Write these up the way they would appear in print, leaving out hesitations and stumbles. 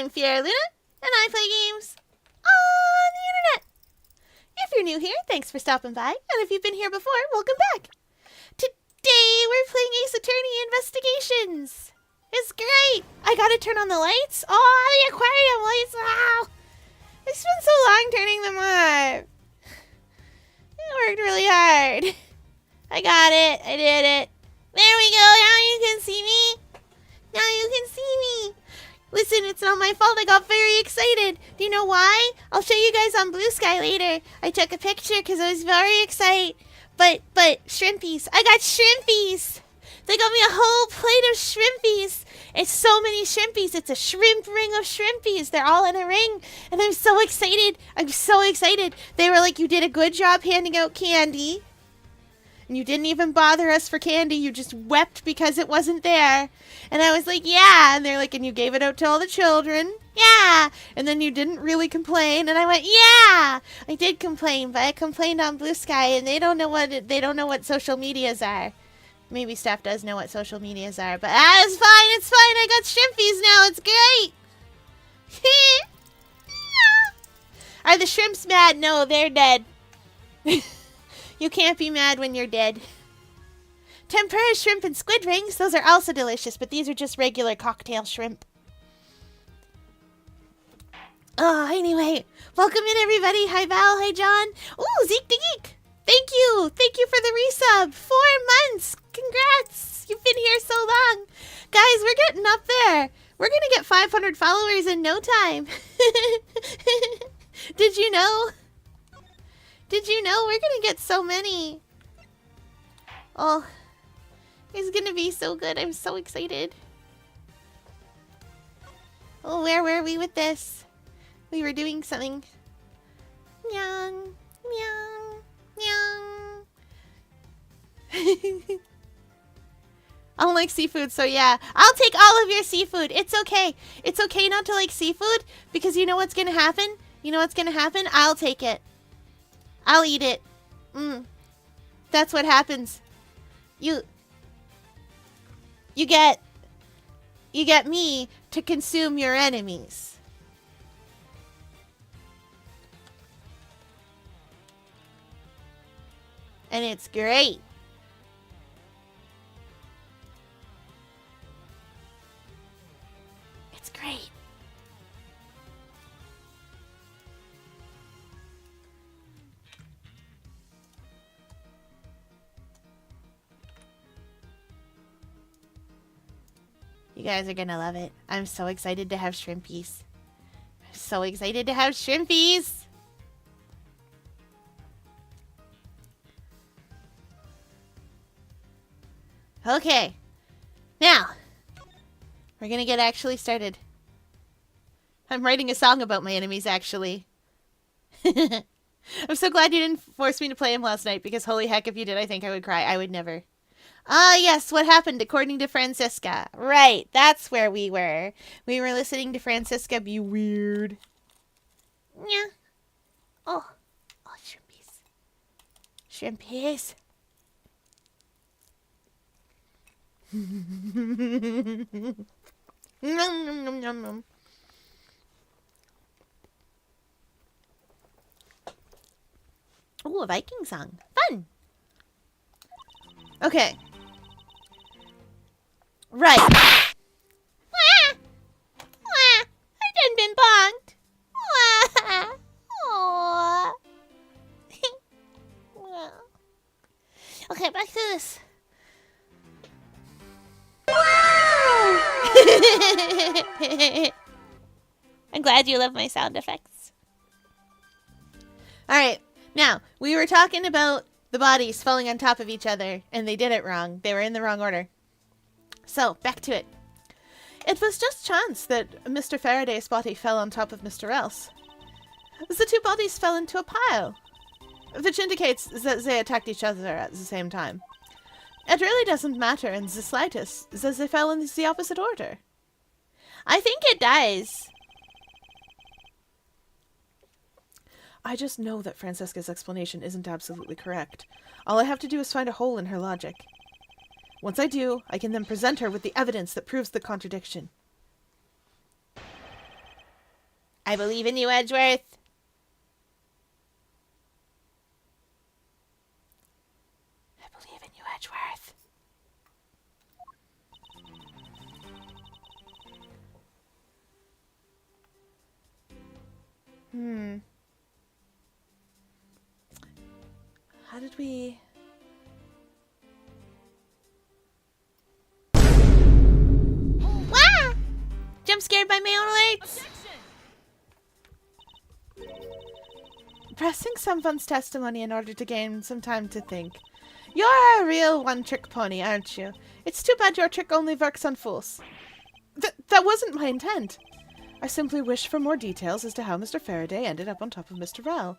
I'm Fiera Luna, and I play games on the internet. If you're new here, thanks for stopping by, and if you've been here before, welcome back. Today, we're playing Ace Attorney Investigations. It's great. I gotta turn on the lights. Oh, the aquarium lights. Wow. I spent so long turning them on. It worked really hard. I got it. I did it. There we go. Now you can see me. Now you can see me. Listen, it's not my fault. I got very excited. Do you know why? I'll show you guys on Blue Sky later. I took a picture because I was very excited. But shrimpies. I got shrimpies. They got me a whole plate of shrimpies. It's so many shrimpies. It's a shrimp ring of shrimpies. They're all in a ring. And I'm so excited. I'm so excited. They were like, you did a good job handing out candy. And you didn't even bother us for candy. You just wept because it wasn't there. And I was like, yeah. And they're like, and you gave it out to all the children. Yeah. And then you didn't really complain. And I went, yeah. I did complain, but I complained on Blue Sky, and they don't know what social medias are. Maybe staff does know what social medias are, but it's fine. It's fine. I got shrimpies now. It's great. Are the shrimps mad? No, they're dead. You can't be mad when you're dead. Tempura shrimp and squid rings. Those are also delicious, but these are just regular cocktail shrimp. Oh, anyway. Welcome in, everybody. Hi, Val. Hi, John. Ooh, Zeke the Geek. Thank you. Thank you for the resub. 4 months. Congrats. You've been here so long. Guys, we're getting up there. We're going to get 500 followers in no time. Did you know? Did you know we're going to get so many? Oh, it's going to be so good. I'm so excited. Oh, where were we with this? We were doing something. Meow, meow, meow. I don't like seafood, so yeah. I'll take all of your seafood. It's okay. It's okay not to like seafood, because you know what's going to happen? You know what's going to happen? I'll take it. I'll eat it. That's what happens. You get me to consume your enemies. And it's great. It's great. guys are gonna love it. I'm so excited to have shrimpies. I'm so excited to have shrimpies. Okay. Now, we're gonna get actually started. I'm writing a song about my enemies, actually. I'm so glad you didn't force me to play him last night, because holy heck, if you did, I think I would cry. I would never. Ah, yes, what happened according to Francisca. Right, that's where we were. We were listening to Francisca be weird. Yeah. Oh, shrimpies. Shrimpies. Nom, nom, nom, nom, nom. Ooh, a Viking song. Fun. Okay. Right. Wah! Wah! I done been bonked. Wah! Aww. Okay, back to this. I'm glad you love my sound effects. Alright, now, we were talking about the bodies falling on top of each other, and they did it wrong. They were in the wrong order. So, back to it. It was just chance that Mr. Faraday's body fell on top of Mr. Else. The two bodies fell into a pile, which indicates that they attacked each other at the same time. It really doesn't matter in the slightest, as they fell in the opposite order. I think it does. I just know that Francisca's explanation isn't absolutely correct. All I have to do is find a hole in her logic. Once I do, I can then present her with the evidence that proves the contradiction. I believe in you, Edgeworth. I believe in you, Edgeworth. How did we... Wah! Jump scared by my own alerts! Pressing someone's testimony in order to gain some time to think. You're a real one-trick pony, aren't you? It's too bad your trick only works on fools. That wasn't my intent. I simply wish for more details as to how Mr. Faraday ended up on top of Mr. Rell.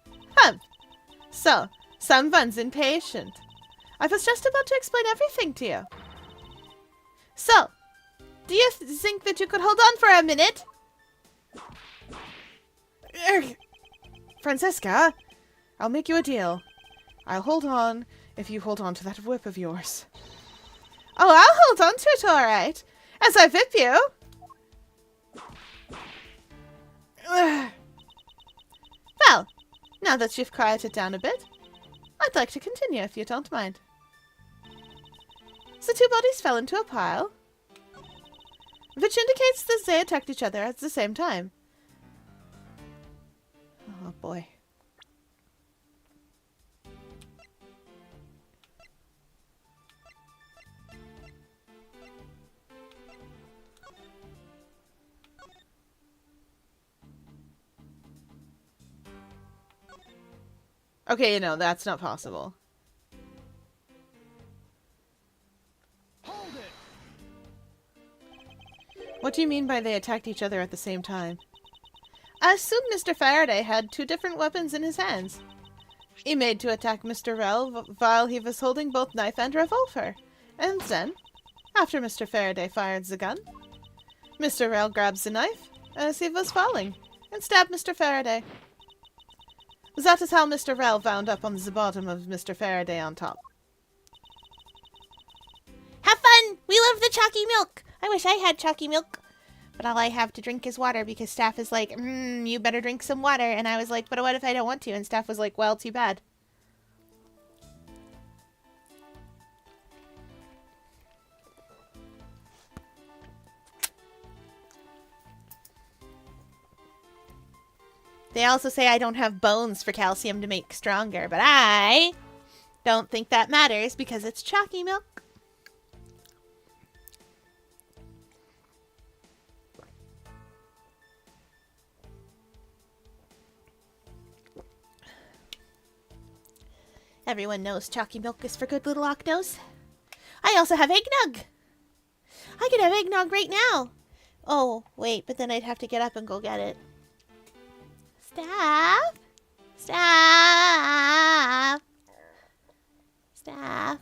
So, someone's impatient. I was just about to explain everything to you. So, do you think that you could hold on for a minute? Francisca, I'll make you a deal. I'll hold on if you hold on to that whip of yours. Oh, I'll hold on to it all right, as I whip you. Well, now that you've quieted down a bit, I'd like to continue if you don't mind. The two bodies fell into a pile, which indicates that they attacked each other at the same time. Oh boy. Okay, no, that's not possible. Hold it. What do you mean by they attacked each other at the same time? I assume Mr. Faraday had two different weapons in his hands. He made to attack Mr. Rell while he was holding both knife and revolver. And then, after Mr. Faraday fired the gun, Mr. Rell grabs the knife as he was falling and stabbed Mr. Faraday. That is how Mr. Rell wound up on the bottom of Mr. Faraday on top. Have fun! We love the chalky milk! I wish I had chalky milk. But all I have to drink is water because Staff is like, you better drink some water. And I was like, but what if I don't want to? And Staff was like, well, too bad. They also say I don't have bones for calcium to make stronger, but I don't think that matters because it's chalky milk. Everyone knows chalky milk is for good little Octos. I also have eggnog. I could have eggnog right now. Oh, wait, but then I'd have to get up and go get it. Staff? Staff? Staff?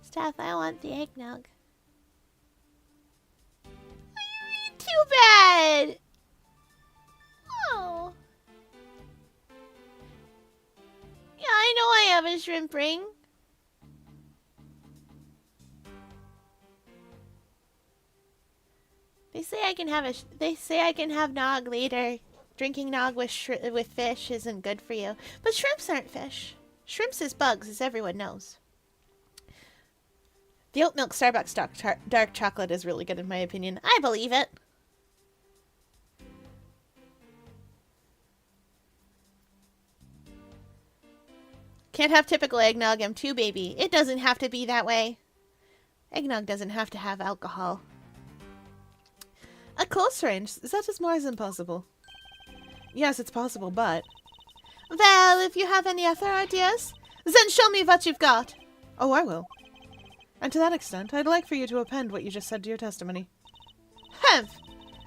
Staff, I want the eggnog. Too bad! Oh. Yeah, I know I have a shrimp ring. They say I can have nog later. Drinking nog with fish isn't good for you. But shrimps aren't fish. Shrimps is bugs, as everyone knows. The oat milk Starbucks dark chocolate is really good in my opinion. I believe it. Can't have typical eggnog, I'm too baby. It doesn't have to be that way. Eggnog doesn't have to have alcohol. At close range, that is more than possible. Yes, it's possible, but... Well, if you have any other ideas, then show me what you've got. Oh, I will. And to that extent, I'd like for you to append what you just said to your testimony. Humph!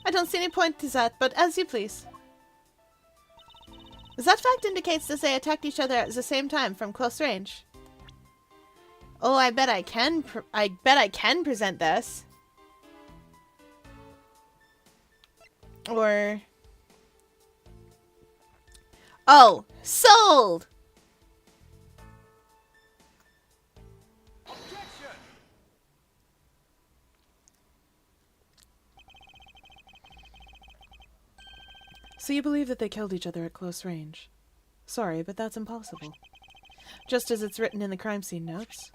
I don't see any point to that, but as you please. That fact indicates that they attacked each other at the same time from close range. Oh, I bet I can present this. Or... Oh, sold! Objection! So you believe that they killed each other at close range? Sorry, but that's impossible. Just as it's written in the crime scene notes.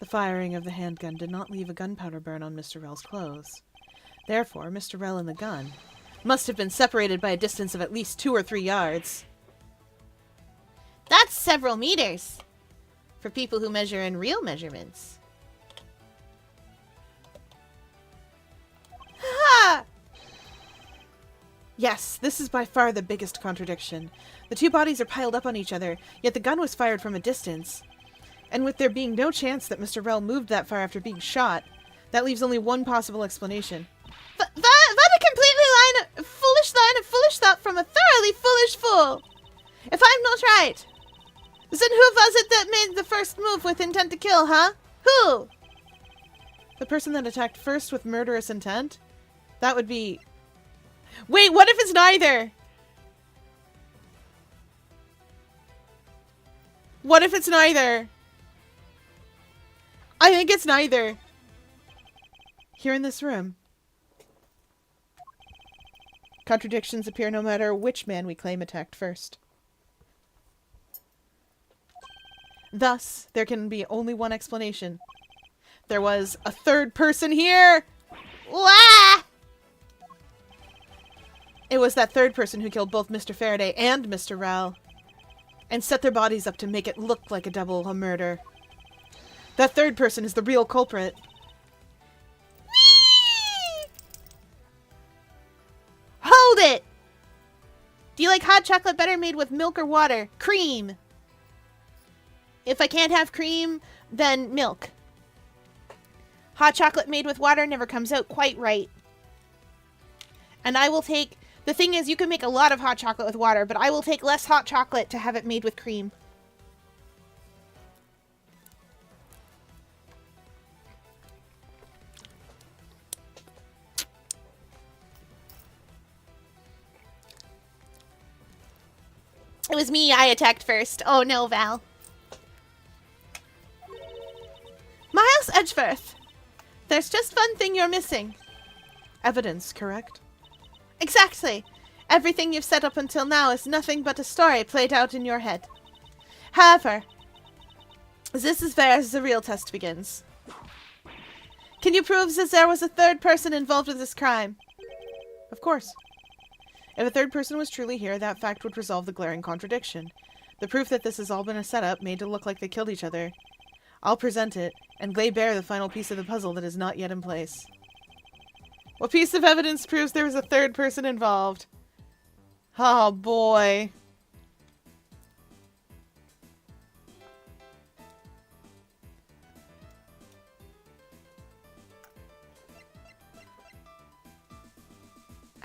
The firing of the handgun did not leave a gunpowder burn on Mr. Rell's clothes. Therefore, Mr. Rell and the gun must have been separated by a distance of at least 2 or 3 yards. That's several meters. For people who measure in real measurements. Ha! Yes, this is by far the biggest contradiction. The two bodies are piled up on each other, yet the gun was fired from a distance. And with there being no chance that Mr. Rell moved that far after being shot, that leaves only one possible explanation. What a completely foolish line of foolish thought from a thoroughly foolish fool! If I'm not right, then who was it that made the first move with intent to kill, huh? Who? The person that attacked first with murderous intent? That would be... Wait, what if it's neither? What if it's neither? I think it's neither. Here in this room, contradictions appear no matter which man we claim attacked first. Thus, there can be only one explanation. There was a third person here! Wah! It was that third person who killed both Mr. Faraday and Mr. Rell, and set their bodies up to make it look like a murder. That third person is the real culprit. Whee! Hold it! Do you like hot chocolate better made with milk or water? Cream! If I can't have cream, then milk. Hot chocolate made with water never comes out quite right. And I will take... The thing is, you can make a lot of hot chocolate with water, but I will take less hot chocolate to have it made with cream. It was me. I attacked first. Oh no, Val. Miles Edgeworth. There's just one thing you're missing. Evidence, correct? Exactly. Everything you've said up until now is nothing but a story played out in your head. However, this is where the real test begins. Can you prove that there was a third person involved with this crime? Of course. If a third person was truly here, that fact would resolve the glaring contradiction. The proof that this has all been a setup made to look like they killed each other. I'll present it, and lay bare the final piece of the puzzle that is not yet in place. What piece of evidence proves there was a third person involved? Oh boy.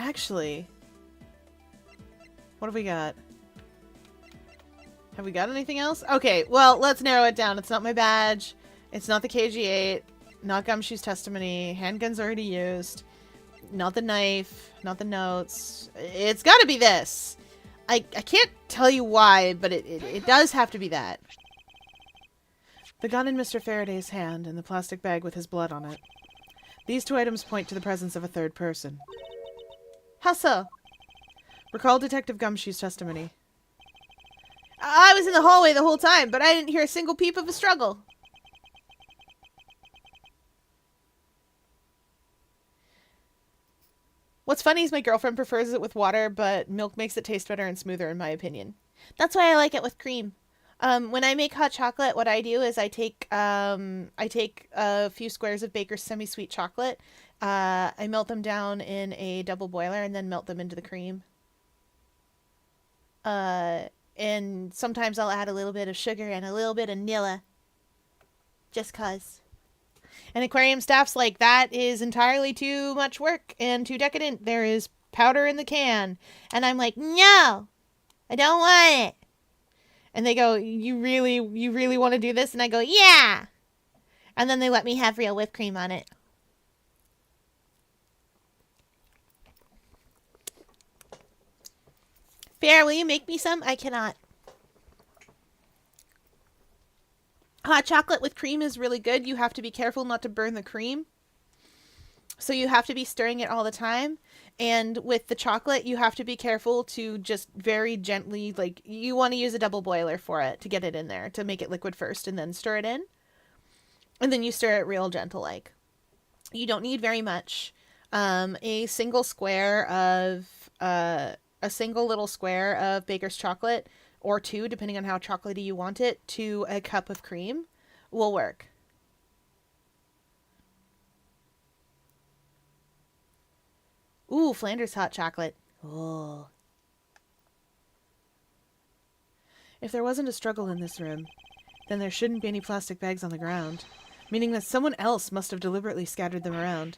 Actually, what have we got? Have we got anything else? Okay, well, let's narrow it down. It's not my badge. It's not the KG-8. Not Gumshoe's testimony. Handgun's already used. Not the knife. Not the notes. It's gotta be this. I can't tell you why, but it does have to be that. The gun in Mr. Faraday's hand and the plastic bag with his blood on it. These two items point to the presence of a third person. How so? Recall Detective Gumshoe's testimony. I was in the hallway the whole time, but I didn't hear a single peep of a struggle. What's funny is my girlfriend prefers it with water, but milk makes it taste better and smoother in my opinion. That's why I like it with cream. When I make hot chocolate, what I do is I take a few squares of Baker's semi-sweet chocolate. I melt them down in a double boiler and then melt them into the cream. And sometimes I'll add a little bit of sugar and a little bit of Nilla. Just cause. And aquarium staff's like, that is entirely too much work and too decadent. There is powder in the can. And I'm like, no, I don't want it. And they go, you really want to do this? And I go, yeah. And then they let me have real whipped cream on it. Fair, will you make me some? I cannot. Hot chocolate with cream is really good. You have to be careful not to burn the cream. So you have to be stirring it all the time. And with the chocolate, you have to be careful to just very gently, like, you want to use a double boiler for it to get it in there, to make it liquid first and then stir it in. And then you stir it real gentle like. You don't need very much. A single little square of Baker's chocolate, or two, depending on how chocolatey you want it, to a cup of cream will work. Ooh, Flanders hot chocolate. Oh. If there wasn't a struggle in this room, then there shouldn't be any plastic bags on the ground, meaning that someone else must have deliberately scattered them around.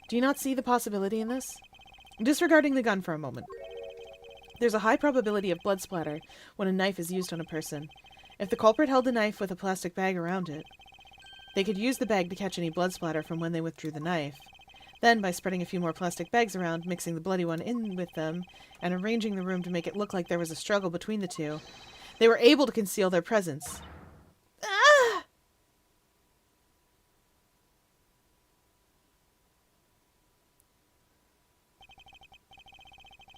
Do you not see the possibility in this? Disregarding the gun for a moment. There's a high probability of blood splatter when a knife is used on a person. If the culprit held the knife with a plastic bag around it, they could use the bag to catch any blood splatter from when they withdrew the knife. Then, by spreading a few more plastic bags around, mixing the bloody one in with them, and arranging the room to make it look like there was a struggle between the two, they were able to conceal their presence. Ah!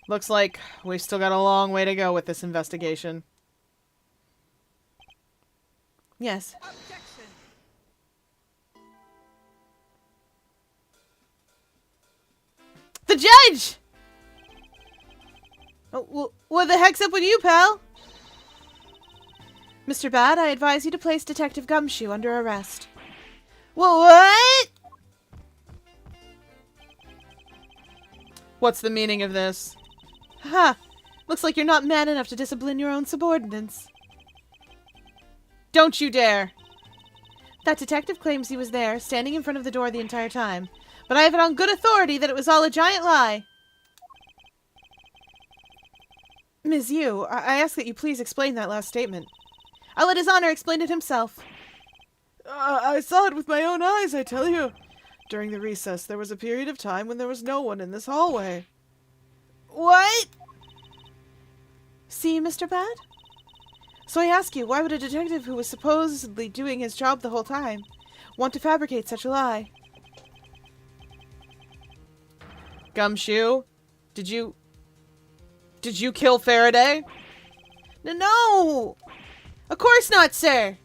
Looks like we've still got a long way to go with this investigation. Yes. Objection. The judge! Oh, what the heck's up with you, pal? Mr. Bad, I advise you to place Detective Gumshoe under arrest. What? What's the meaning of this? Ha! Looks like you're not man enough to discipline your own subordinates. Don't you dare! That detective claims he was there, standing in front of the door the entire time. But I have it on good authority that it was all a giant lie. Ms. Yu, I ask that you please explain that last statement. I'll let His Honor explain it himself. I saw it with my own eyes, I tell you. During the recess, there was a period of time when there was no one in this hallway. What? See, Mr. Bad? So I ask you, why would a detective who was supposedly doing his job the whole time want to fabricate such a lie? Gumshoe, did you kill Faraday? No! Of course not, sir!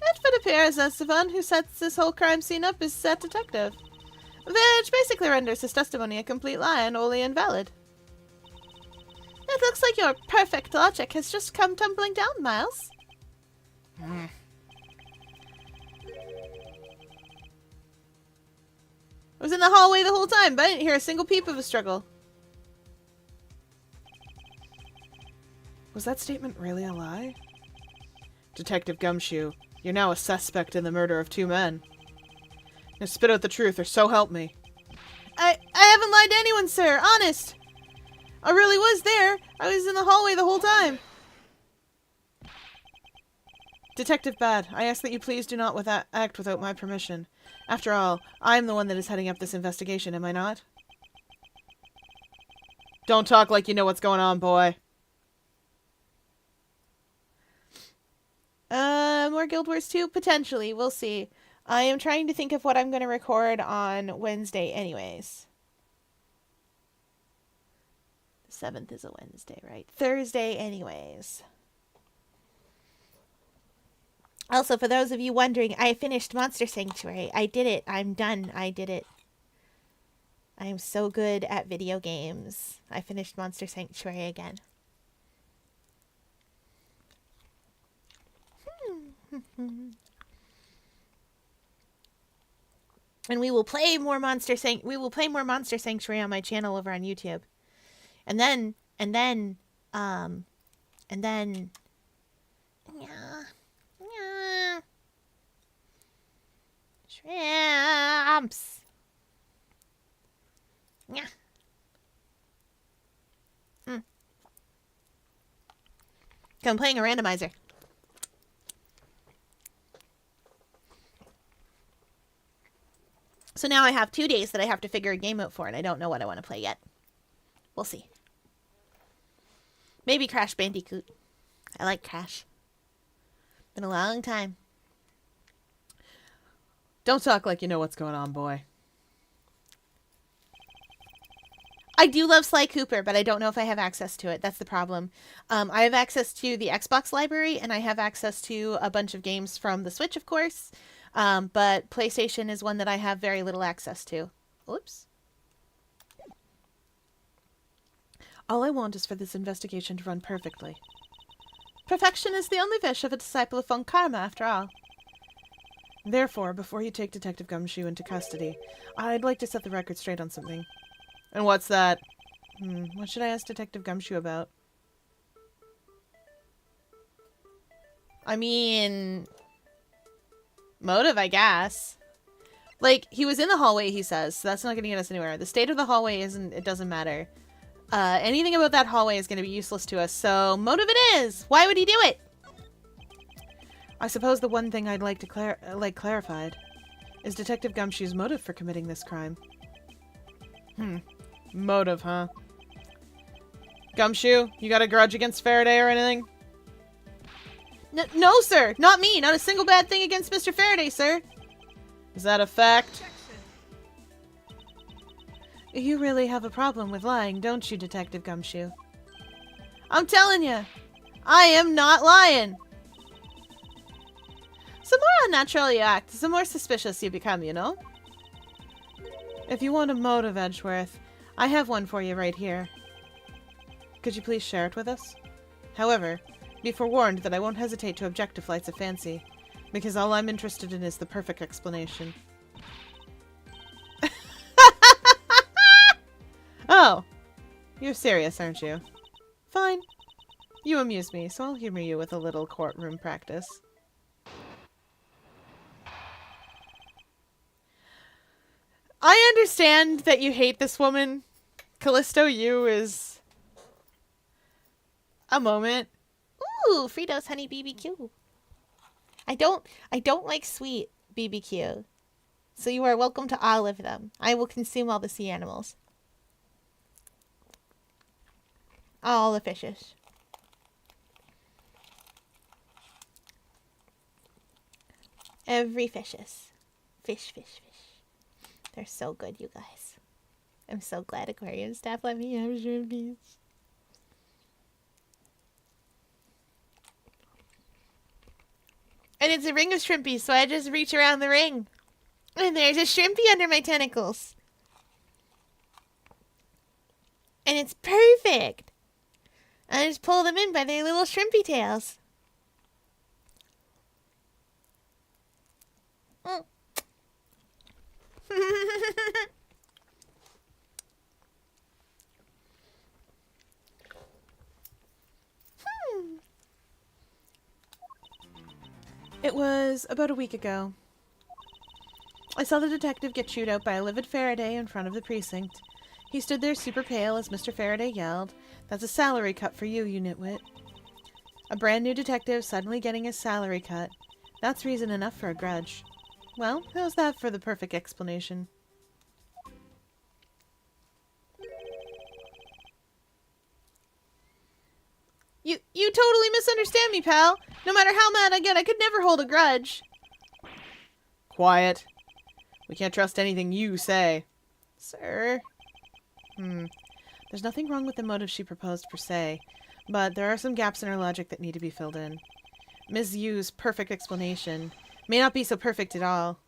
It would appear as the one who sets this whole crime scene up is that detective, which basically renders his testimony a complete lie and wholly invalid. It looks like your perfect logic has just come tumbling down, Miles. I was in the hallway the whole time, but I didn't hear a single peep of a struggle. Was that statement really a lie? Detective Gumshoe, you're now a suspect in the murder of 2 men. Now spit out the truth, or so help me. I haven't lied to anyone, sir. Honest. I really was there. I was in the hallway the whole time. Detective Bad, I ask that you please do not act without my permission. After all, I'm the one that is heading up this investigation, am I not? Don't talk like you know what's going on, boy. More Guild Wars 2? Potentially. We'll see. I am trying to think of what I'm going to record on Wednesday anyways. The 7th is a Wednesday, right? Thursday anyways. Also, for those of you wondering, I finished Monster Sanctuary. I did it. I'm done. I did it. I am so good at video games. I finished Monster Sanctuary again. And we will play more Monster Sanctuary on my channel over on YouTube. And then yeah. Shrimps. Yeah. I'm playing a randomizer. So now I have 2 days that I have to figure a game out for, and I don't know what I want to play yet. We'll see. Maybe Crash Bandicoot. I like Crash. Been a long time. Don't talk like you know what's going on, boy. I do love Sly Cooper, but I don't know if I have access to it. That's the problem. I have access to the Xbox library, and I have access to a bunch of games from the Switch, of course. But PlayStation is one that I have very little access to. Oops. All I want is for this investigation to run perfectly. Perfection is the only wish of a disciple of Von Karma, after all. Therefore, before you take Detective Gumshoe into custody, I'd like to set the record straight on something. And what's that? What should I ask Detective Gumshoe about? I mean, motive, I guess. Like, he was in the hallway, he says, so that's not going to get us anywhere. The state of the hallway it doesn't matter. Anything about that hallway is going to be useless to us, so motive it is! Why would he do it? I suppose the one thing I'd like to clarified is Detective Gumshoe's motive for committing this crime. Motive, huh? Gumshoe, you got a grudge against Faraday or anything? No, sir! Not me! Not a single bad thing against Mr. Faraday, sir! Is that a fact? You really have a problem with lying, don't you, Detective Gumshoe? I'm telling you, I am not lying! The more unnatural you act, the more suspicious you become, you know? If you want a motive, Edgeworth, I have one for you right here. Could you please share it with us? However, be forewarned that I won't hesitate to object to flights of fancy, because all I'm interested in is the perfect explanation. Oh, you're serious, aren't you? Fine. You amuse me, so I'll humor you with a little courtroom practice. I understand that you hate this woman. Callisto U is a moment. Ooh, Fritos Honey BBQ. I don't like sweet BBQ. So you are welcome to all of them. I will consume all the sea animals. All the fishes. Every fishes. Fish, fish, fish. They're so good, you guys. I'm so glad aquarium staff let me have shrimpies. And it's a ring of shrimpies, so I just reach around the ring. And there's a shrimpy under my tentacles. And it's perfect. And I just pull them in by their little shrimpy tails. Mm. It was about a week ago. I saw the detective get chewed out by a livid Faraday in front of the precinct. He stood there super pale as Mr. Faraday yelled, "That's a salary cut for you, you nitwit." A brand new detective suddenly getting his salary cut. That's reason enough for a grudge. Well, how's that for the perfect explanation? You totally misunderstand me, pal. No matter how mad I get, I could never hold a grudge. Quiet. We can't trust anything you say. Sir. There's nothing wrong with the motive she proposed per se, but there are some gaps in her logic that need to be filled in. Ms. Yu's perfect explanation may not be so perfect at all.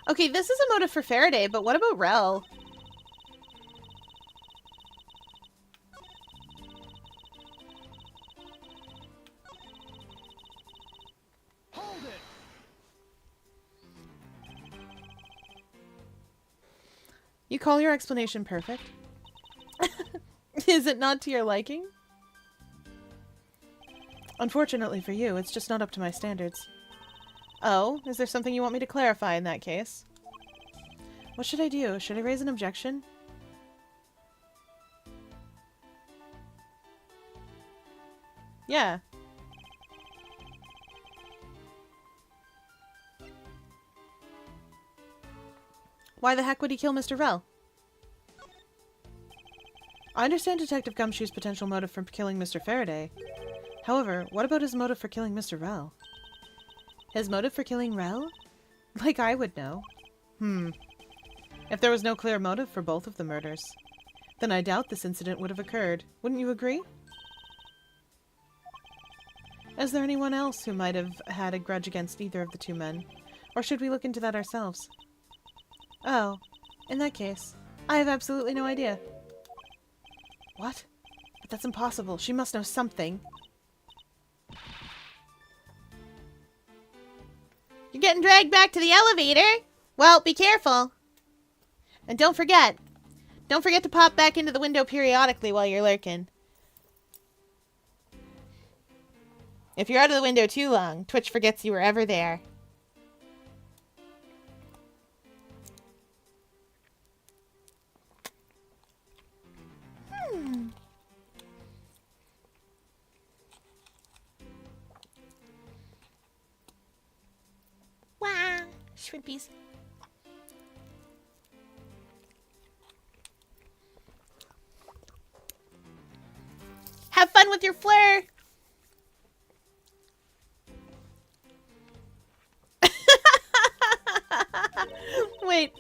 Okay, this is a motive for Faraday, but what about Rel? Hold it! You call your explanation perfect? Is it not to your liking? Unfortunately for you, it's just not up to my standards. Oh, is there something you want me to clarify in that case? What should I do? Should I raise an objection? Yeah. Why the heck would he kill Mr. Rel? I understand Detective Gumshoe's potential motive for killing Mr. Faraday. However, what about his motive for killing Mr. Rel? His motive for killing Rel? Like I would know. If there was no clear motive for both of the murders, then I doubt this incident would have occurred. Wouldn't you agree? Is there anyone else who might have had a grudge against either of the two men? Or should we look into that ourselves? Oh, in that case, I have absolutely no idea. What? But that's impossible. She must know something. You're getting dragged back to the elevator. Well, be careful. And don't forget to pop back into the window periodically while you're lurking. If you're out of the window too long, Twitch forgets you were ever there. Wow, shrimpies. Have fun with your flare. Wait,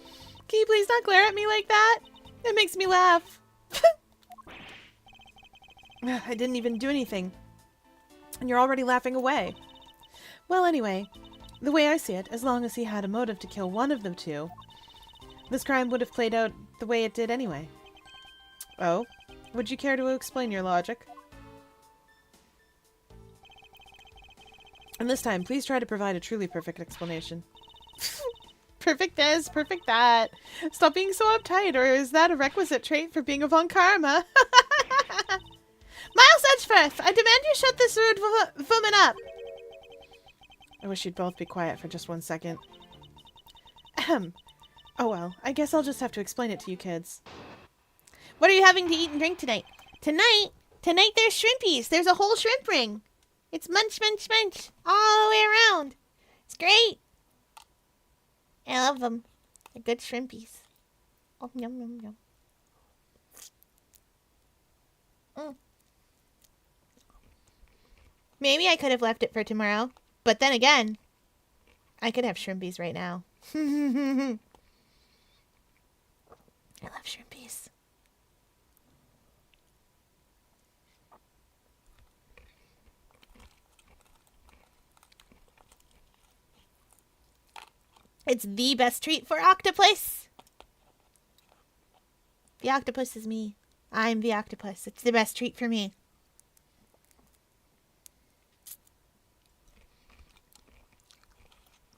can you please not glare at me like that? It makes me laugh. I didn't even do anything. And you're already laughing away. Well, anyway, the way I see it, as long as he had a motive to kill one of the two, this crime would have played out the way it did anyway. Oh? Would you care to explain your logic? And this time, please try to provide a truly perfect explanation. Perfect this, perfect that. Stop being so uptight, or is that a requisite trait for being a Von Karma? Miles Edgeworth, I demand you shut this rude woman up. I wish you'd both be quiet for just 1 second. Ahem. Oh well, I guess I'll just have to explain it to you kids. What are you having to eat and drink tonight? Tonight there's shrimpies. There's a whole shrimp ring. It's munch, munch, munch all the way around. It's great. I love them. They're good shrimpies. Oh, yum, yum, yum. Maybe I could have left it for tomorrow. But then again, I could have shrimpies right now. I love shrimpies. It's the best treat for octopus. The octopus is me. I'm the octopus. It's the best treat for me.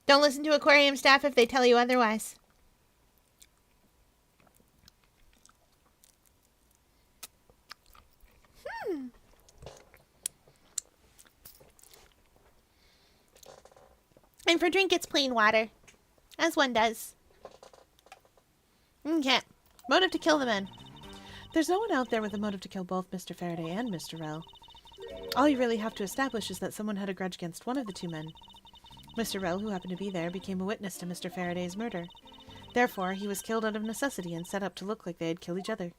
Don't listen to aquarium staff if they tell you otherwise. And for drink, it's plain water. As one does. Okay. Motive to kill the men. There's no one out there with a motive to kill both Mr. Faraday and Mr. Rell. All you really have to establish is that someone had a grudge against one of the two men. Mr. Rell, who happened to be there, became a witness to Mr. Faraday's murder. Therefore, he was killed out of necessity and set up to look like they had killed each other.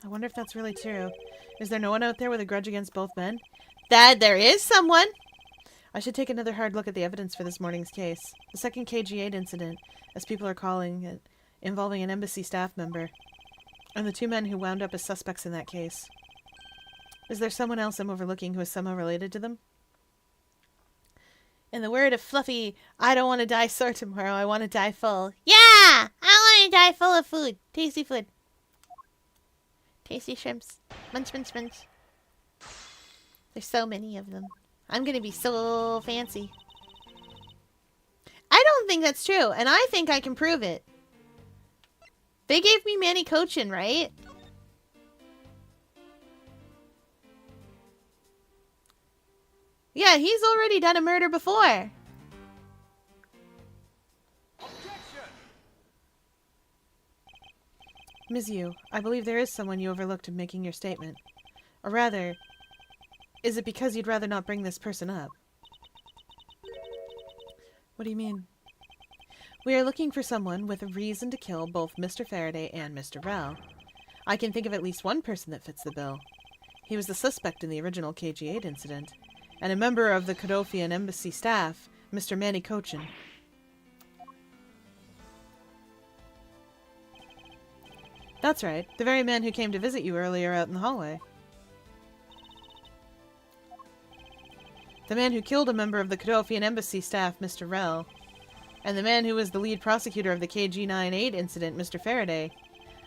I wonder if that's really true. Is there no one out there with a grudge against both men? Dad, there is someone. I should take another hard look at the evidence for this morning's case. The second KG-8 incident, as people are calling it, involving an embassy staff member, and the two men who wound up as suspects in that case. Is there someone else I'm overlooking who is somehow related to them? In the word of Fluffy, I don't want to die sore tomorrow. I want to die full. Yeah! I want to die full of food. Tasty food. Tasty shrimps. Munch, munch, munch. There's so many of them. I'm going to be so fancy. I don't think that's true, and I think I can prove it. They gave me Manny Cochin, right? Yeah, he's already done a murder before. Objection! Ms. Yu, I believe there is someone you overlooked in making your statement. Or rather, is it because you'd rather not bring this person up? What do you mean? We are looking for someone with a reason to kill both Mr. Faraday and Mr. Rell. I can think of at least one person that fits the bill. He was the suspect in the original KG-8 incident, and a member of the Kodofian embassy staff, Mr. Manny Cochin. That's right, the very man who came to visit you earlier out in the hallway. The man who killed a member of the Kodofian embassy staff, Mr. Rell, and the man who was the lead prosecutor of the KG-9-8 incident, Mr. Faraday.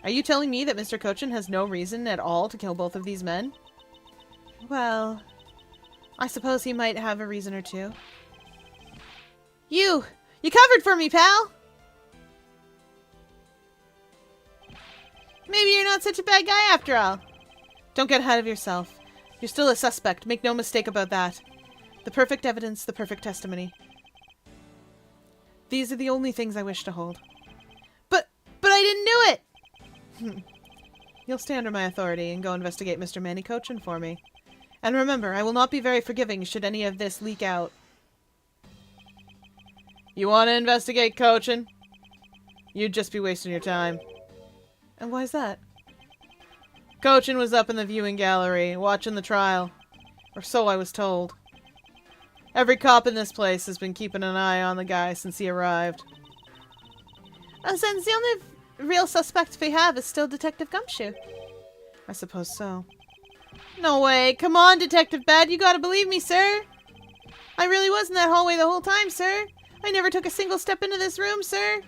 Are you telling me that Mr. Cochin has no reason at all to kill both of these men? Well, I suppose he might have a reason or two. You covered for me, pal! Maybe you're not such a bad guy after all. Don't get ahead of yourself. You're still a suspect, make no mistake about that. The perfect evidence, the perfect testimony. These are the only things I wish to hold. But I didn't do it! You'll stay under my authority and go investigate Mr. Manny Cochin for me. And remember, I will not be very forgiving should any of this leak out. You want to investigate Cochin? You'd just be wasting your time. And why's that? Cochin was up in the viewing gallery, watching the trial. Or so I was told. Every cop in this place has been keeping an eye on the guy since he arrived. Since the only real suspect we have is still Detective Gumshoe. I suppose so. No way. Come on, Detective Bad. You gotta believe me, sir. I really was in that hallway the whole time, sir. I never took a single step into this room, sir.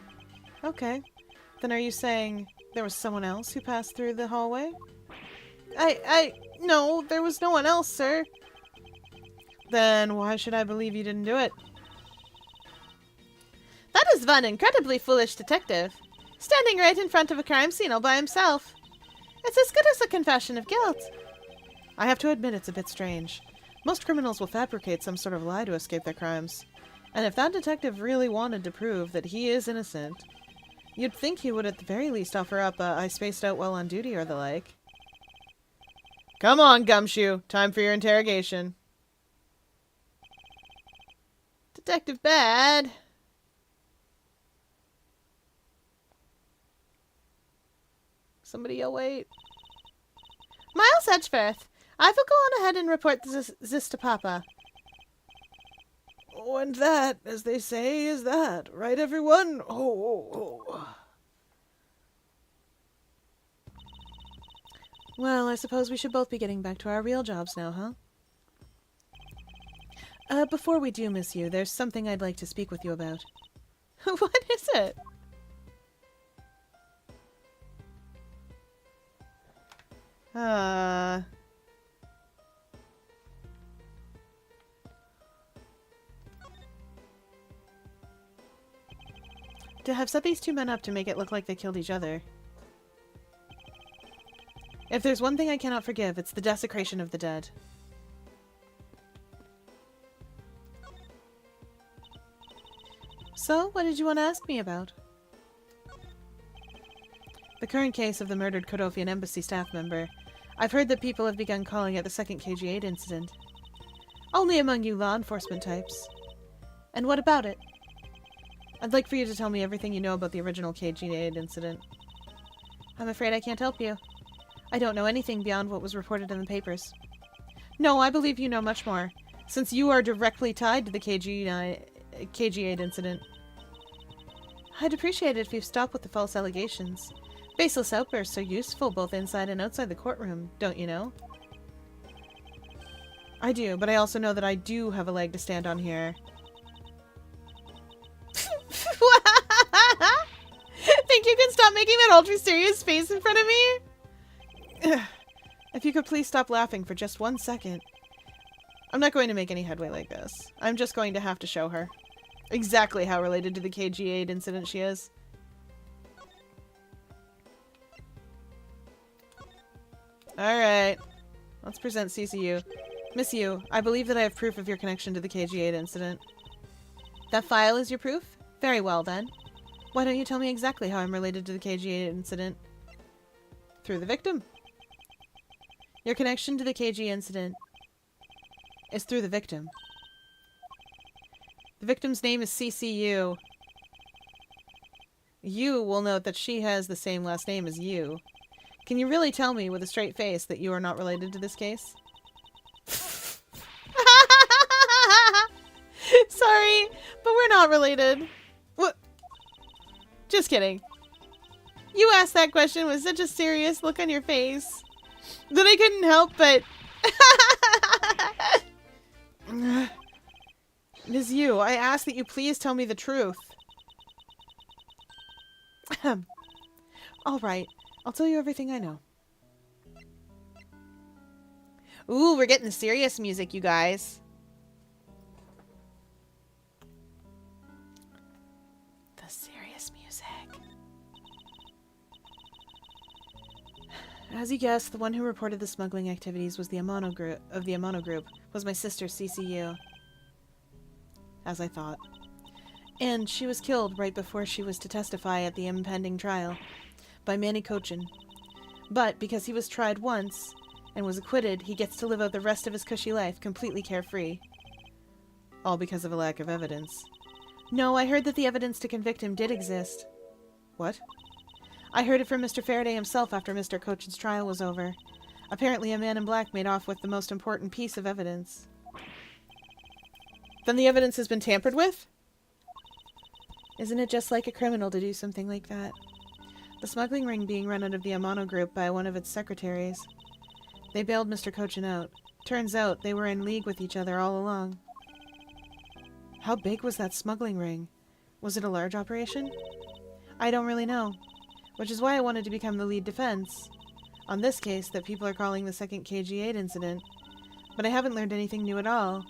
Okay. Then are you saying there was someone else who passed through the hallway? No, there was no one else, sir. Then why should I believe you didn't do it? That is one incredibly foolish detective. Standing right in front of a crime scene all by himself. It's as good as a confession of guilt. I have to admit it's a bit strange. Most criminals will fabricate some sort of lie to escape their crimes. And if that detective really wanted to prove that he is innocent, you'd think he would at the very least offer up a "I spaced out while on duty" or the like. Come on, Gumshoe. Time for your interrogation. Detective Bad. Somebody yell, wait. Miles Edgeworth. I will go on ahead and report this to Papa. Oh, and that, as they say, is that. Right, everyone? Oh. Well, I suppose we should both be getting back to our real jobs now, huh? Before we do, Miss Yu, there's something I'd like to speak with you about. What is it? To have set these two men up to make it look like they killed each other. If there's one thing I cannot forgive, it's the desecration of the dead. So, what did you want to ask me about? The current case of the murdered Kodofian embassy staff member. I've heard that people have begun calling it the second KG-8 incident. Only among you law enforcement types. And what about it? I'd like for you to tell me everything you know about the original KG-8 incident. I'm afraid I can't help you. I don't know anything beyond what was reported in the papers. No, I believe you know much more, since you are directly tied to the KG-8 incident. I'd appreciate it if you stop with the false allegations. Baseless outbursts are useful both inside and outside the courtroom, don't you know? I do, but I also know that I do have a leg to stand on here. Think you can stop making that ultra serious face in front of me? If you could please stop laughing for just 1 second. I'm not going to make any headway like this. I'm just going to have to show her exactly how related to the KG-8 incident she is. Alright. Let's present CCU. Miss Yu, I believe that I have proof of your connection to the KG-8 incident. That file is your proof? Very well, then. Why don't you tell me exactly how I'm related to the KG-8 incident? Through the victim. Your connection to the KG incident is through the victim. The victim's name is CCU. You will note that she has the same last name as you. Can you really tell me with a straight face that you are not related to this case? Sorry, but we're not related. What? Just kidding. You asked that question with such a serious look on your face that I couldn't help but... Ms. Yu, I ask that you please tell me the truth. All right. I'll tell you everything I know. Ooh, we're getting serious music, you guys. The serious music. As you guessed, the one who reported the smuggling activities was the Amano group, was my sister, CCU. As I thought. And she was killed right before she was to testify at the impending trial by Manny Cochin. But because he was tried once and was acquitted, he gets to live out the rest of his cushy life completely carefree. All because of a lack of evidence. No, I heard that the evidence to convict him did exist. What? I heard it from Mr. Faraday himself after Mr. Cochin's trial was over. Apparently a man in black made off with the most important piece of evidence. Then the evidence has been tampered with? Isn't it just like a criminal to do something like that? The smuggling ring being run out of the Amano group by one of its secretaries. They bailed Mr. Cochin out. Turns out they were in league with each other all along. How big was that smuggling ring? Was it a large operation? I don't really know. Which is why I wanted to become the lead defense. On this case that people are calling the second KG-8 incident. But I haven't learned anything new at all.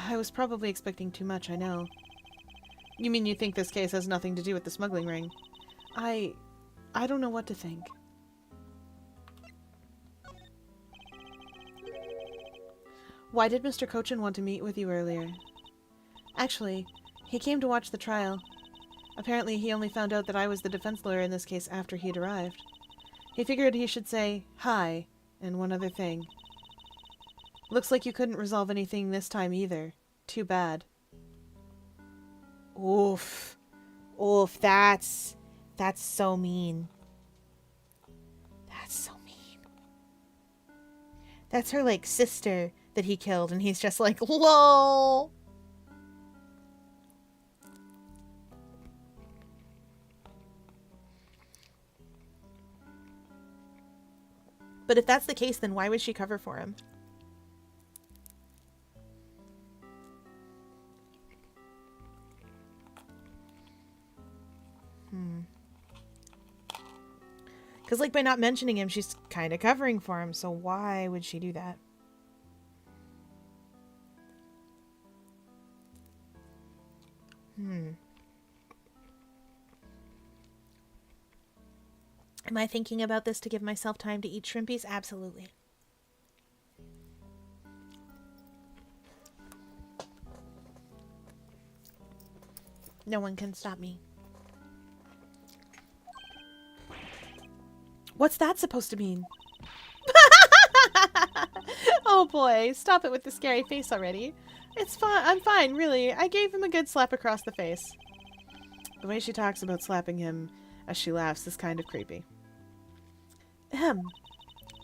I was probably expecting too much, I know. You mean you think this case has nothing to do with the smuggling ring? I don't know what to think. Why did Mr. Cochin want to meet with you earlier? Actually, he came to watch the trial. Apparently he only found out that I was the defense lawyer in this case after he'd arrived. He figured he should say, hi, and one other thing. Looks like you couldn't resolve anything this time either. Too bad. Oof. Oof, that's so mean. That's so mean. That's her, like, sister that he killed, and he's just like, lol. But if that's the case, then why would she cover for him? Because, like, by not mentioning him, she's kind of covering for him. So why would she do that? Am I thinking about this to give myself time to eat shrimpies? Absolutely. No one can stop me. What's that supposed to mean? Oh boy, stop it with the scary face already. It's fine. I'm fine, really. I gave him a good slap across the face. The way she talks about slapping him as she laughs is kind of creepy. Ahem.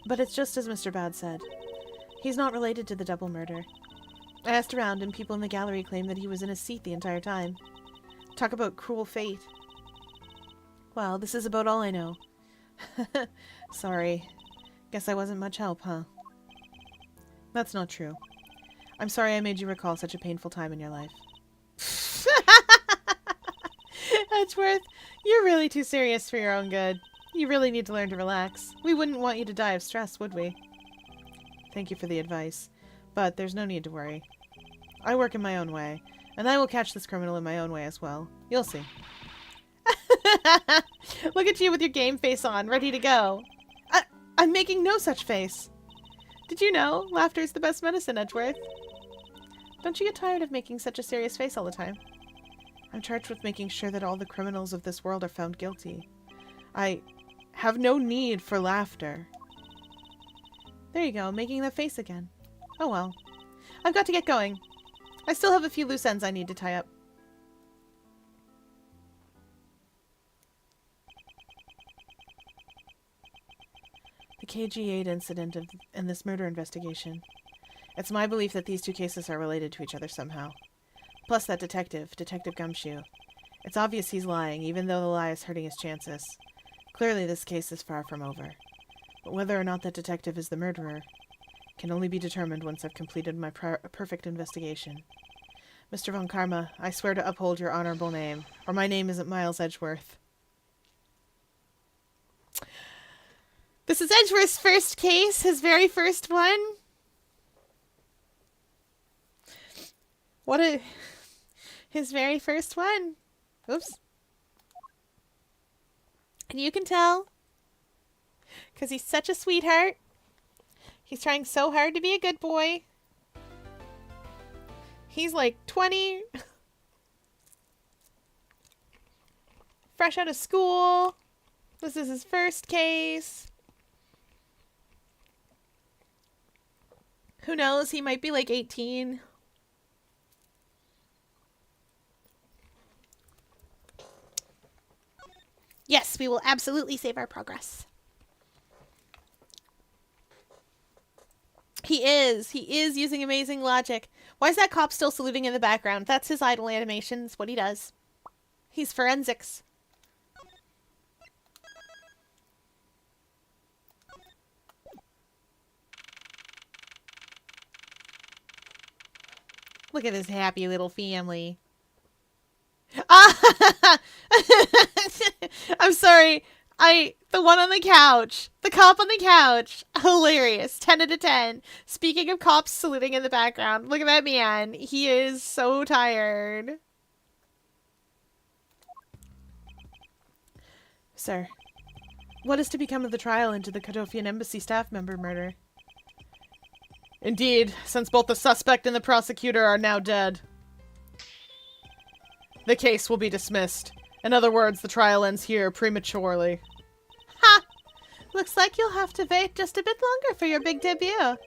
But it's just as Mr. Bad said. He's not related to the double murder. I asked around and people in the gallery claim that he was in his seat the entire time. Talk about cruel fate. Well, this is about all I know. Sorry. Guess I wasn't much help, huh? That's not true. I'm sorry I made you recall such a painful time in your life. Edgeworth, you're really too serious for your own good. You really need to learn to relax. We wouldn't want you to die of stress, would we? Thank you for the advice, but there's no need to worry. I work in my own way, and I will catch this criminal in my own way as well. You'll see. Look at you with your game face on, ready to go. I'm making no such face. Did you know? Laughter is the best medicine, Edgeworth. Don't you get tired of making such a serious face all the time? I'm charged with making sure that all the criminals of this world are found guilty. I have no need for laughter. There you go, making that face again. Oh well. I've got to get going. I still have a few loose ends I need to tie up. The KG-8 incident and this murder investigation. It's my belief that these two cases are related to each other somehow. Plus that detective, Detective Gumshoe. It's obvious he's lying, even though the lie is hurting his chances. Clearly this case is far from over. But whether or not that detective is the murderer can only be determined once I've completed my perfect investigation. Mr. Von Karma, I swear to uphold your honorable name, or my name isn't Miles Edgeworth. This is Edgeworth's first case, his very first one. His very first one. Oops. And you can tell, because he's such a sweetheart. He's trying so hard to be a good boy. He's like 20. Fresh out of school. This is his first case. Who knows? He might be like 18. Yes, we will absolutely save our progress. He is using amazing logic. Why is that cop still saluting in the background? That's his idle animation. That's what he does. He's forensics. Look at this happy little family. Ah! I'm sorry. The one on the couch. The cop on the couch. Hilarious. 10 out of 10. Speaking of cops saluting in the background, look at that man. He is so tired. Sir, what is to become of the trial into the Cadofian Embassy staff member murder? Indeed, since both the suspect and the prosecutor are now dead, the case will be dismissed. In other words, the trial ends here prematurely. Ha! Looks like you'll have to wait just a bit longer for your big debut.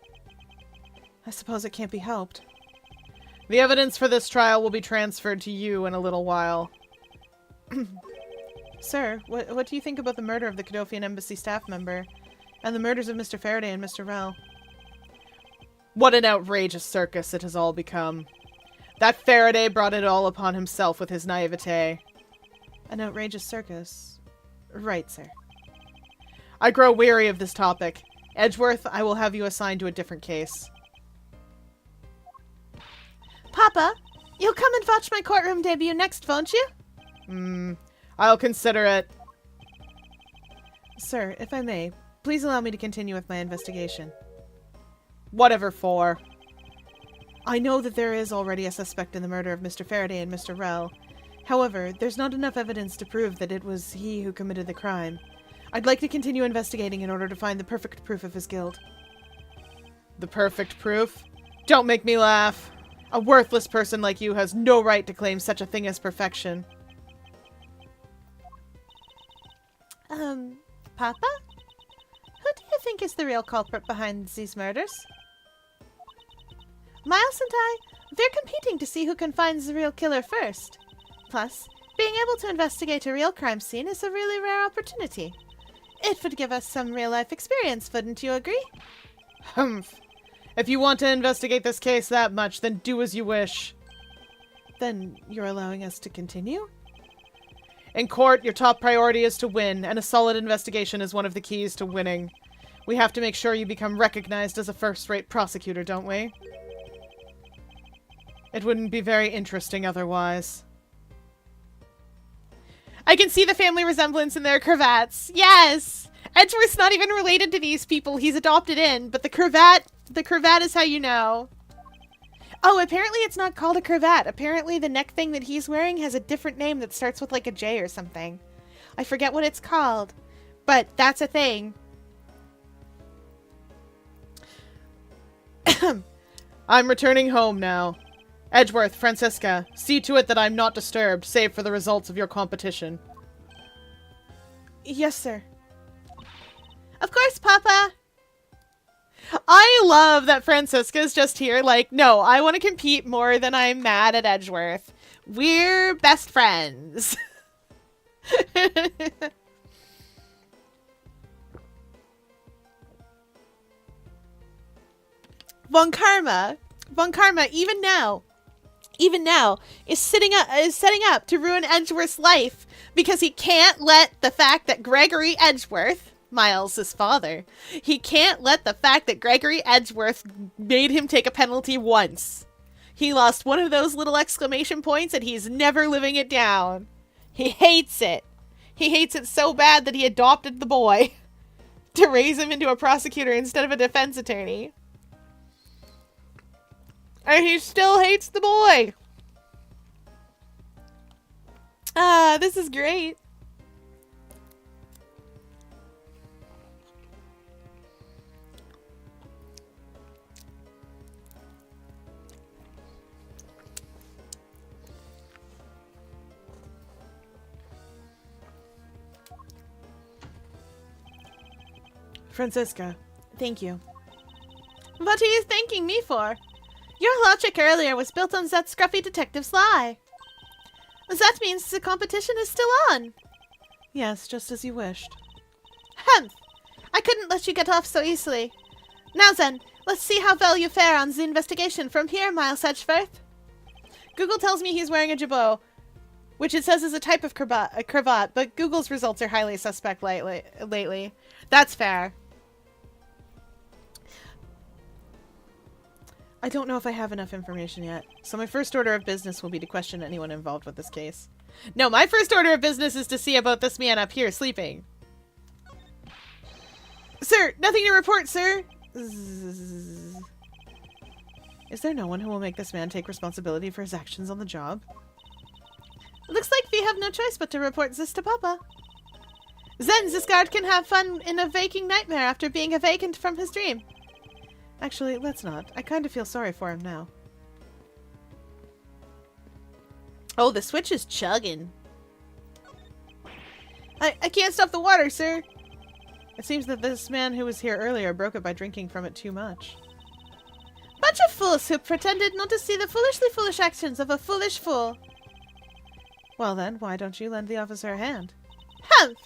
I suppose it can't be helped. The evidence for this trial will be transferred to you in a little while. Sir, what do you think about the murder of the Cadofian Embassy staff member and the murders of Mr. Faraday and Mr. Rell? What an outrageous circus it has all become. That Faraday brought it all upon himself with his naivete. An outrageous circus? Right, sir. I grow weary of this topic. Edgeworth, I will have you assigned to a different case. Papa, you'll come and watch my courtroom debut next, won't you? I'll consider it. Sir, if I may, please allow me to continue with my investigation. Whatever for. I know that there is already a suspect in the murder of Mr. Faraday and Mr. Rell. However, there's not enough evidence to prove that it was he who committed the crime. I'd like to continue investigating in order to find the perfect proof of his guilt. The perfect proof? Don't make me laugh. A worthless person like you has no right to claim such a thing as perfection. Papa? Who do you think is the real culprit behind these murders? Miles and I, they're competing to see who can find the real killer first. Plus, being able to investigate a real crime scene is a really rare opportunity. It would give us some real-life experience, wouldn't you agree? Humph. If you want to investigate this case that much, then do as you wish. Then you're allowing us to continue? In court, your top priority is to win, and a solid investigation is one of the keys to winning. We have to make sure you become recognized as a first-rate prosecutor, don't we? It wouldn't be very interesting otherwise. I can see the family resemblance in their cravats. Yes! Edgeworth's not even related to these people he's adopted in, but the cravat is how you know. Oh, apparently it's not called a cravat. Apparently the neck thing that he's wearing has a different name that starts with like a J or something. I forget what it's called, but that's a thing. I'm returning home now. Edgeworth, Francisca, see to it that I'm not disturbed, save for the results of your competition. Yes, sir. Of course, Papa. I love that Francisca's just here like, no, I want to compete more than I'm mad at Edgeworth. We're best friends. Von Karma, even now, is setting up to ruin Edgeworth's life because he can't let the fact that Gregory Edgeworth, Miles' father, he can't let the fact that Gregory Edgeworth made him take a penalty once. He lost one of those little exclamation points and he's never living it down. He hates it. He hates it so bad that he adopted the boy to raise him into a prosecutor instead of a defense attorney. And he still hates the boy. Ah, this is great. Francisca, thank you. What are you thanking me for? Your logic earlier was built on that scruffy detective's lie. That means the competition is still on. Yes, just as you wished. Humph! I couldn't let you get off so easily. Now then, let's see how well you fare on the investigation from here, Miles Edgeworth. Google tells me he's wearing a jabot, which it says is a type of cravat, but Google's results are highly suspect lately. That's fair. I don't know if I have enough information yet, so my first order of business will be to question anyone involved with this case. No, my first order of business is to see about this man up here sleeping. Sir, nothing to report, sir. Is there no one who will make this man take responsibility for his actions on the job? Looks like we have no choice but to report this to Papa. Then this guard can have fun in a waking nightmare after being awakened from his dream. Actually, let's not. I kind of feel sorry for him now. Oh, the switch is chugging. I can't stop the water, sir. It seems that this man who was here earlier broke it by drinking from it too much. Bunch of fools who pretended not to see the foolishly foolish actions of a foolish fool. Well then, why don't you lend the officer a hand? Humph!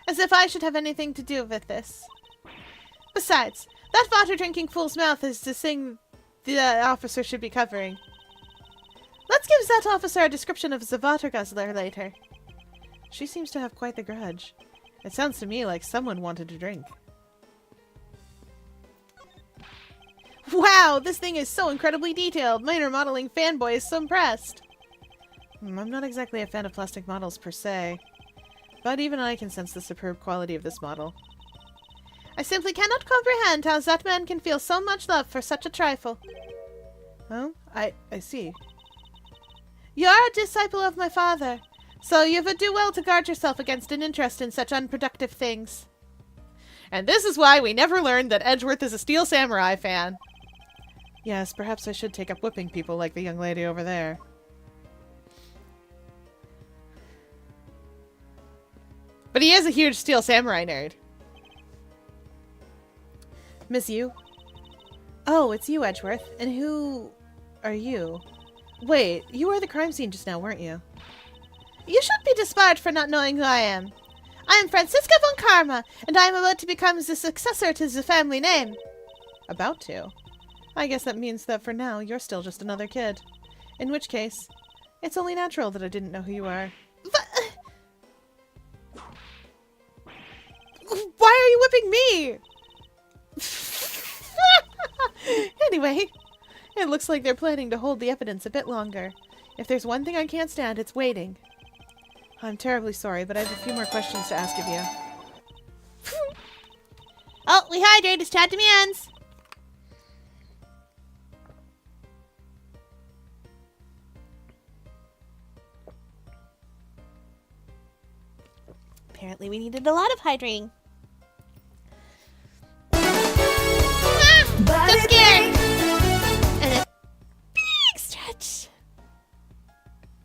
As if I should have anything to do with this. Besides, that water-drinking fool's mouth is the thing the officer should be covering. Let's give that officer a description of the water guzzler later. She seems to have quite the grudge. It sounds to me like someone wanted to drink. Wow, this thing is so incredibly detailed. Minor modeling fanboy is so impressed. I'm not exactly a fan of plastic models per se. but even I can sense the superb quality of this model. I simply cannot comprehend how that man can feel so much love for such a trifle. Oh, I see. You are a disciple of my father, so you would do well to guard yourself against an interest in such unproductive things. And this is why we never learned that Edgeworth is a Steel Samurai fan. Yes, perhaps I should take up whipping people like the young lady over there. But he is a huge Steel Samurai nerd. Miss you? Oh, it's you, Edgeworth. And who are you? Wait, you were the crime scene just now, weren't you? You should be disbarred for not knowing who I am. I am Franziska von Karma, and I am about to become the successor to the family name. About to? I guess that means that for now, you're still just another kid. In which case, it's only natural that I didn't know who you are. Why are you whipping me? Anyway, it looks like they're planning to hold the evidence a bit longer. If there's one thing I can't stand, it's waiting. I'm terribly sorry, but I have a few more questions to ask of you. Oh, we hydrated. Chat to me ends. Apparently we needed a lot of hydrating. I'm scared. And a big stretch.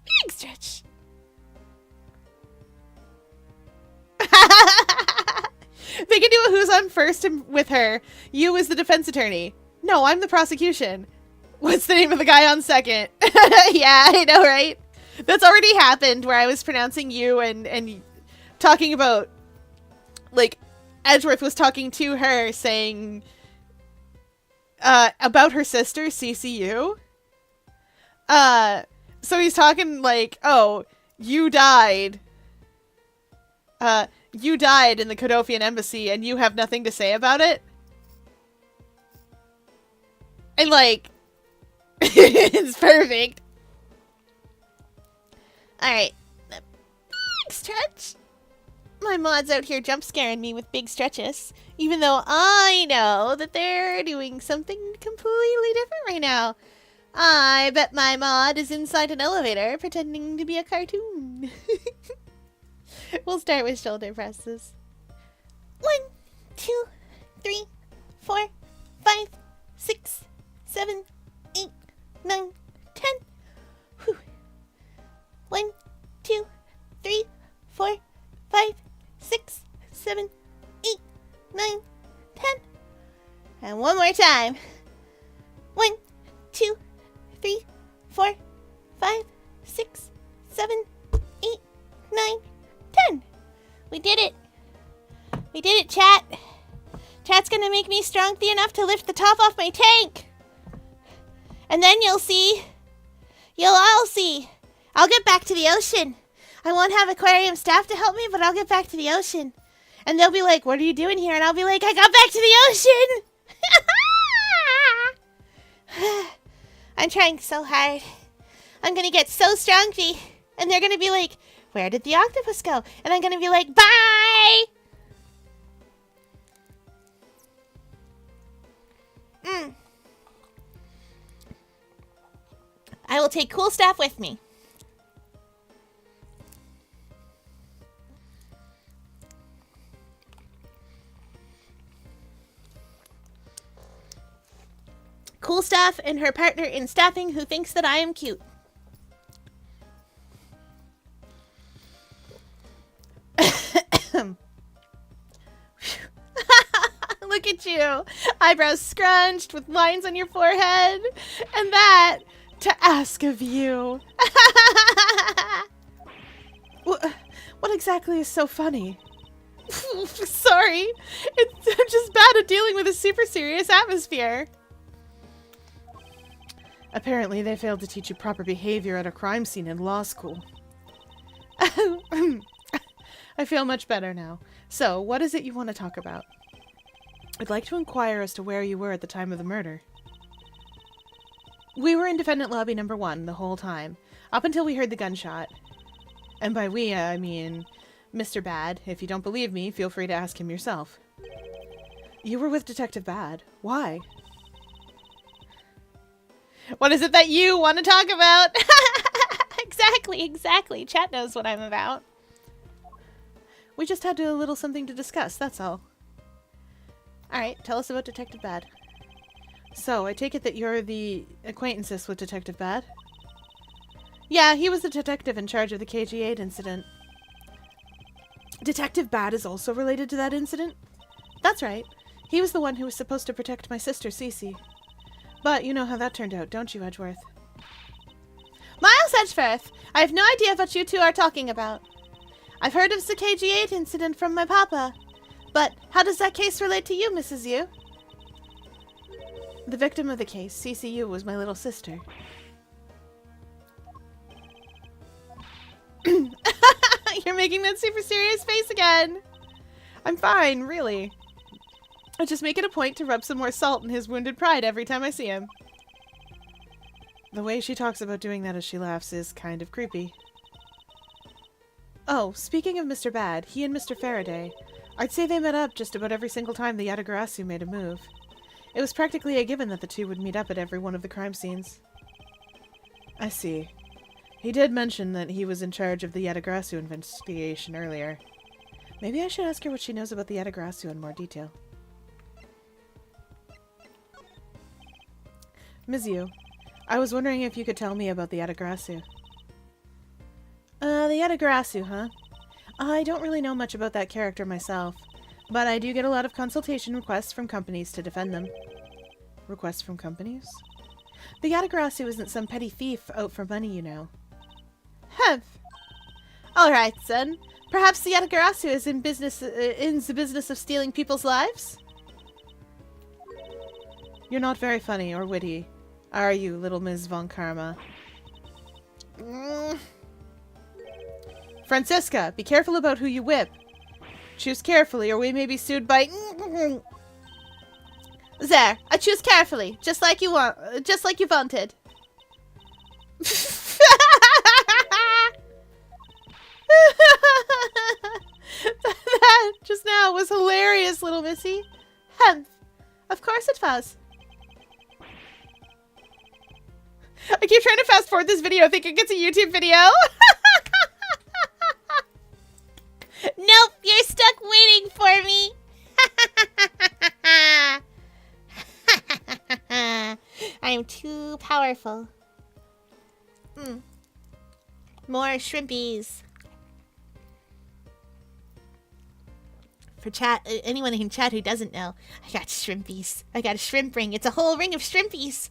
Big stretch. They can do a who's on first with her. You as the defense attorney. No, I'm the prosecution. What's the name of the guy on second? Yeah, I know, right? That's already happened where I was pronouncing you and talking about, like, Edgeworth was talking to her saying about her sister, CCU. So he's talking like, oh, you died. You died in the Kodofian embassy and you have nothing to say about it? And like, it's perfect. Alright. Big stretch. My mod's out here jump scaring me with big stretches, even though I know that they're doing something completely different right now. I bet my mod is inside an elevator pretending to be a cartoon. We'll start with shoulder presses. 1, 2, 3, 4, 5, 6, 7, 8, 9, 10. Whew. 1, 2, 3, 4, 5, 6, 7, 8, 9, 10. And one more time. 1, 2, 3, 4, 5, 6, 7, 8, 9, 10. We did it. We did it, chat. Chat's gonna make me strong enough to lift the top off my tank. And then you'll see. You'll all see. I'll get back to the ocean. I won't have aquarium staff to help me, but I'll get back to the ocean. And they'll be like, what are you doing here? And I'll be like, I got back to the ocean. I'm trying so hard. I'm gonna get so strong. And they're gonna be like, where did the octopus go? And I'm gonna be like, bye! I will take cool staff with me. Cool staff and her partner in staffing who thinks that I am cute. Look at you. Eyebrows scrunched with lines on your forehead. And that to ask of you. What exactly is so funny? Sorry. I'm just bad at dealing with a super serious atmosphere. Apparently, they failed to teach you proper behavior at a crime scene in law school. I feel much better now. So, what is it you want to talk about? I'd like to inquire as to where you were at the time of the murder. We were in defendant lobby number 1 the whole time, up until we heard the gunshot. And by we, I mean Mr. Bad. If you don't believe me, feel free to ask him yourself. You were with Detective Bad. Why? What is it that you want to talk about? Exactly. Chat knows what I'm about. We just had a little something to discuss, that's all. Alright, tell us about Detective Bad. So, I take it that you're the acquaintances with Detective Bad? Yeah, he was the detective in charge of the KG-8 incident. Detective Bad is also related to that incident? That's right. He was the one who was supposed to protect my sister, Cece. But you know how that turned out, don't you, Edgeworth? Miles Edgeworth! I have no idea what you two are talking about. I've heard of the KG-8 incident from my papa. But how does that case relate to you, Mrs. Yu? The victim of the case, CCU, was my little sister. You're making that super serious face again. I'm fine, really. I just make it a point to rub some more salt in his wounded pride every time I see him. The way she talks about doing that as she laughs is kind of creepy. Oh, speaking of Mr. Bad, he and Mr. Faraday, I'd say they met up just about every single time the Yatagarasu made a move. It was practically a given that the two would meet up at every one of the crime scenes. I see. He did mention that he was in charge of the Yatagarasu investigation earlier. Maybe I should ask her what she knows about the Yatagarasu in more detail. Mizuo, I was wondering if you could tell me about the Yatagarasu. The Yatagarasu, huh? I don't really know much about that character myself, but I do get a lot of consultation requests from companies to defend them. Requests from companies? The Yatagarasu isn't some petty thief out for money, you know. Humph. All right, son. Perhaps the Yatagarasu is in the business of stealing people's lives? You're not very funny or witty, are you, little Ms. Von Karma? Francisca, be careful about who you whip. Choose carefully, or we may be sued by... There, I choose carefully, just like you wanted. That just now was hilarious, little missy. Humph. Of course it was. I keep trying to fast forward this video thinking it's a YouTube video. Nope, you're stuck waiting for me. I am too powerful. More shrimpies. For chat, anyone in chat who doesn't know, I got shrimpies. I got a shrimp ring. It's a whole ring of shrimpies.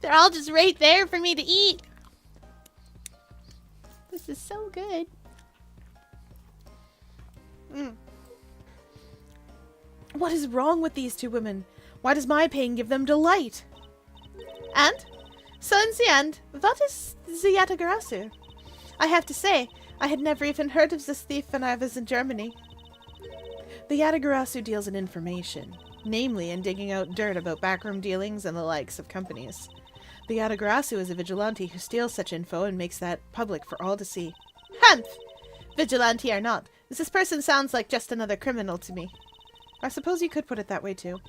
They're all just right there for me to eat. This is so good. What is wrong with these two women? Why does my pain give them delight? And? So in the end, what is the Yatagarasu? I have to say, I had never even heard of this thief when I was in Germany. The Yatagarasu deals in information, namely in digging out dirt about backroom dealings and the likes of companies. The Yatagarasu is a vigilante who steals such info and makes that public for all to see. Humph! Vigilante or not, this person sounds like just another criminal to me. I suppose you could put it that way too.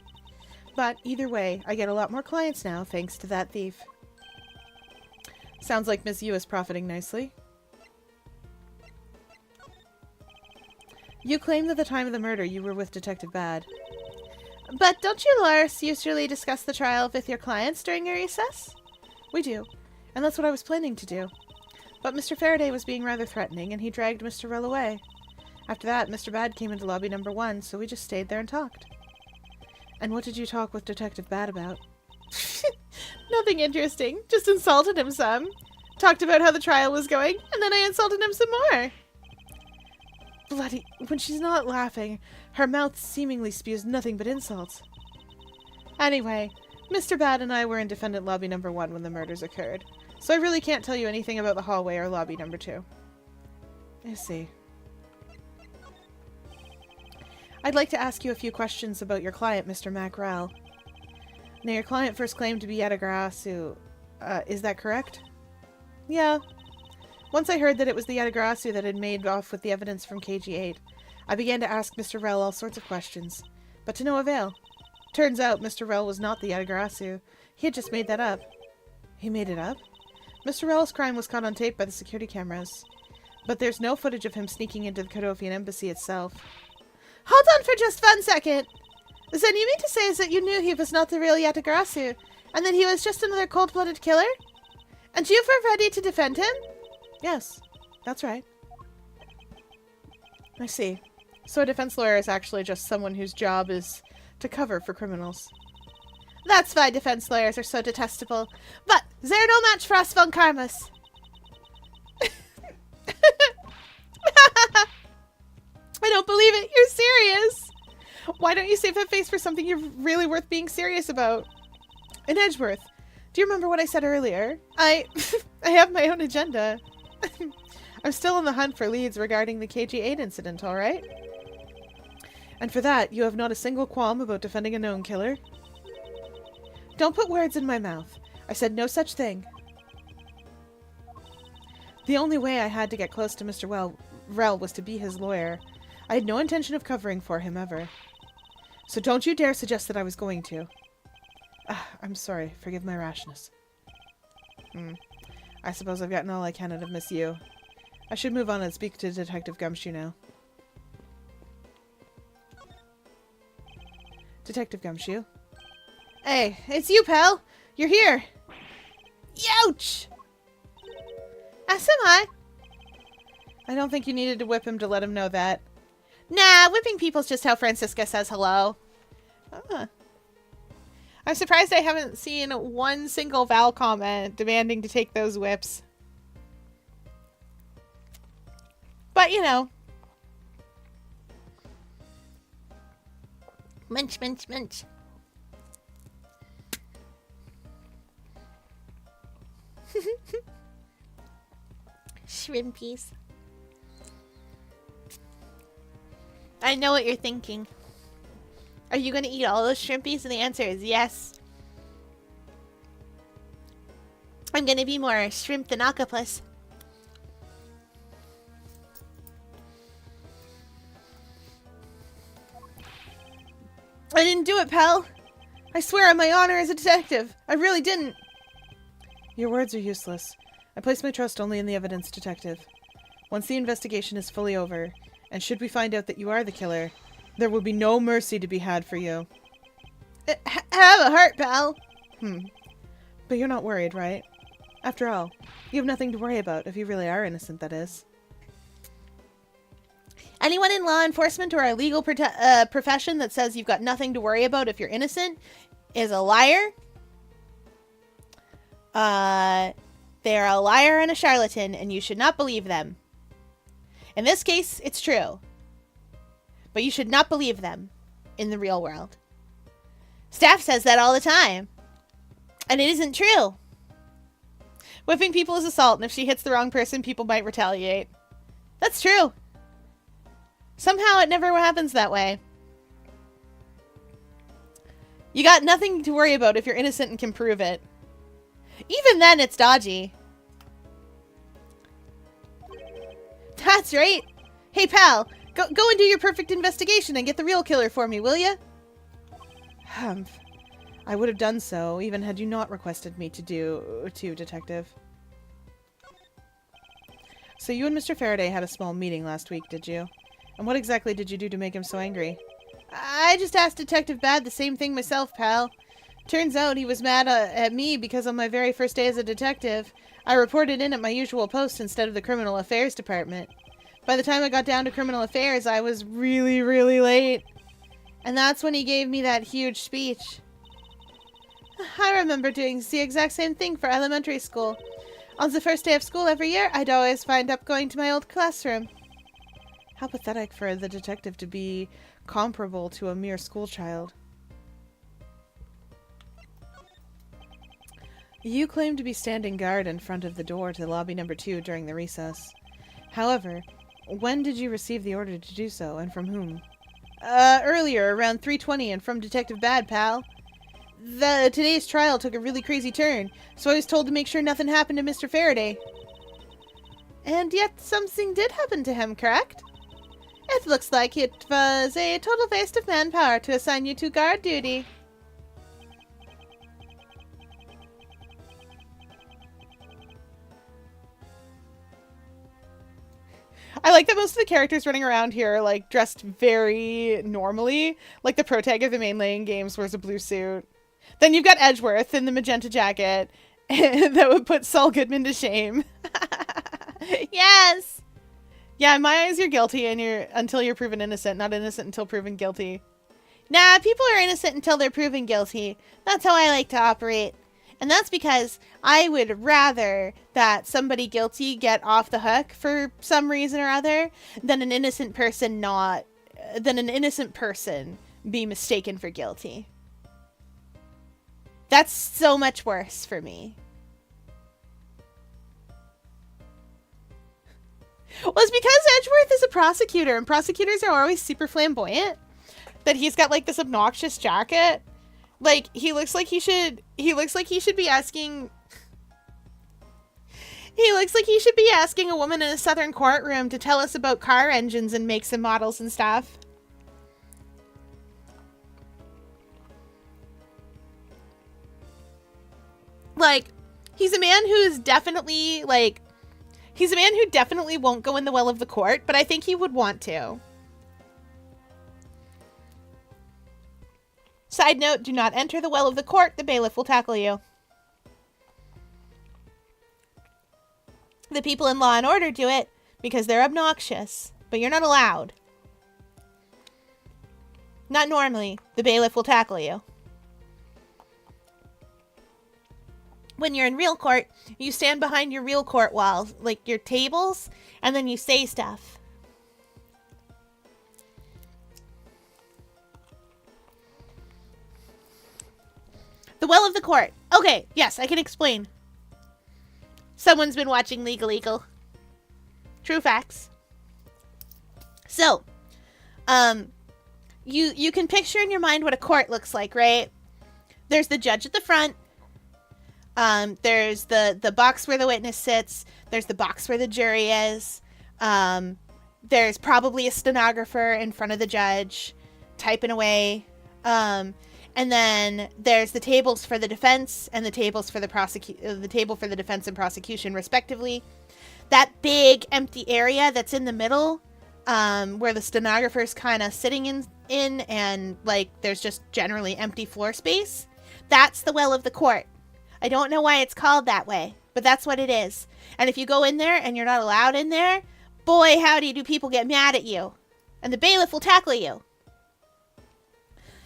But either way, I get a lot more clients now thanks to that thief. Sounds like Miss Yu is profiting nicely. You claim that at the time of the murder you were with Detective Bad. But don't you lawyers usually discuss the trial with your clients during your recess? We do, and that's what I was planning to do. But Mr. Faraday was being rather threatening, and he dragged Mr. Rull away. After that, Mr. Bad came into lobby number 1, so we just stayed there and talked. And what did you talk with Detective Bad about? Nothing interesting. Just insulted him some. Talked about how the trial was going, and then I insulted him some more. Bloody... When she's not laughing, her mouth seemingly spews nothing but insults. Anyway, Mr. Bad and I were in defendant lobby number 1 when the murders occurred, so I really can't tell you anything about the hallway or lobby number 2. I see. I'd like to ask you a few questions about your client, Mr. Macrel. Now, your client first claimed to be Yatagarasu. Is that correct? Yeah. Once I heard that it was the Yatagarasu that had made off with the evidence from KG-8, I began to ask Mr. Rel all sorts of questions, but to no avail. Turns out Mr. Rel was not the Yatagarasu. He had just made that up. He made it up? Mr. Rel's crime was caught on tape by the security cameras, but there's no footage of him sneaking into the Kodofian embassy itself. Hold on for just 1 second. Then you mean to say is that you knew he was not the real Yatagarasu, and that he was just another cold-blooded killer? And you were ready to defend him? Yes, that's right. I see. So a defense lawyer is actually just someone whose job is to cover for criminals. That's why defense lawyers are so detestable. But they're no match for us von Karmas. I don't believe it. You're serious. Why don't you save that face for something you're really worth being serious about? In Edgeworth, do you remember what I said earlier? I have my own agenda. I'm still on the hunt for leads regarding the KG-8 incident, all right? And for that, you have not a single qualm about defending a known killer? Don't put words in my mouth. I said no such thing. The only way I had to get close to Mr. Rel was to be his lawyer. I had no intention of covering for him ever. So don't you dare suggest that I was going to. I'm sorry. Forgive my rashness. I suppose I've gotten all I can out of Miss Yu. I should move on and speak to Detective Gumshoe now. Detective Gumshoe? Hey, it's you, pal. You're here. Youch! As am I. I don't think you needed to whip him to let him know that. Nah, whipping people's just how Francisca says hello. I'm surprised I haven't seen one single Val comment demanding to take those whips. But, you know. Munch, munch, munch. Shrimpies. I know what you're thinking. Are you going to eat all those shrimpies? And the answer is yes. I'm going to be more shrimp than octopus. I didn't do it, pal. I swear on my honor as a detective. I really didn't. Your words are useless. I place my trust only in the evidence, detective. Once the investigation is fully over, and should we find out that you are the killer, there will be no mercy to be had for you. Have a heart, pal. But you're not worried, right? After all, you have nothing to worry about if you really are innocent, that is. Anyone in law enforcement or a legal profession that says you've got nothing to worry about if you're innocent is a liar. They're a liar and a charlatan, and you should not believe them. In this case, it's true. But you should not believe them in the real world. Staff says that all the time. And it isn't true. Whipping people is assault, and if she hits the wrong person, people might retaliate. That's true. Somehow it never happens that way. You got nothing to worry about if you're innocent and can prove it. Even then, it's dodgy. That's right. Hey, pal, go and do your perfect investigation and get the real killer for me, will ya? Humph. I would have done so, even had you not requested me to, Detective. So you and Mr. Faraday had a small meeting last week, did you? And what exactly did you do to make him so angry? I just asked Detective Bad the same thing myself, pal. Turns out he was mad at me because on my very first day as a detective, I reported in at my usual post instead of the Criminal Affairs Department. By the time I got down to Criminal Affairs, I was really, really late. And that's when he gave me that huge speech. I remember doing the exact same thing for elementary school. On the first day of school every year, I'd always wind up going to my old classroom. How pathetic for the detective to be comparable to a mere schoolchild. You claim to be standing guard in front of the door to lobby number 2 during the recess. However, when did you receive the order to do so, and from whom? Earlier, around 3:20, and from Detective Bad, pal. Today's trial took a really crazy turn, so I was told to make sure nothing happened to Mr. Faraday. And yet something did happen to him, correct? It looks like it was a total waste of manpower to assign you to guard duty. I like that most of the characters running around here are, like, dressed very normally. Like, the protag of the mainline games wears a blue suit. Then you've got Edgeworth in the magenta jacket. That would put Saul Goodman to shame. Yes! Yeah, in my eyes, you're guilty until you're proven innocent, not innocent until proven guilty. Nah, people are innocent until they're proven guilty. That's how I like to operate. And that's because I would rather that somebody guilty get off the hook for some reason or other than an innocent person be mistaken for guilty. That's so much worse for me. Well, it's because Edgeworth is a prosecutor, and prosecutors are always super flamboyant. That he's got, like, this obnoxious jacket. Like, he looks like he should be asking... He looks like he should be asking a woman in a southern courtroom to tell us about car engines and makes and models and stuff. Like, he's a man who's definitely, like... He's a man who definitely won't go in the well of the court, but I think he would want to. Side note, do not enter the well of the court. The bailiff will tackle you. The people in Law and Order do it because they're obnoxious, but you're not allowed. Not normally. The bailiff will tackle you. When you're in real court, you stand behind your real court walls, like your tables, and then you say stuff. The well of the court. Okay, yes, I can explain. Someone's been watching Legal Eagle. True facts. So, you can picture in your mind what a court looks like, right? There's the judge at the front. There's the box where the witness sits. There's the box where the jury is. There's probably a stenographer in front of the judge, typing away. And then there's the tables for the defense and the tables for the table for the defense and prosecution, respectively. That big empty area that's in the middle, where the stenographer's kind of sitting in and, like, there's just generally empty floor space. That's the well of the court. I don't know why it's called that way, but that's what it is. And if you go in there and you're not allowed in there, boy, howdy do people get mad at you. And the bailiff will tackle you.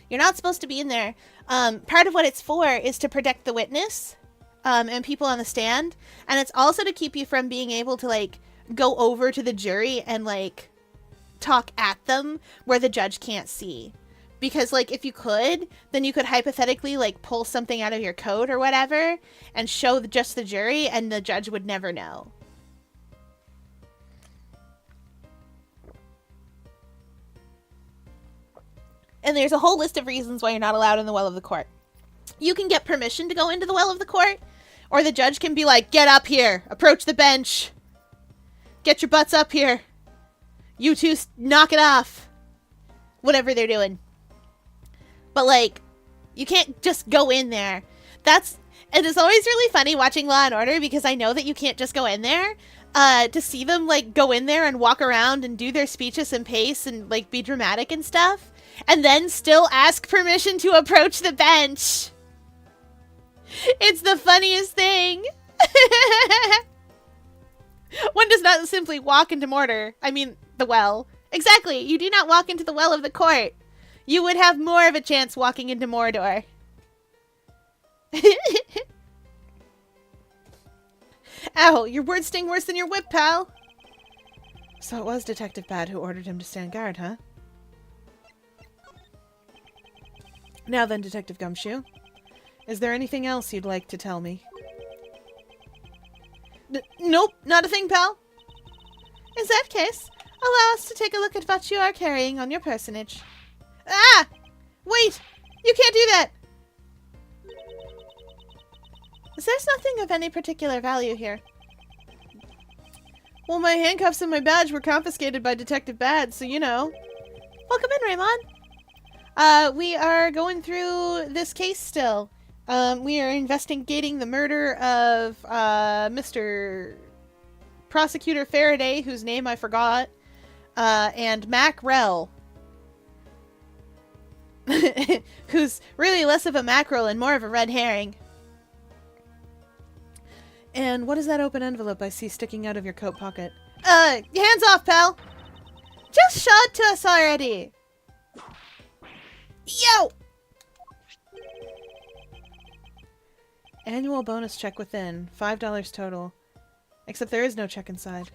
You're not supposed to be in there. Part of what it's for is to protect the witness and people on the stand. And it's also to keep you from being able to, like, go over to the jury and, like, talk at them where the judge can't see. Because, like, if you could, then you could hypothetically, like, pull something out of your coat or whatever and show just the jury, and the judge would never know. And there's a whole list of reasons why you're not allowed in the well of the court. You can get permission to go into the well of the court, or the judge can be like, get up here, approach the bench, get your butts up here, you two knock it off, whatever they're doing. But, like, you can't just go in there. It is always really funny watching Law and Order because I know that you can't just go in there. To see them, like, go in there and walk around and do their speeches and pace and, like, be dramatic and stuff. And then still ask permission to approach the bench. It's the funniest thing. One does not simply walk into the well. Exactly. You do not walk into the well of the court. You would have more of a chance walking into Mordor. Ow, your words sting worse than your whip, pal. So it was Detective Bad who ordered him to stand guard, huh? Now then, Detective Gumshoe. Is there anything else you'd like to tell me? Nope, not a thing, pal. In that case, allow us to take a look at what you are carrying on your personage. Ah! Wait! You can't do that! There's nothing of any particular value here. Well, my handcuffs and my badge were confiscated by Detective Bad, so you know. Welcome in, Raymond. We are going through this case still. We are investigating the murder of Mr. Prosecutor Faraday, whose name I forgot, and Mackerel, who's really less of a mackerel and more of a red herring. And what is that open envelope I see sticking out of your coat pocket? Hands off, pal! Just show it to us already! Yo! Annual bonus check within. $5 total. Except there is no check inside.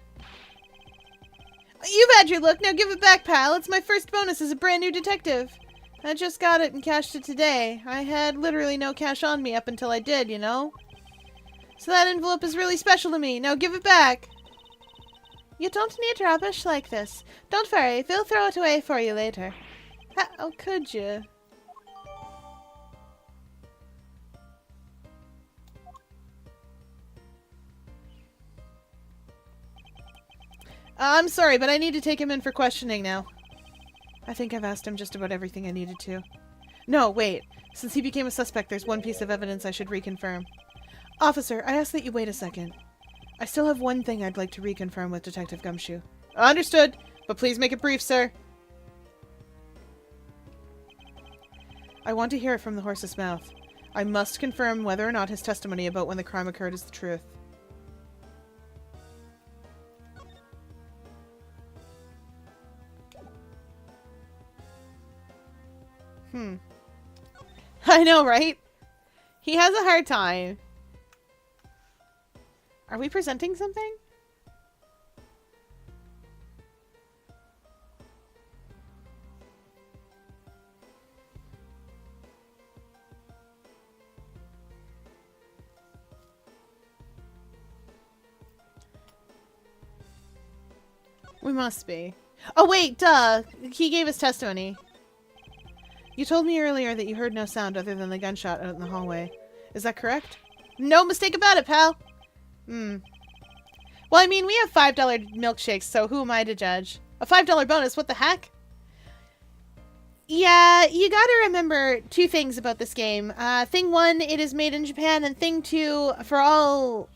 You've had your look, now give it back, pal. It's my first bonus as a brand new detective. I just got it and cashed it today. I had literally no cash on me up until I did, you know? So that envelope is really special to me. Now give it back. You don't need rubbish like this. Don't worry, we'll throw it away for you later. How could you? I'm sorry, but I need to take him in for questioning now. I think I've asked him just about everything I needed to. No, wait. Since he became a suspect, there's one piece of evidence I should reconfirm. Officer, I ask that you wait a second. I still have one thing I'd like to reconfirm with Detective Gumshoe. Understood, but please make it brief, sir. I want to hear it from the horse's mouth. I must confirm whether or not his testimony about when the crime occurred is the truth. I know, right? He has a hard time. Are we presenting something? We must be. Oh, wait, duh. He gave his testimony. You told me earlier that you heard no sound other than the gunshot out in the hallway. Is that correct? No mistake about it, pal. Well, I mean, we have $5 milkshakes, so who am I to judge? A $5 bonus, what the heck? Yeah, you gotta remember two things about this game. Thing one, it is made in Japan, and thing two, for all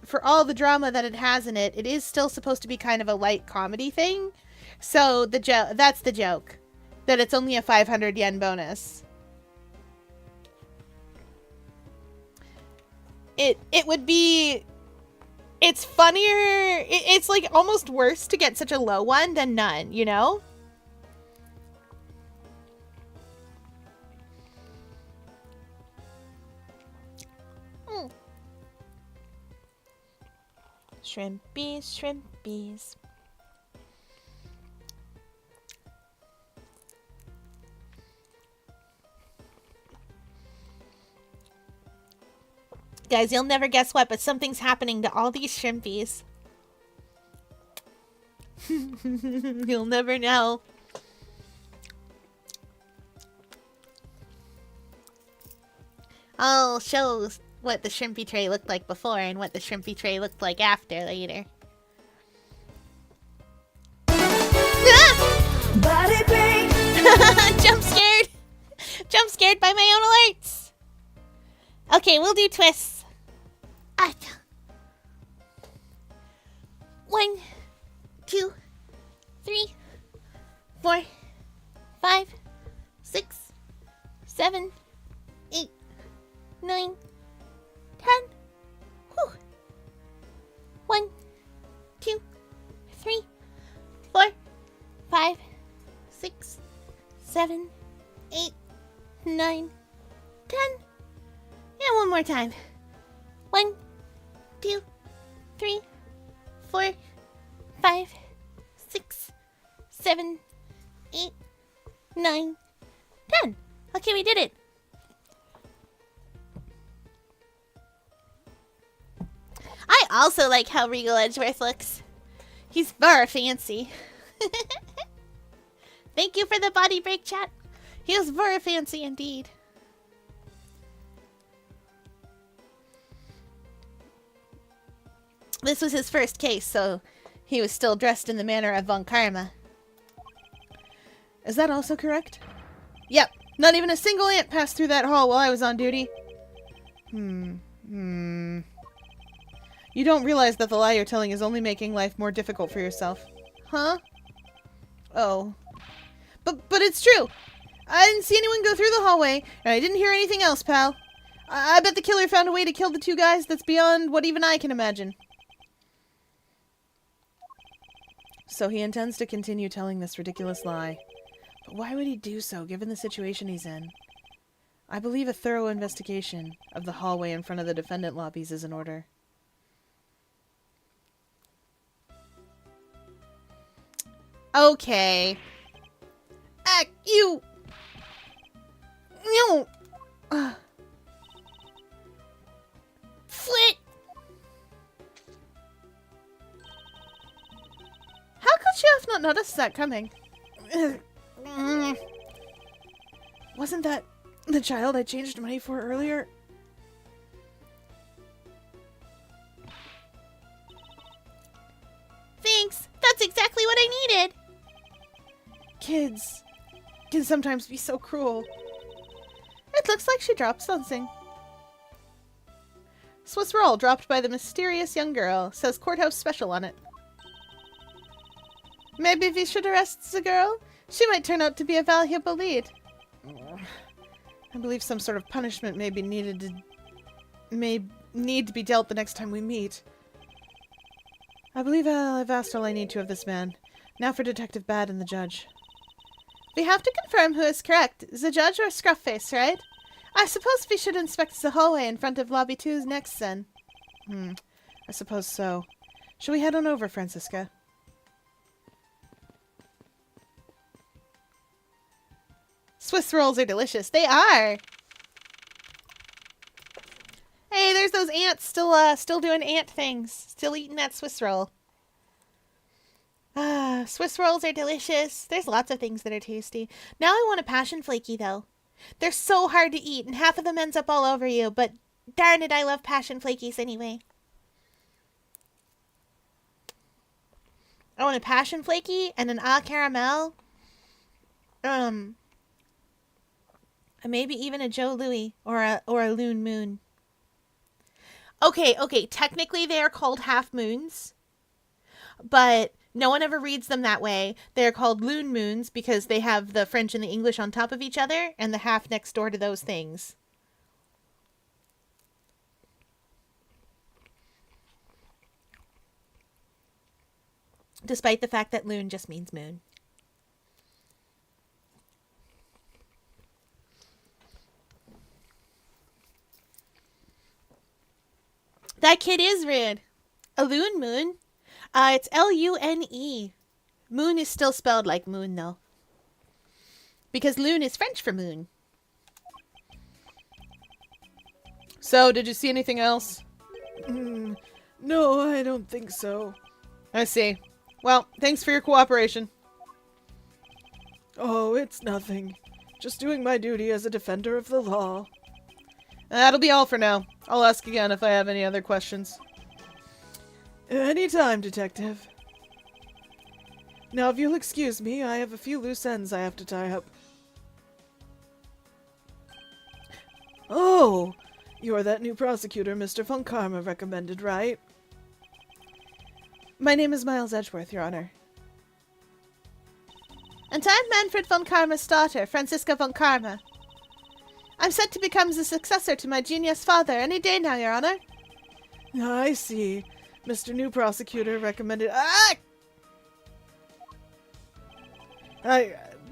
the drama that it has in it, it is still supposed to be kind of a light comedy thing. So that's the joke. That it's only a 500 yen bonus. It would be... It's funnier... It's like almost worse to get such a low one than none, you know? Shrimpies, shrimpies. Guys, you'll never guess what, but something's happening to all these shrimpies. You'll never know. I'll show what the shrimpy tray looked like before and what the shrimpy tray looked like after later. Body bang. Jump scared! Jump scared by my own alerts! Okay, we'll do twists. 1, 2, 3, 4, 5, 6, 7, 8, 9, 10. Whew. 1, 2, 3, 4, 5, 6, 7, 8, 9, 10. Yeah, one more time. 1, 2, 3, 4, 5, 6, 7, 8, 9, 10. Okay, we did it. I also like how Regal Edgeworth looks. He's very fancy. Thank you for the body break, chat. He is very fancy indeed. This was his first case, so He was still dressed in the manner of Von Karma. Is that also correct? Yep, not even a single ant passed through that hall while I was on duty. Hmm. You don't realize that the lie you're telling is only making life more difficult for yourself. Huh? Oh. But it's true. I didn't see anyone go through the hallway, and I didn't hear anything else, pal. I bet the killer found a way to kill the two guys that's beyond what even I can imagine. So he intends to continue telling this ridiculous lie. But why would he do so, given the situation he's in? I believe a thorough investigation of the hallway in front of the defendant lobbies is in order. Okay. You... No! Flit! How could she have not noticed that coming? Wasn't that the child I changed money for earlier? Thanks. That's exactly what I needed. Kids can sometimes be so cruel. It looks like she dropped something. Swiss roll dropped by the mysterious young girl. Says courthouse special on it. Maybe we should arrest the girl? She might turn out to be a valuable lead. I believe some sort of punishment may need to be dealt the next time we meet. I believe I've asked all I need to of this man. Now for Detective Bad and the judge. We have to confirm who is correct. The judge or Scruffface, right? I suppose we should inspect the hallway in front of Lobby 2 next, then. I suppose so. Shall we head on over, Francisca? Swiss rolls are delicious. They are! Hey, there's those ants still doing ant things. Still eating that Swiss roll. Ah, Swiss rolls are delicious. There's lots of things that are tasty. Now I want a passion flaky, though. They're so hard to eat, and half of them ends up all over you, but darn it, I love passion flakies anyway. I want a passion flaky and an au caramel. And maybe even a Joe Louis or a Loon Moon. Okay, technically they are called half moons, but no one ever reads them that way. They're called Loon Moons because they have the French and the English on top of each other and the half next door to those things. Despite the fact that loon just means moon. That kid is rude. A loon moon? It's Lune. Moon is still spelled like moon, though. Because loon is French for moon. So, did you see anything else? No, I don't think so. I see. Well, thanks for your cooperation. Oh, it's nothing. Just doing my duty as a defender of the law. That'll be all for now. I'll ask again if I have any other questions. Anytime, Detective. Now, if you'll excuse me, I have a few loose ends I have to tie up. Oh, you're that new prosecutor Mr. Von Karma recommended, right? My name is Miles Edgeworth, Your Honor. And I'm Manfred Von Karma's daughter, Francisca Von Karma. I'm set to become the successor to my genius father any day now, Your Honor. I see. Mr. New Prosecutor recommended... I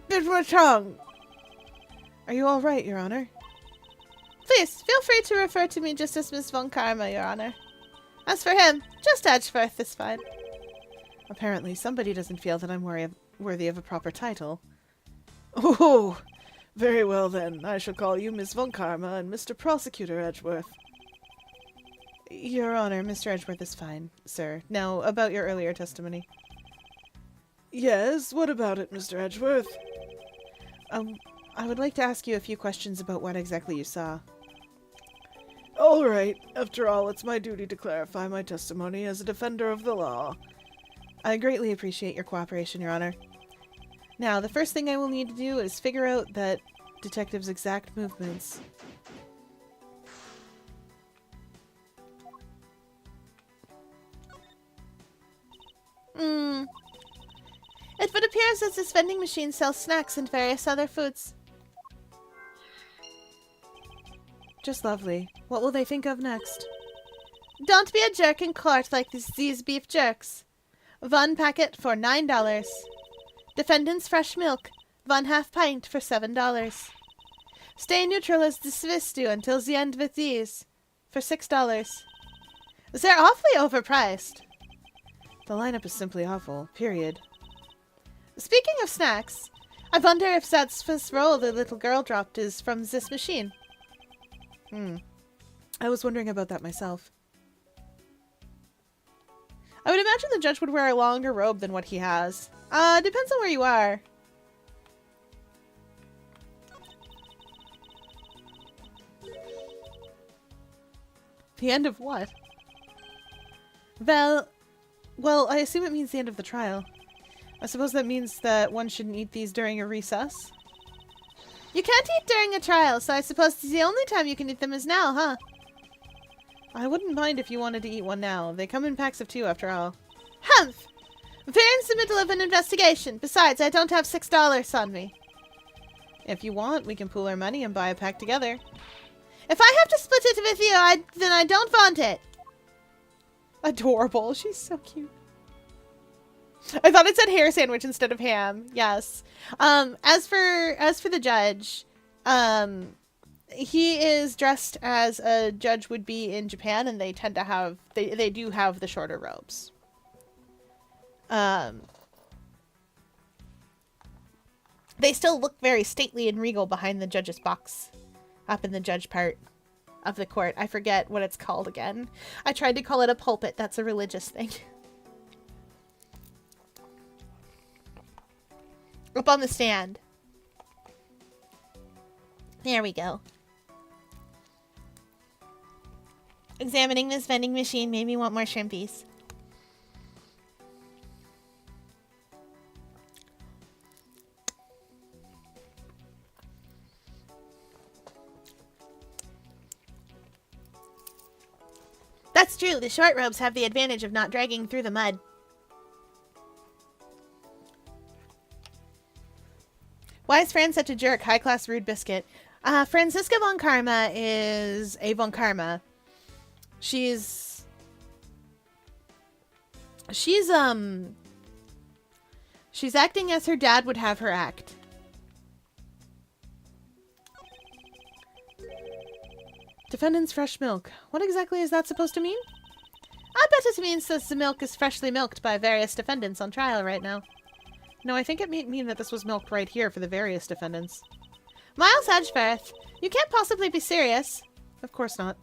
bit my tongue. Are you all right, Your Honor? Please, feel free to refer to me just as Miss Von Karma, Your Honor. As for him, just Edgeworth is fine. Apparently, somebody doesn't feel that I'm worthy of a proper title. Oh, very well then. I shall call you Miss Von Karma and Mr. Prosecutor Edgeworth. Your Honor, Mr. Edgeworth is fine, sir. Now, about your earlier testimony. Yes, what about it, Mr. Edgeworth? I would like to ask you a few questions about what exactly you saw. All right. After all, it's my duty to clarify my testimony as a defender of the law. I greatly appreciate your cooperation, Your Honor. Now, the first thing I will need to do is figure out that detective's exact movements. It would appear as if this vending machine sells snacks and various other foods. Just lovely. What will they think of next? Don't be a jerk in court like these beef jerks. One packet for $9. Defendant's fresh milk, 1/2 pint for $7. Stay neutral as dismissed you until the end with these, for $6. They're awfully overpriced. The lineup is simply awful, period. Speaking of snacks, I wonder if that Swiss roll the little girl dropped is from this machine. I was wondering about that myself. I would imagine the judge would wear a longer robe than what he has. Depends on where you are. The end of what? Well, I assume it means the end of the trial. I suppose that means that one shouldn't eat these during a recess. You can't eat during a trial, so I suppose the only time you can eat them is now, huh? I wouldn't mind if you wanted to eat one now. They come in packs of 2 after all. Humph! We're in the middle of an investigation. Besides, I don't have $6 on me. If you want, we can pool our money and buy a pack together. If I have to split it with you, then I don't want it. Adorable. She's so cute. I thought it said hair sandwich instead of ham. Yes. As for the judge, he is dressed as a judge would be in Japan, and they tend to have they do have the shorter robes. They still look very stately and regal behind the judge's box, up in the judge part of the court. I forget what it's called again. I tried to call it a pulpit. That's a religious thing. Up on the stand. There we go. Examining this vending machine made me want more shrimpies. That's true. The short robes have the advantage of not dragging through the mud. Why is Fran such a jerk? High-class rude biscuit. Franziska von Karma is a von Karma. She's acting as her dad would have her act. Defendant's fresh milk. What exactly is that supposed to mean? I bet it means that the milk is freshly milked by various defendants on trial right now. No, I think it mean that this was milked right here for the various defendants. Miles Edgeworth, you can't possibly be serious. Of course not.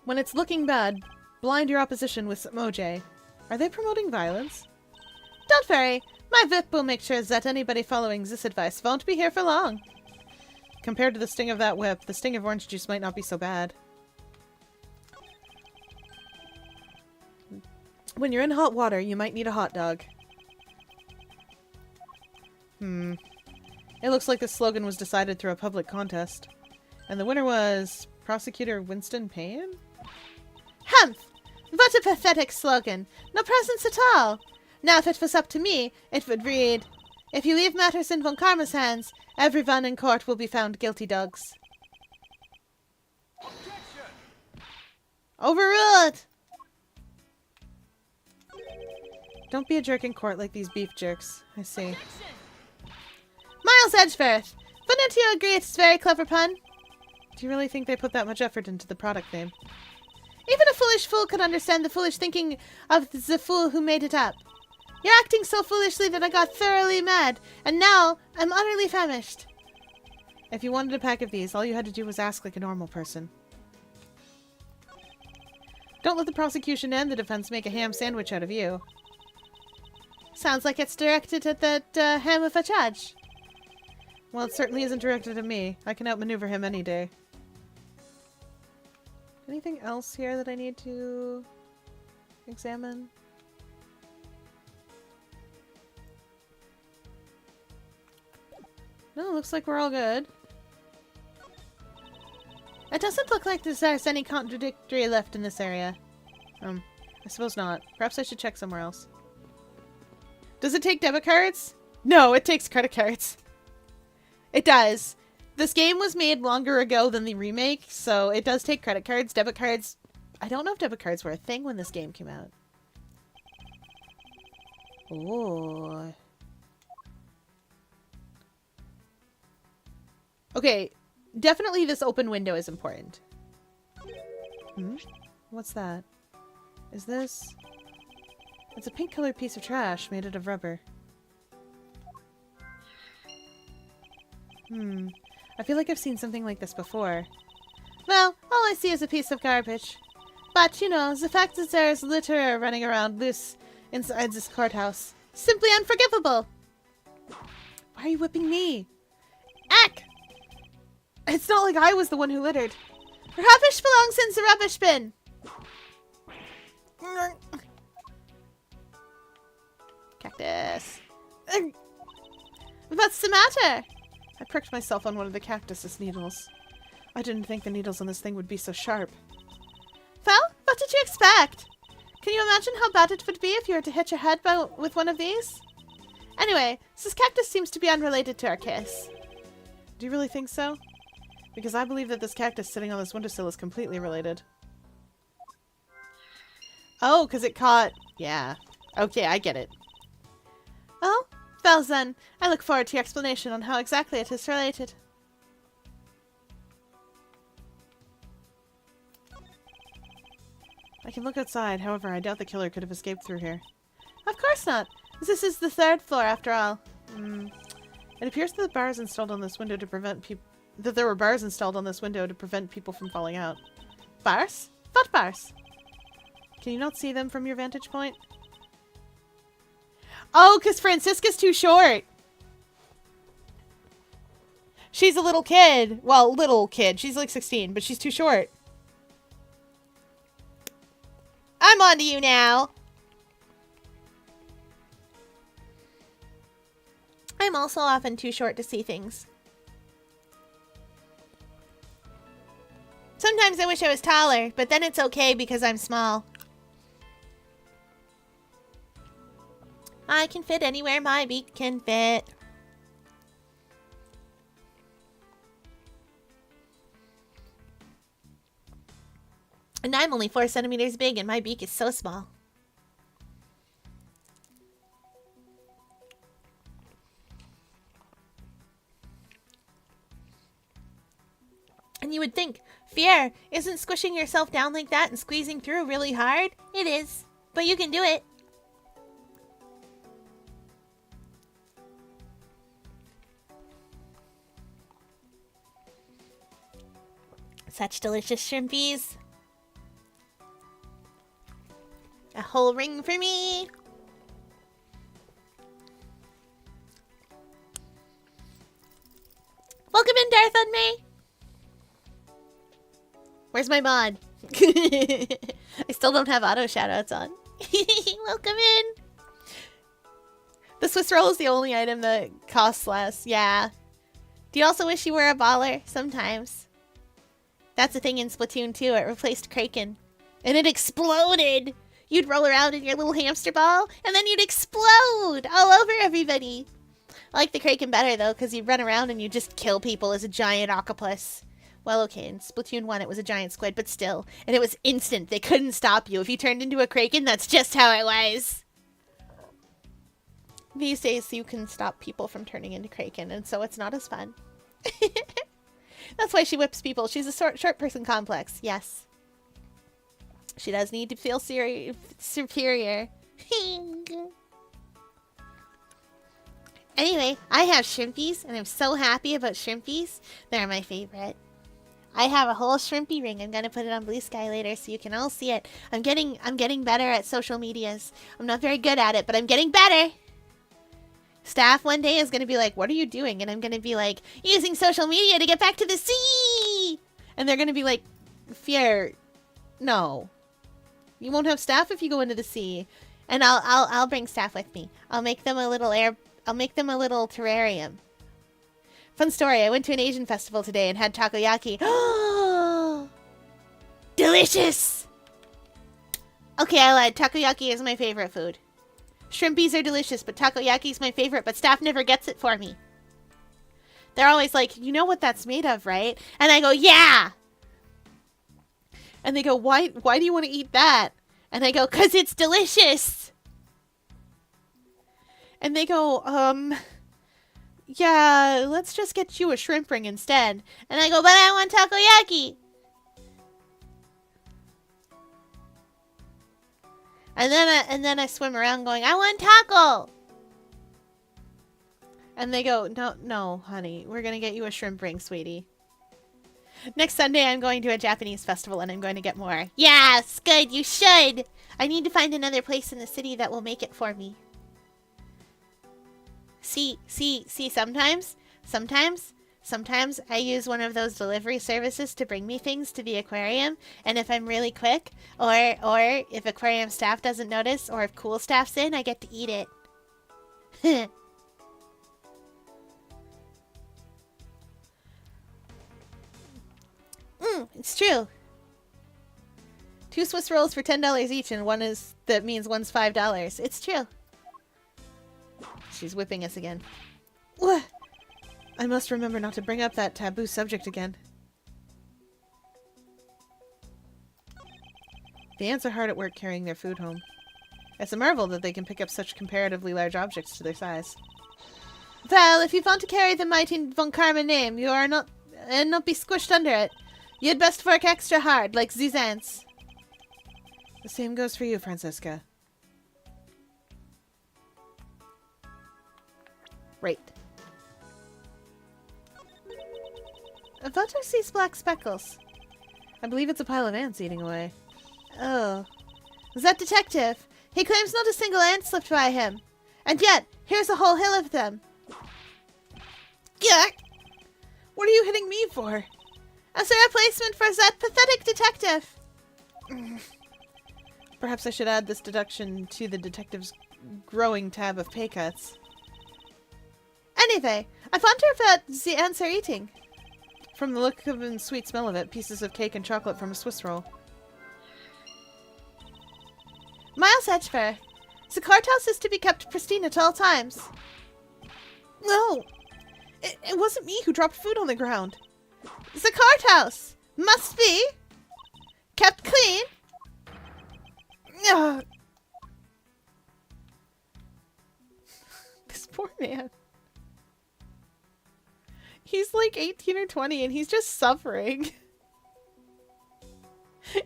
When it's looking bad, blind your opposition with some OJ. Are they promoting violence? Don't worry. My whip will make sure that anybody following this advice won't be here for long. Compared to the sting of that whip, the sting of orange juice might not be so bad. When you're in hot water, you might need a hot dog. It looks like this slogan was decided through a public contest. And the winner was Prosecutor Winston Payne? Humph! What a pathetic slogan. No presents at all. Now, if it was up to me, it would read, "If you leave matters in Von Karma's hands, everyone in court will be found guilty dogs." Overruled! Don't be a jerk in court like these beef jerks. I see. Miles Edgeworth, wouldn't you agree it's a very clever pun? Do you really think they put that much effort into the product name? Even a foolish fool could understand the foolish thinking of the fool who made it up. You're acting so foolishly that I got thoroughly mad, and now I'm utterly famished. If you wanted a pack of these, all you had to do was ask like a normal person. Don't let the prosecution and the defense make a ham sandwich out of you. Sounds like it's directed at that ham of a judge. Well, it certainly isn't directed at me. I can outmaneuver him any day. Anything else here that I need to examine? No, looks like we're all good. It doesn't look like there's any contradictory left in this area. I suppose not. Perhaps I should check somewhere else. Does it take debit cards? No, it takes credit cards. It does. This game was made longer ago than the remake, so it does take credit cards. Debit cards... I don't know if debit cards were a thing when this game came out. Oh. Okay, definitely this open window is important. What's that? Is this... It's a pink-colored piece of trash made out of rubber. I feel like I've seen something like this before. Well, all I see is a piece of garbage. But, you know, the fact that there's litter running around loose inside this courthouse. Simply unforgivable. Why are you whipping me? Ack! It's not like I was the one who littered. Rubbish belongs in the rubbish bin. Cactus. What's the matter? I pricked myself on one of the cactus's needles. I didn't think the needles on this thing would be so sharp. Well, what did you expect? Can you imagine how bad it would be if you were to hit your head with one of these? Anyway, this cactus seems to be unrelated to our case. Do you really think so? Because I believe that this cactus sitting on this windowsill is completely related. Oh, because it caught... Yeah. Okay, I get it. Oh, well then, I look forward to your explanation on how exactly it is related. I can look outside, however, I doubt the killer could have escaped through here. Of course not. This is the 3rd floor after all. It appears that the bars installed on this window to prevent people... That there were bars installed on this window to prevent people from falling out. Bars? What bars? Can you not see them from your vantage point? Oh, because Francisca's too short. She's a little kid. Well, little kid. She's like 16, but she's too short. I'm on to you now. I'm also often too short to see things. Sometimes I wish I was taller, but then it's okay because I'm small. I can fit anywhere my beak can fit. And I'm only 4 centimeters big and my beak is so small. And you would think, fear, isn't squishing yourself down like that and squeezing through really hard? It is, but you can do it. Such delicious shrimpies. A whole ring for me. Welcome in, Darth Unmay. Where's my mod? I still don't have auto shoutouts on. Welcome in. The Swiss roll is the only item that costs less. Yeah. Do you also wish you were a baller? Sometimes. That's the thing in Splatoon 2. It replaced Kraken. And it exploded. You'd roll around in your little hamster ball, and then you'd explode all over everybody. I like the Kraken better, though, because you run around and you just kill people as a giant octopus. Well, okay, in Splatoon 1 it was a giant squid, but still. And it was instant. They couldn't stop you. If you turned into a Kraken, that's just how it was. These days, you can stop people from turning into Kraken, and so it's not as fun. That's why she whips people. She's a short person complex. Yes. She does need to feel superior. Anyway, I have shrimpies, and I'm so happy about shrimpies. They're my favorite. I have a whole shrimpy ring. I'm gonna put it on Blue Sky later so you can all see it. I'm getting better at social medias. I'm not very good at it, but I'm getting better. Staff one day is gonna be like, "What are you doing?" And I'm gonna be like, "Using social media to get back to the sea." And they're gonna be like, "Fear, no." You won't have staff if you go into the sea. And I'll bring staff with me. I'll make them a little terrarium. Fun story, I went to an Asian festival today and had takoyaki. Delicious! Okay, I lied. Takoyaki is my favorite food. Shrimpies are delicious, but takoyaki is my favorite, but staff never gets it for me. They're always like, you know what that's made of, right? And I go, yeah! And they go, why do you want to eat that? And I go, 'cause it's delicious! And they go, yeah, let's just get you a shrimp ring instead. And I go, but I want takoyaki! And then I swim around going, I want taco! And they go, no, honey, we're going to get you a shrimp ring, sweetie. Next Sunday, I'm going to a Japanese festival and I'm going to get more. Yes, good, you should! I need to find another place in the city that will make it for me. See, sometimes I use one of those delivery services to bring me things to the aquarium, and if I'm really quick, or if aquarium staff doesn't notice, or if cool staff's in, I get to eat it. It's true. 2 Swiss rolls for $10 each, and that means one's $5. It's true. She's whipping us again. What? I must remember not to bring up that taboo subject again. The ants are hard at work carrying their food home. It's a marvel that they can pick up such comparatively large objects to their size. Well, if you want to carry the mighty von Karma name, you are not be squished under it. You'd best work extra hard, like these ants. The same goes for you, Francisca. Right. I thought I see black speckles. I believe it's a pile of ants eating away. Oh. That detective. He claims not a single ant slipped by him. And yet, here's a whole hill of them. Yuck! What are you hitting me for? As a replacement for that pathetic detective. Perhaps I should add this deduction to the detective's growing tab of pay cuts. Anyway, I wonder if the ants are eating. From the look of and sweet smell of it, pieces of cake and chocolate from a Swiss roll. Miles Edgeworth. The courthouse is to be kept pristine at all times. No, it wasn't me who dropped food on the ground. The courthouse must be kept clean. Ugh. This poor man. He's like 18 or 20 and he's just suffering.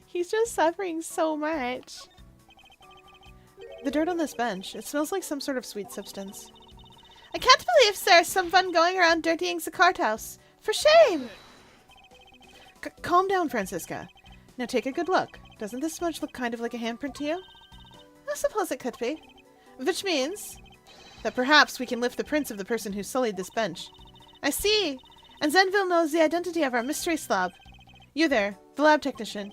He's just suffering so much. The dirt on this bench, it smells like some sort of sweet substance. I can't believe there's someone going around dirtying the courthouse. For shame! Calm down, Francisca. Now take a good look. Doesn't this smudge look kind of like a handprint to you? I suppose it could be. Which means that perhaps we can lift the prints of the person who sullied this bench. I see. And then we'll know the identity of our mystery slob. You there, the lab technician.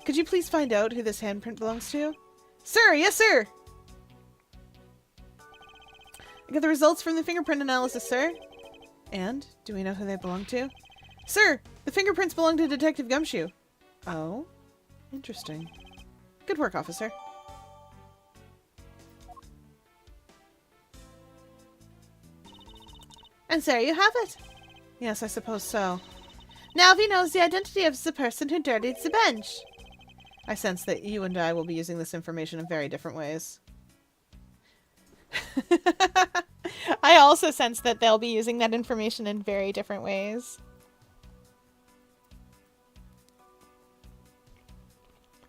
Could you please find out who this handprint belongs to? Sir, yes, sir! I got the results from the fingerprint analysis, sir. And, do we know who they belong to? Sir, the fingerprints belong to Detective Gumshoe. Oh, interesting. Good work, officer. And there you have it. Yes, I suppose so. Now we know the identity of the person who dirtied the bench. I sense that you and I will be using this information in very different ways. I also sense that they'll be using that information in very different ways.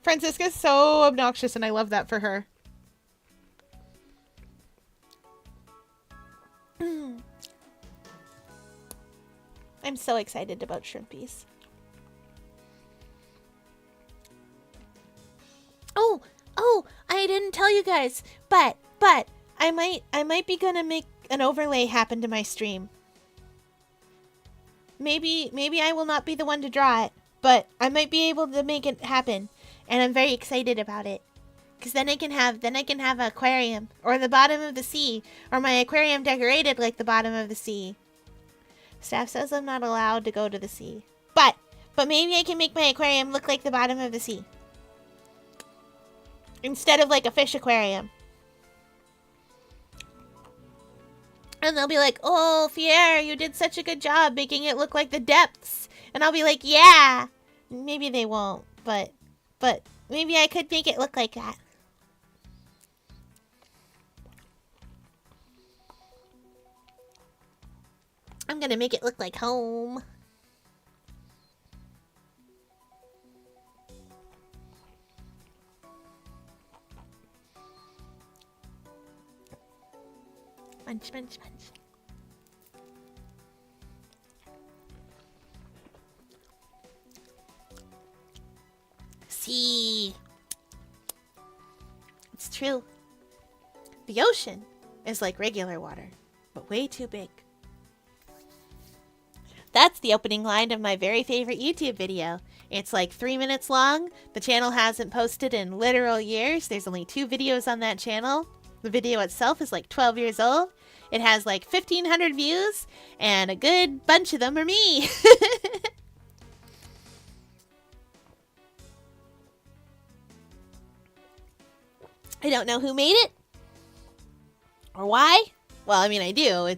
Francisca's so obnoxious and I love that for her. I'm so excited about shrimpies. Oh, I didn't tell you guys, but I might be gonna make an overlay happen to my stream. Maybe I will not be the one to draw it, but I might be able to make it happen, and I'm very excited about it. Because then I can have an aquarium, or the bottom of the sea, or my aquarium decorated like the bottom of the sea. Staff says I'm not allowed to go to the sea. But maybe I can make my aquarium look like the bottom of the sea. Instead of like a fish aquarium. And they'll be like, oh, Fier, you did such a good job making it look like the depths. And I'll be like, yeah. Maybe they won't, but maybe I could make it look like that. I'm gonna make it look like home. Munch, munch, munch. See. It's true. The ocean is like regular water, but way too big. That's the opening line of my very favorite YouTube video. It's like 3 minutes long. The channel hasn't posted in literal years. There's only 2 videos on that channel. The video itself is like 12 years old. It has like 1,500 views, and a good bunch of them are me. I don't know who made it. Or why. Well, I mean, I do.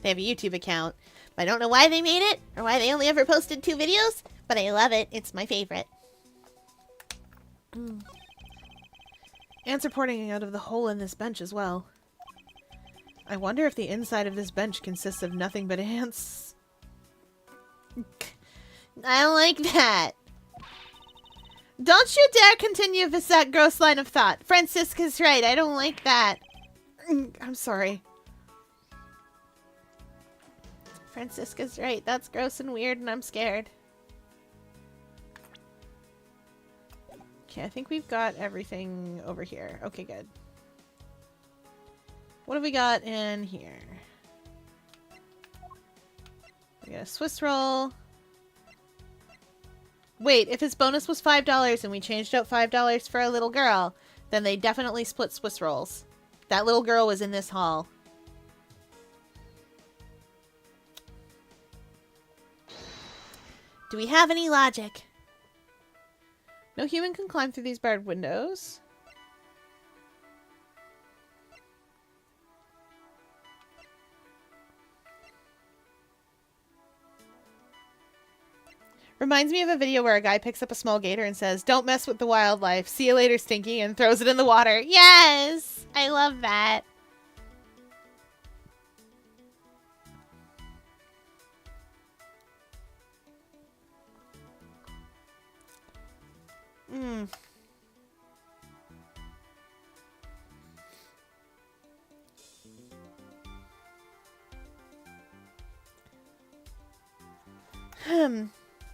They have a YouTube account. I don't know why they made it, or why they only ever posted 2 videos, but I love it. It's my favorite. Ants are pouring out of the hole in this bench as well. I wonder if the inside of this bench consists of nothing but ants. I don't like that. Don't you dare continue with that gross line of thought. Francisca's right. I don't like that. I'm sorry. Francisca's right. That's gross and weird, and I'm scared. Okay, I think we've got everything over here. Okay, good. What have we got in here? We got a Swiss roll. Wait, if his bonus was $5 and we changed out $5 for a little girl, then they definitely split Swiss rolls. That little girl was in this hall. Do we have any logic? No human can climb through these barred windows. Reminds me of a video where a guy picks up a small gator and says, "Don't mess with the wildlife. See you later, Stinky," and throws it in the water. Yes! I love that.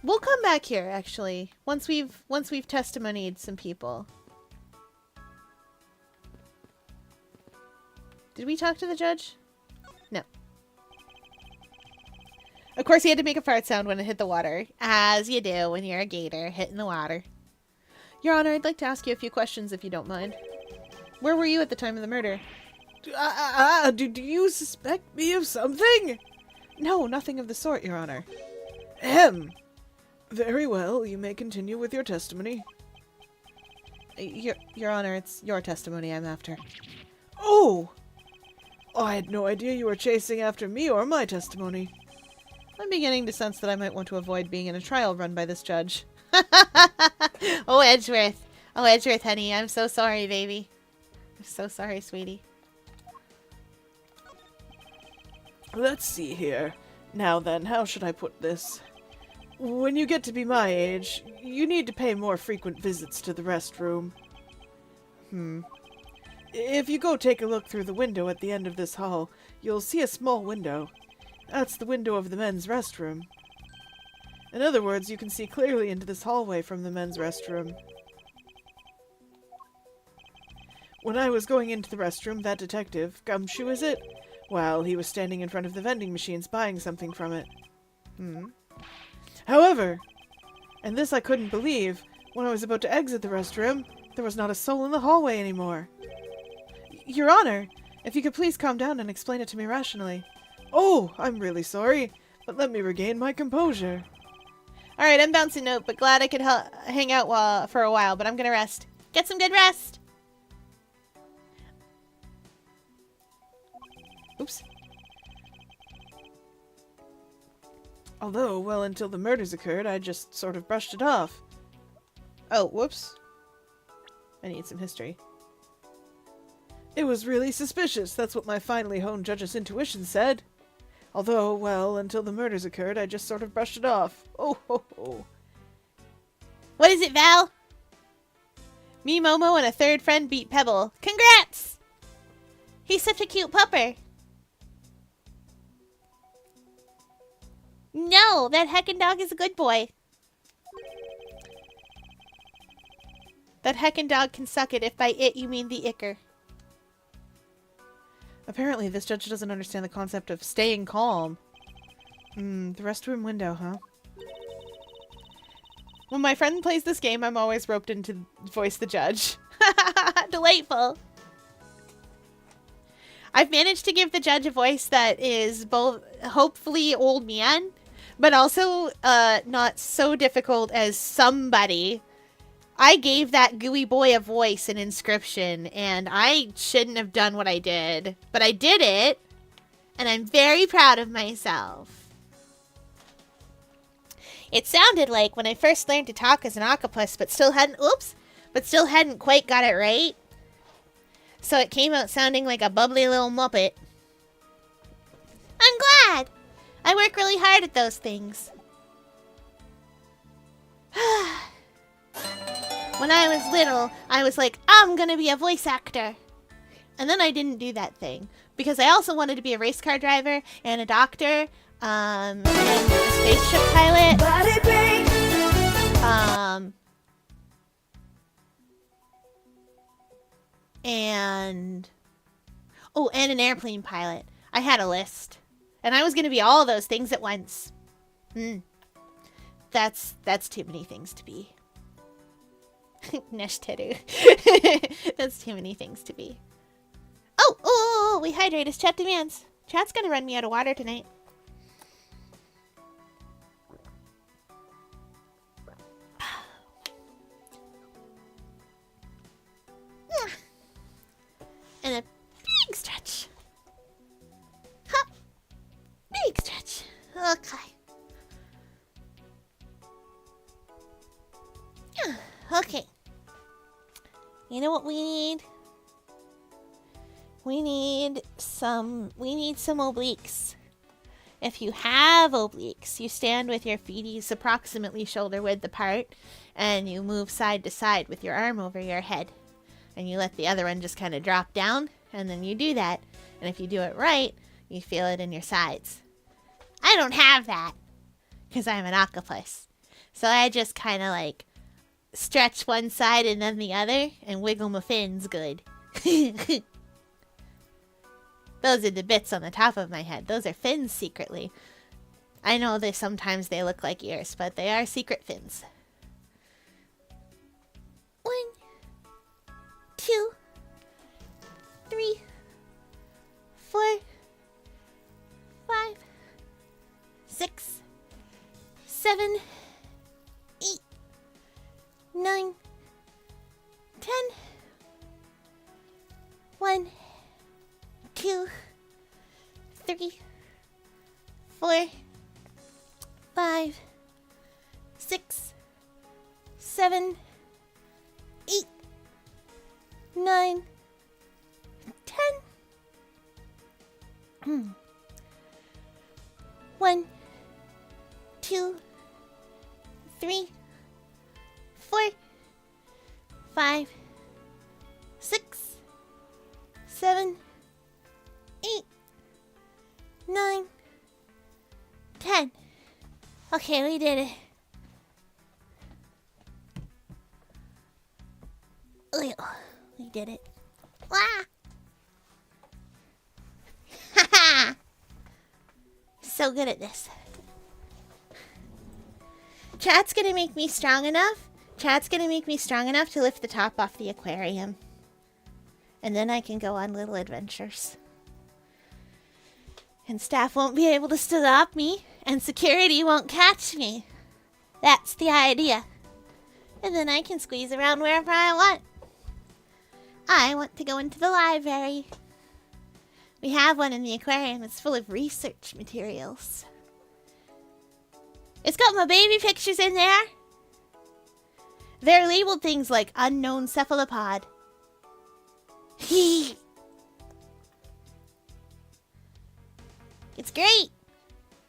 We'll come back here, actually, once we've testimonied some people. Did we talk to the judge? No. Of course, he had to make a fart sound when it hit the water, as you do when you're a gator hitting the water. Your Honor, I'd like to ask you a few questions, if you don't mind. Where were you at the time of the murder? Do you suspect me of something? No, nothing of the sort, Your Honor. Very well, you may continue with your testimony. Your Honor, it's your testimony I'm after. Oh! I had no idea you were chasing after me or my testimony. I'm beginning to sense that I might want to avoid being in a trial run by this judge. Oh, Edgeworth. Oh, Edgeworth, honey. I'm so sorry, baby. I'm so sorry, sweetie. Let's see here. Now then, how should I put this? When you get to be my age, you need to pay more frequent visits to the restroom. If you go take a look through the window at the end of this hall, you'll see a small window. That's the window of the men's restroom. In other words, you can see clearly into this hallway from the men's restroom. When I was going into the restroom, that detective, Gumshoe is it? Well, he was standing in front of the vending machines buying something from it. However, and this I couldn't believe, when I was about to exit the restroom, There was not a soul in the hallway anymore. Your Honor, if you could please calm down and explain it to me rationally. Oh, I'm really sorry, but let me regain my composure. Alright, I'm bouncing note, but glad I could hang out for a while, but I'm gonna rest. Get some good rest. Oops. Although, well, until the murders occurred, I just sort of brushed it off. Oh, whoops. I need some history. It was really suspicious, that's what my finely honed judge's intuition said. Although, well, until the murders occurred, I just sort of brushed it off. Oh, ho, ho. What is it, Val? Me, Momo, and a third friend beat Pebble. Congrats! He's such a cute pupper. No, that heckin' dog is a good boy. That heckin' dog can suck it if by it you mean the icker. Apparently, this judge doesn't understand the concept of staying calm. The restroom window, huh? When my friend plays this game, I'm always roped in to voice the judge. Delightful. I've managed to give the judge a voice that is both hopefully old man, but also not so difficult as somebody. I gave that gooey boy a voice in Inscription, and I shouldn't have done what I did, but I did it, And I'm very proud of myself. It sounded like when I first learned to talk as an octopus, but still hadn't quite got it right. So it came out sounding like a bubbly little muppet. I'm glad. I work really hard at those things. When I was little, I was like, I'm gonna be a voice actor. And then I didn't do that thing. Because I also wanted to be a race car driver and a doctor, and a spaceship pilot. And an airplane pilot. I had a list. And I was going to be all those things at once. That's too many things to be. Neshteru. That's too many things to be. Oh, we hydrate as chat demands. Chat's gonna run me out of water tonight. And a big stretch. Hop. Big stretch. Okay. Okay. You know what we need? We need some obliques. If you have obliques, you stand with your feeties approximately shoulder width apart, and you move side to side with your arm over your head. And you let the other one just kind of drop down, and then you do that. And if you do it right, you feel it in your sides. I don't have that, because I'm an octopus. So I just kind of like stretch one side and then the other, and wiggle my fins good. Those are the bits on the top of my head. Those are fins secretly. I know that sometimes they look like ears, but they are secret fins. 1, 2, 3, 4, 5, 6, 7, 8, 9, 10. 1, 2, 3, 4, 5, 6, 7, 8, 9, 10. 1, 2, 3, 4, 5, 6, 7, 8, 9, 10. Okay, we did it. We did it. Ah! Haha! So good at this. Chat's gonna make me strong enough Chad's gonna make me strong enough to lift the top off the aquarium. And then I can go on little adventures. And staff won't be able to stop me, and security won't catch me. That's the idea. And then I can squeeze around wherever I want. I want to go into the library. We have one in the aquarium. It's full of research materials. It's got my baby pictures in there. They're labeled things like unknown cephalopod. It's great.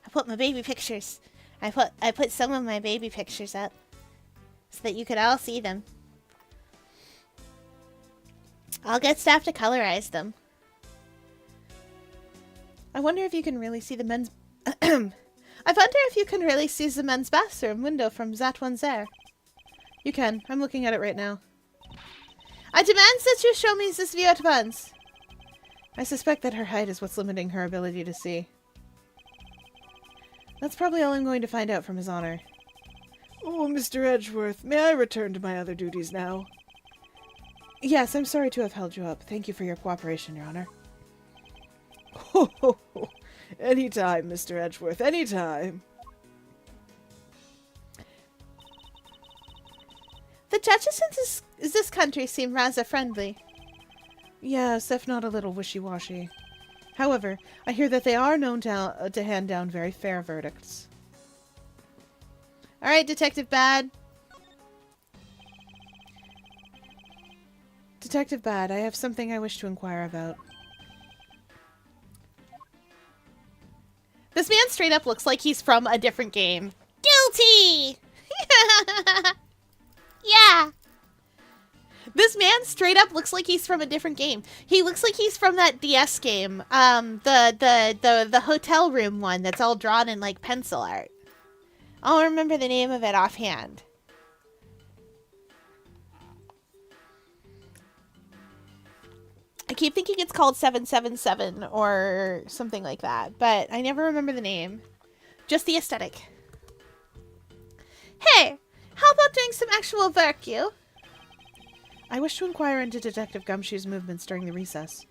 I put my baby pictures. I put some of my baby pictures up so that you could all see them. I'll get staff to colorize them. I wonder if you can really see the men's... I wonder if you can really see the men's bathroom window from that one there. You can. I'm looking at it right now. I demand that you show me this view at once. I suspect that her height is what's limiting her ability to see. That's probably all I'm going to find out from His Honor. Oh, Mr. Edgeworth, may I return to my other duties now? Yes, I'm sorry to have held you up. Thank you for your cooperation, Your Honor. Ho, ho, ho. Anytime, Mr. Edgeworth, anytime. The judges in this country seem rather friendly. Yes, if not a little wishy-washy. However, I hear that they are known to hand down very fair verdicts. Alright, Detective Bad. Detective Bad, I have something I wish to inquire about. This man straight up looks like he's from a different game. Guilty! Yeah. This man straight up looks like he's from a different game. He looks like he's from that DS game. The hotel room one that's all drawn in like pencil art. I'll remember the name of it offhand. I keep thinking it's called 777 or something like that, but I never remember the name. Just the aesthetic. Hey, how about doing some actual work, you? I wish to inquire into Detective Gumshoe's movements during the recess.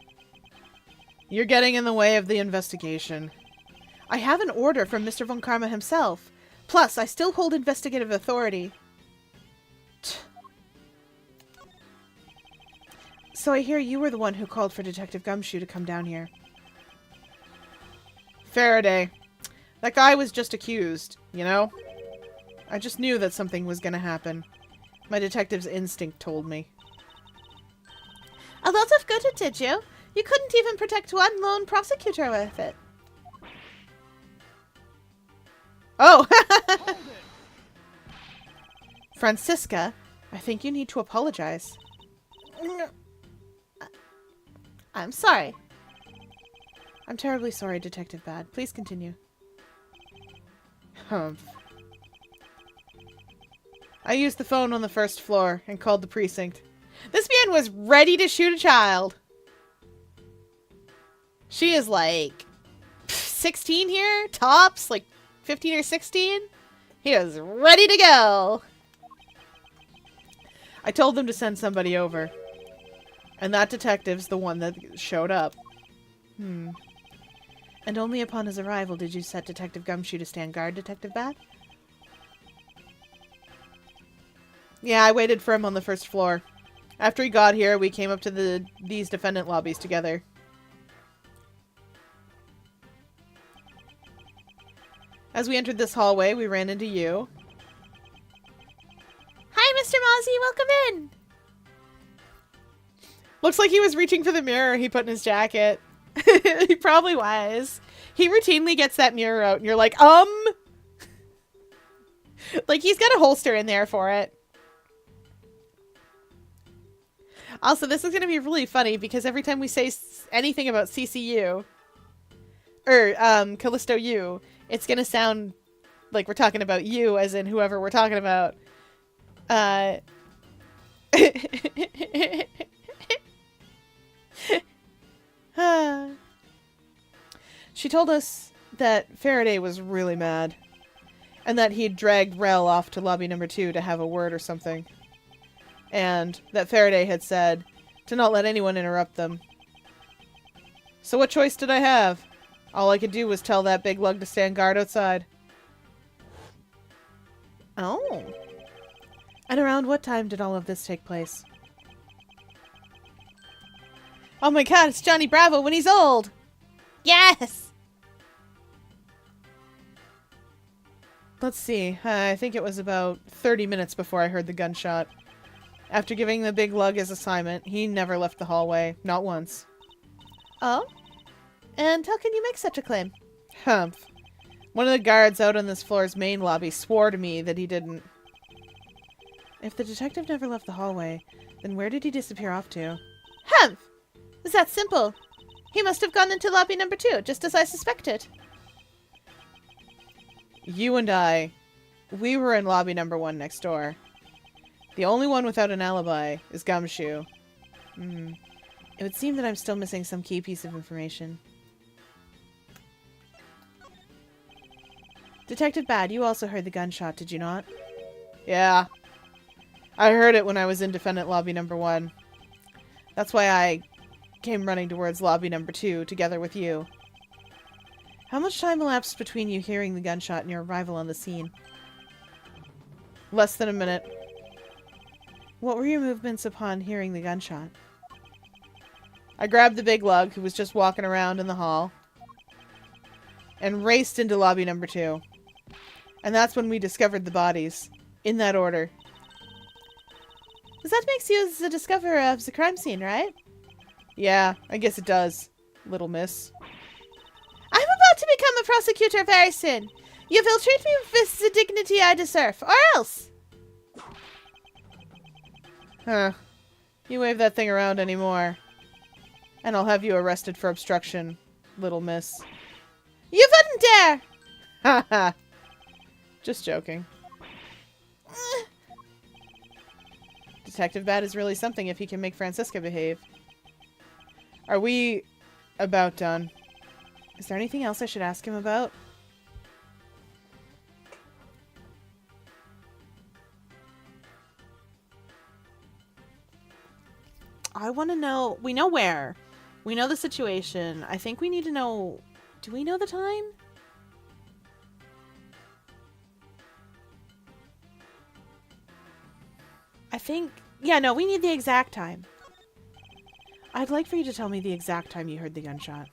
You're getting in the way of the investigation. I have an order from Mr. Von Karma himself. Plus, I still hold investigative authority. So I hear you were the one who called for Detective Gumshoe to come down here. Faraday. That guy was just accused, you know? I just knew that something was gonna happen. My detective's instinct told me. A lot of good it did you. You couldn't even protect one lone prosecutor with it. Oh! Francisca, I think you need to apologize. I'm sorry. I'm terribly sorry, Detective Bad. Please continue. Humph. I used the phone on the first floor and called the precinct. This man was ready to shoot a child. She is like 16 here, tops, like 15 or 16. He was ready to go. I told them to send somebody over. And that detective's the one that showed up. And only upon his arrival did you set Detective Gumshoe to stand guard, Detective Bat? Yeah, I waited for him on the first floor. After he got here, we came up to these defendant lobbies together. As we entered this hallway, we ran into you. Hi, Mr. Mozzie. Welcome in. Looks like he was reaching for the mirror he put in his jacket. He probably was. He routinely gets that mirror out and you're like, Like he's got a holster in there for it. Also, this is going to be really funny because every time we say anything about CCU, or Callisto U, it's going to sound like we're talking about you, as in whoever we're talking about. She told us that Faraday was really mad. And that he'd dragged Rel off to lobby number 2 to have a word or something. And that Faraday had said to not let anyone interrupt them. So what choice did I have? All I could do was tell that big lug to stand guard outside. Oh. And around what time did all of this take place? Oh my god, it's Johnny Bravo when he's old! Yes! Let's see. I think it was about 30 minutes before I heard the gunshot. After giving the big lug his assignment, he never left the hallway. Not once. Oh? And how can you make such a claim? Humph. One of the guards out on this floor's main lobby swore to me that he didn't. If the detective never left the hallway, then where did he disappear off to? Humph! Is that simple? He must have gone into lobby number 2, just as I suspected. You and I, we were in lobby number 1 next door. The only one without an alibi is Gumshoe. It would seem that I'm still missing some key piece of information. Detective Bad, you also heard the gunshot, did you not? Yeah. I heard it when I was in defendant lobby number 1. That's why I came running towards lobby number 2 together with you. How much time elapsed between you hearing the gunshot and your arrival on the scene? Less than a minute. What were your movements upon hearing the gunshot? I grabbed the big lug, who was just walking around in the hall, and raced into lobby number 2. And that's when we discovered the bodies. In that order. That makes you the discoverer of the crime scene, right? Yeah, I guess it does, little miss. I'm about to become a prosecutor very soon. You will treat me with the dignity I deserve, or else. Huh. You wave that thing around anymore, and I'll have you arrested for obstruction, little miss. You wouldn't dare! Haha. Just joking. Detective Bad is really something if he can make Francisca behave. Are we about done? Is there anything else I should ask him about? I want to know... We know where. We know the situation. I think we need to know... Do we know the time? I think... Yeah, no, we need the exact time. I'd like for you to tell me the exact time you heard the gunshot.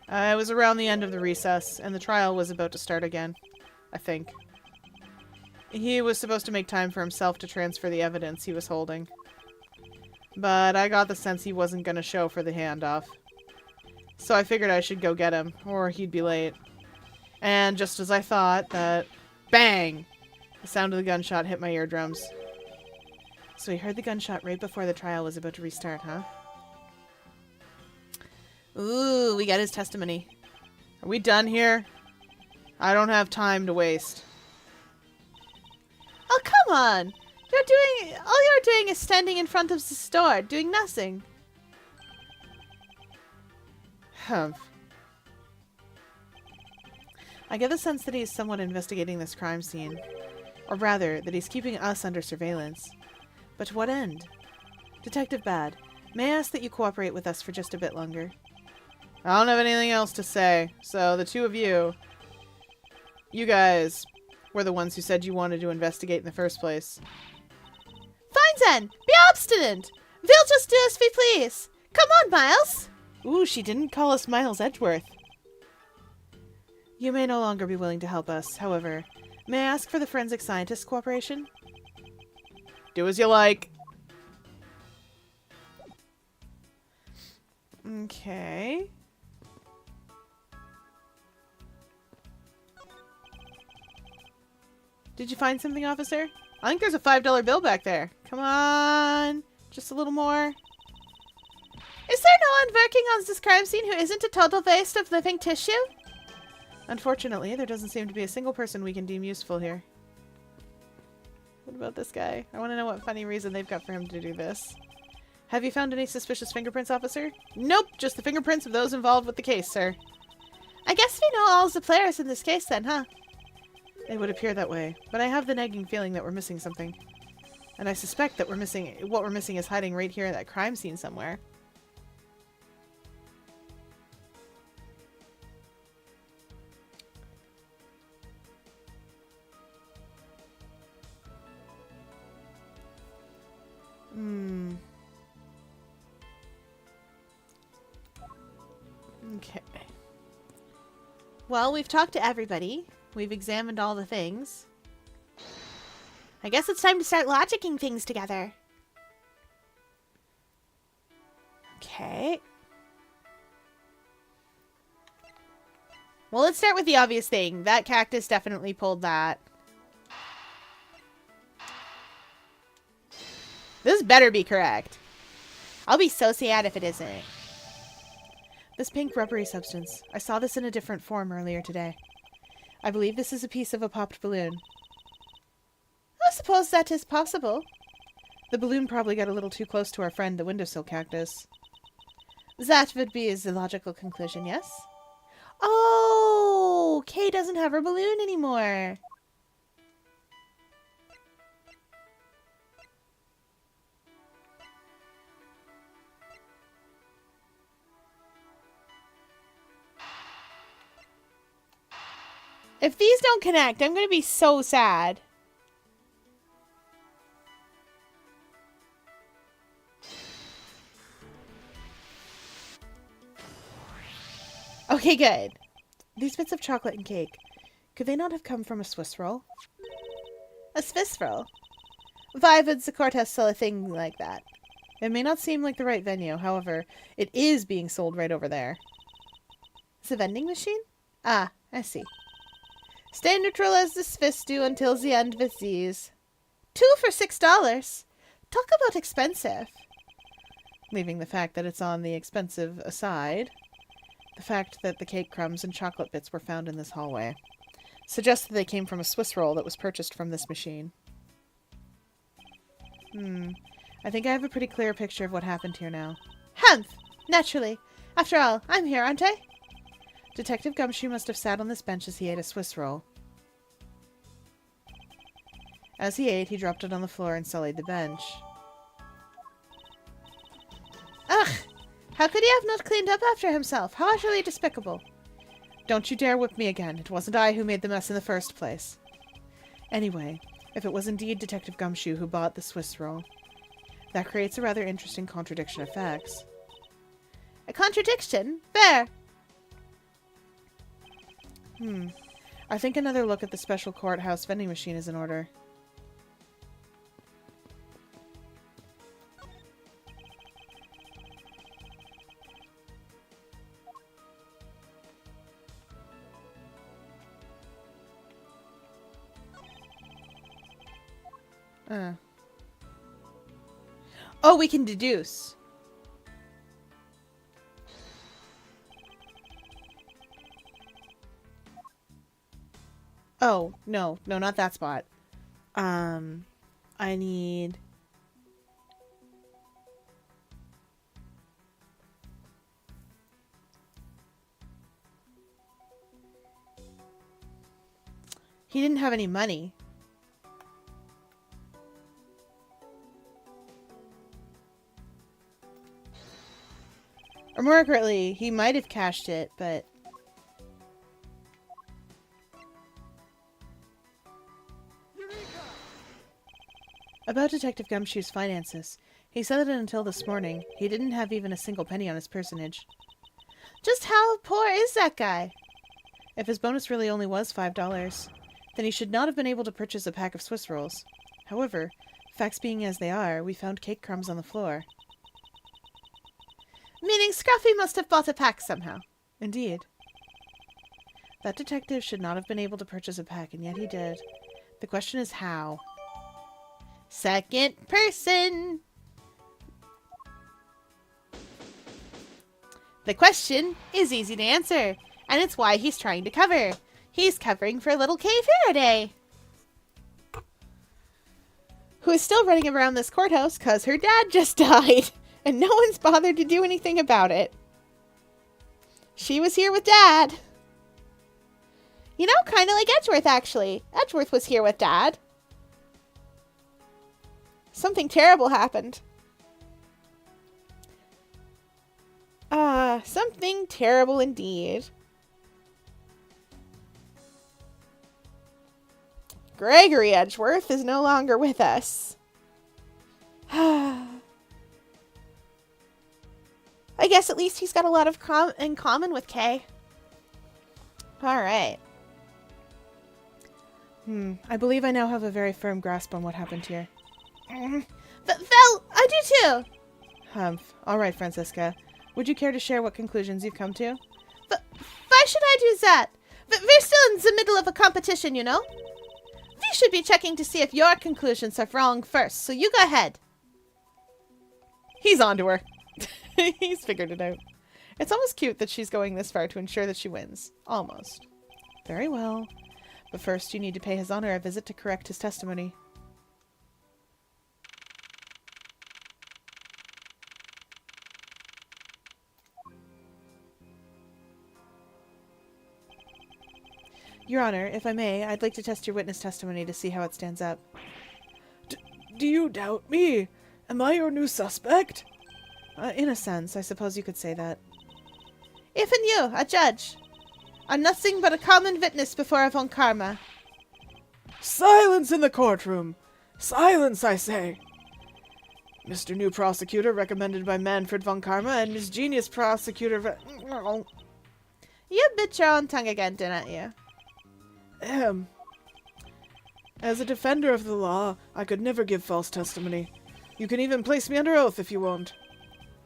It was around the end of the recess, and the trial was about to start again. I think. He was supposed to make time for himself to transfer the evidence he was holding. But I got the sense he wasn't going to show for the handoff. So I figured I should go get him, or he'd be late. And just as I thought, that... Bang! The sound of the gunshot hit my eardrums. So he heard the gunshot right before the trial was about to restart, huh? Ooh, we got his testimony. Are we done here? I don't have time to waste. Oh, come on! All you're doing is standing in front of the store, doing nothing. Humph. I get the sense that he's somewhat investigating this crime scene. Or rather, that he's keeping us under surveillance. But to what end? Detective Bad, may I ask that you cooperate with us for just a bit longer? I don't have anything else to say, so the two of you guys were the ones who said you wanted to investigate in the first place. Fine then, be obstinate. We'll just do as we please. Come on, Miles. Ooh, she didn't call us Miles Edgeworth. You may no longer be willing to help us, however. May I ask for the forensic scientist's cooperation? Do as you like. Okay. Did you find something, officer? I think there's a $5 bill back there. Come on. Just a little more. Is there no one working on this crime scene who isn't a total waste of living tissue? Unfortunately, there doesn't seem to be a single person we can deem useful here. What about this guy? I want to know what funny reason they've got for him to do this. Have you found any suspicious fingerprints, officer? Nope, just the fingerprints of those involved with the case, sir. I guess we know all the players in this case then, huh? It would appear that way, but I have the nagging feeling that we're missing something. And I suspect that what we're missing is hiding right here in that crime scene somewhere. Okay. Well, we've talked to everybody. We've examined all the things. I guess it's time to start logicking things together. Okay. Well, let's start with the obvious thing. That cactus definitely pulled that. This better be correct. I'll be so sad if it isn't. This pink rubbery substance. I saw this in a different form earlier today. I believe this is a piece of a popped balloon. I suppose that is possible. The balloon probably got a little too close to our friend, the windowsill cactus. That would be the logical conclusion, yes? Oh, Kay doesn't have her balloon anymore. If these don't connect, I'm going to be so sad. Okay, good. These bits of chocolate and cake, could they not have come from a Swiss roll? A Swiss roll? Why would the courthouse sell a thing like that? It may not seem like the right venue, however, it is being sold right over there. The vending machine? Ah, I see. Stay neutral as the Swiss do until the end with these. 2 for $6. Talk about expensive. Leaving the fact that it's on the expensive aside, the fact that the cake crumbs and chocolate bits were found in this hallway suggests that they came from a Swiss roll that was purchased from this machine. I think I have a pretty clear picture of what happened here now. Humph! Naturally. After all, I'm here, aren't I? Detective Gumshoe must have sat on this bench as he ate a Swiss roll. As he ate, he dropped it on the floor and sullied the bench. Ugh! How could he have not cleaned up after himself? How utterly despicable. Don't you dare whip me again. It wasn't I who made the mess in the first place. Anyway, if it was indeed Detective Gumshoe who bought the Swiss roll, that creates a rather interesting contradiction of facts. A contradiction? Where? I think another look at the special courthouse vending machine is in order. Oh, we can deduce. Oh, no, not that spot. I need... He didn't have any money. Or more accurately, he might have cashed it, but... About Detective Gumshoe's finances, he said that until this morning, he didn't have even a single penny on his personage. Just how poor is that guy? If his bonus really only was $5, then he should not have been able to purchase a pack of Swiss rolls. However, facts being as they are, we found cake crumbs on the floor. Meaning Scruffy must have bought a pack somehow. Indeed. That detective should not have been able to purchase a pack, and yet he did. The question is how. Second person. The question is easy to answer, and it's why he's trying to cover. He's covering for little Kay Faraday, who is still running around this courthouse because her dad just died, and no one's bothered to do anything about it. She was here with Dad. You know, kind of like Edgeworth, actually. Edgeworth was here with Dad. Something terrible happened. Something terrible indeed. Gregory Edgeworth is no longer with us. I guess at least he's got a lot of in common with Kay. Alright. I believe I now have a very firm grasp on what happened here. But Val, I do too. Humph. Alright, Francisca. Would you care to share what conclusions you've come to? But why should I do that? But we're still in the middle of a competition, you know? We should be checking to see if your conclusions are wrong first, so you go ahead. He's onto her. He's figured it out. It's almost cute that she's going this far to ensure that she wins. Almost. Very well. But first, you need to pay His Honor a visit to correct his testimony. Your Honor, if I may, I'd like to test your witness testimony to see how it stands up. Do you doubt me? Am I your new suspect? In a sense, I suppose you could say that. If and you, a judge, are nothing but a common witness before a von Karma. Silence in the courtroom! Silence, I say! Mr. New Prosecutor, recommended by Manfred von Karma, and Miss Genius Prosecutor... You bit your own tongue again, didn't you? As a defender of the law, I could never give false testimony. You can even place me under oath if you won't.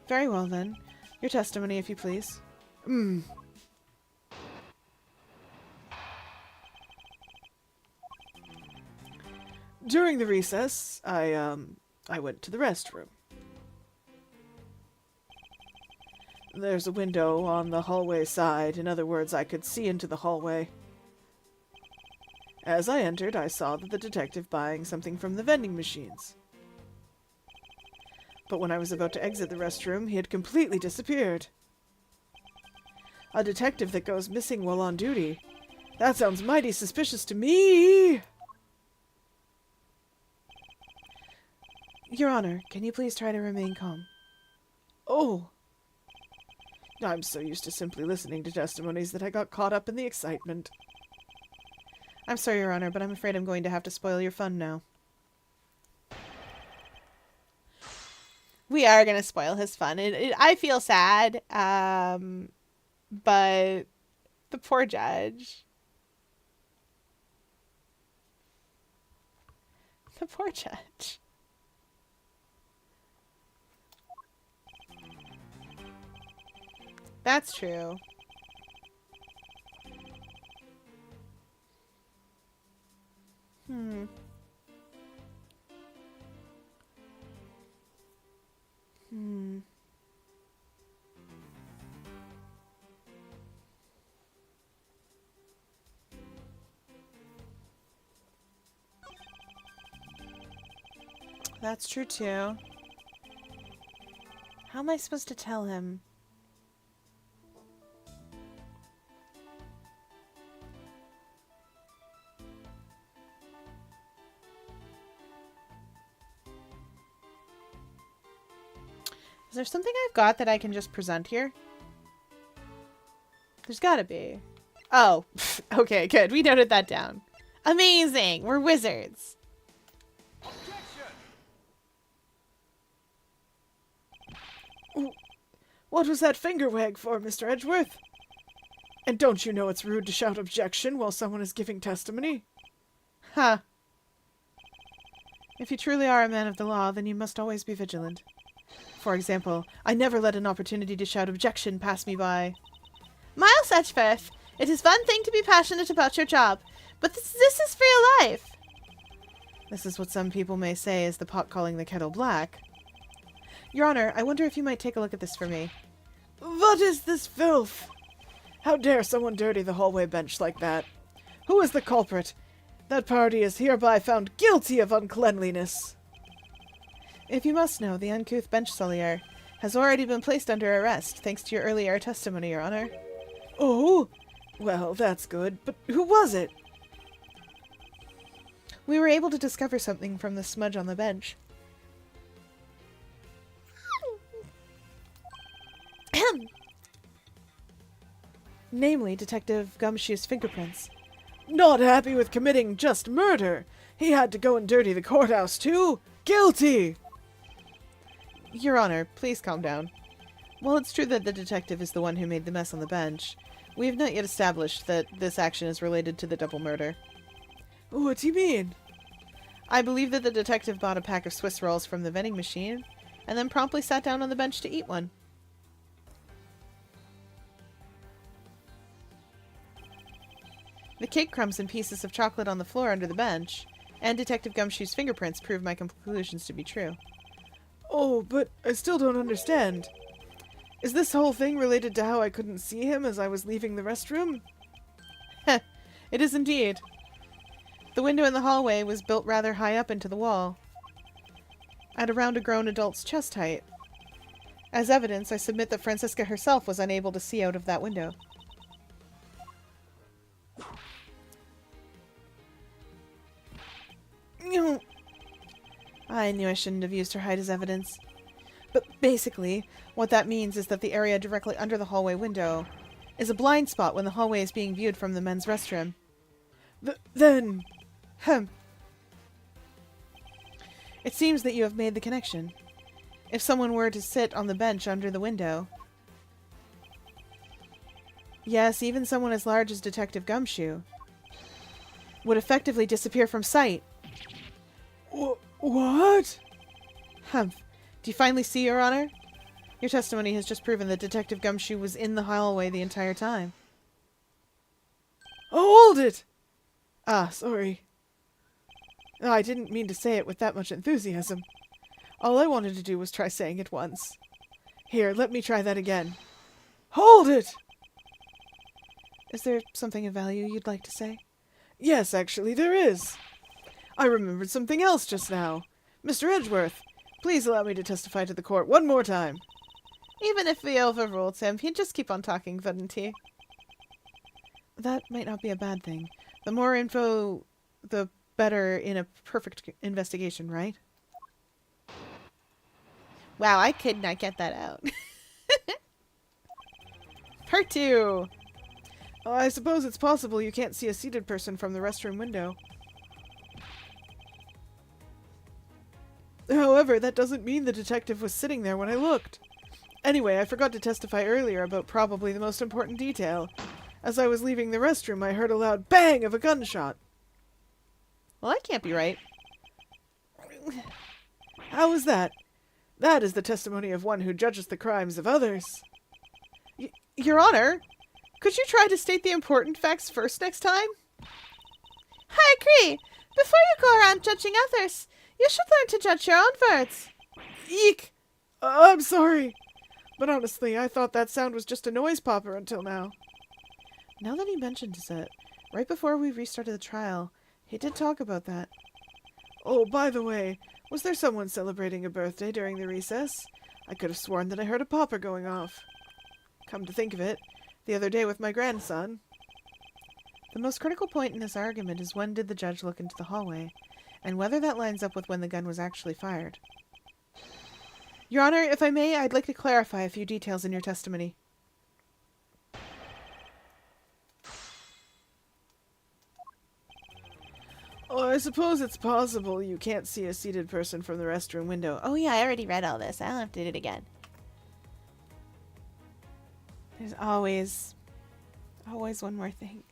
Very well, then. Your testimony, if you please. During the recess, I went to the restroom. There's a window on the hallway side. In other words, I could see into the hallway. As I entered, I saw that the detective buying something from the vending machines. But when I was about to exit the restroom, he had completely disappeared. A detective that goes missing while on duty. That sounds mighty suspicious to me! Your Honor, can you please try to remain calm? Oh! I'm so used to simply listening to testimonies that I got caught up in the excitement. I'm sorry, Your Honor, but I'm afraid I'm going to have to spoil your fun now. We are going to spoil his fun. I feel sad, but the poor judge. The poor judge. That's true. That's true too. How am I supposed to tell him? Is there something I've got that I can just present here? There's gotta be. Oh, okay, good. We noted that down. Amazing! We're wizards. What was that finger wag for, Mr. Edgeworth? And don't you know it's rude to shout objection while someone is giving testimony? Huh. If you truly are a man of the law, then you must always be vigilant. For example, I never let an opportunity to shout objection pass me by. Miles Edgeworth, it is one thing to be passionate about your job, but this is real life. This is what some people may say is the pot calling the kettle black. Your Honor, I wonder if you might take a look at this for me. What is this filth? How dare someone dirty the hallway bench like that? Who is the culprit? That party is hereby found guilty of uncleanliness. If you must know, the uncouth bench sullier has already been placed under arrest, thanks to your earlier testimony, Your Honor. Oh, Well, that's good, but who was it? We were able to discover something from the smudge on the bench. Namely, Detective Gumshoe's fingerprints. Not happy with committing just murder. He had to go and dirty the courthouse too. Guilty! Your Honor, please calm down. While it's true that the detective is the one who made the mess on the bench, we have not yet established that this action is related to the double murder. What do you mean? I believe that the detective bought a pack of Swiss rolls from the vending machine, and then promptly sat down on the bench to eat one. The cake crumbs and pieces of chocolate on the floor under the bench, and Detective Gumshoe's fingerprints prove my conclusions to be true. Oh, but I still don't understand. Is this whole thing related to how I couldn't see him as I was leaving the restroom? Heh, it is indeed. The window in the hallway was built rather high up into the wall, at around a grown adult's chest height. As evidence, I submit that Francisca herself was unable to see out of that window. I knew I shouldn't have used her height as evidence. But basically, what that means is that the area directly under the hallway window is a blind spot when the hallway is being viewed from the men's restroom. Then... It seems that you have made the connection. If someone were to sit on the bench under the window... Yes, even someone as large as Detective Gumshoe would effectively disappear from sight. What? Humph. Do you finally see, Your Honor? Your testimony has just proven that Detective Gumshoe was in the hallway the entire time. Oh, hold it! Ah, sorry. I didn't mean to say it with that much enthusiasm. All I wanted to do was try saying it once. Here, let me try that again. Hold it! Is there something of value you'd like to say? Yes, actually, there is. I remembered something else just now. Mr. Edgeworth, please allow me to testify to the court one more time. Even if we overruled him, he'd just keep on talking, wouldn't he? That might not be a bad thing. The more info, the better in a perfect investigation, right? Wow, I could not get that out. Part 2. I suppose it's possible you can't see a seated person from the restroom window. However, that doesn't mean the detective was sitting there when I looked. Anyway, I forgot to testify earlier about probably the most important detail. As I was leaving the restroom, I heard a loud bang of a gunshot. Well, that can't be right. How is that? That is the testimony of one who judges the crimes of others. Your Honor, could you try to state the important facts first next time? I agree. Before you go around judging others, you should learn to judge your own words. Eek! I'm sorry. But honestly, I thought that sound was just a noise popper until now. Now that he mentions it, right before we restarted the trial, he did talk about that. Oh, by the way, was there someone celebrating a birthday during the recess? I could have sworn that I heard a popper going off. Come to think of it, the other day with my grandson. The most critical point in this argument is when did the judge look into the hallway, and whether that lines up with when the gun was actually fired. Your Honor, if I may, I'd like to clarify a few details in your testimony. Oh, I suppose it's possible you can't see a seated person from the restroom window. Oh yeah, I already read all this. I don't have to do it again. There's always one more thing.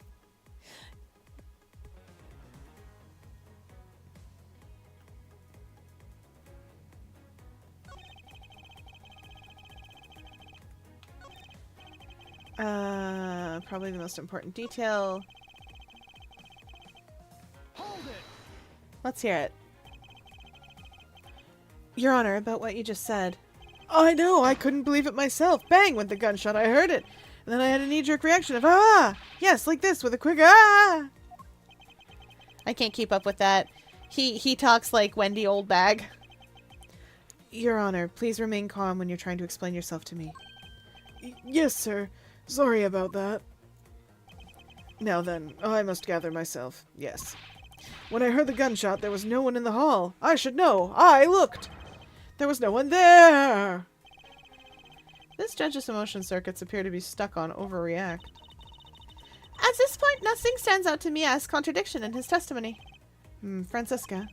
Probably the most important detail. Hold it! Let's hear it. Your Honor, about what you just said. I know, I couldn't believe it myself. Bang went the gunshot, I heard it. And then I had a knee-jerk reaction of, ah! Yes, like this, with a quick, ah! I can't keep up with that. He talks like Wendy Oldbag. Your Honor, please remain calm when you're trying to explain yourself to me. Yes, sir. Sorry about that. Now then, I must gather myself. Yes. When I heard the gunshot, there was no one in the hall. I should know. I looked. There was no one there. This judge's emotion circuits appear to be stuck on overreact. At this point, nothing stands out to me as contradiction in his testimony. Francisca,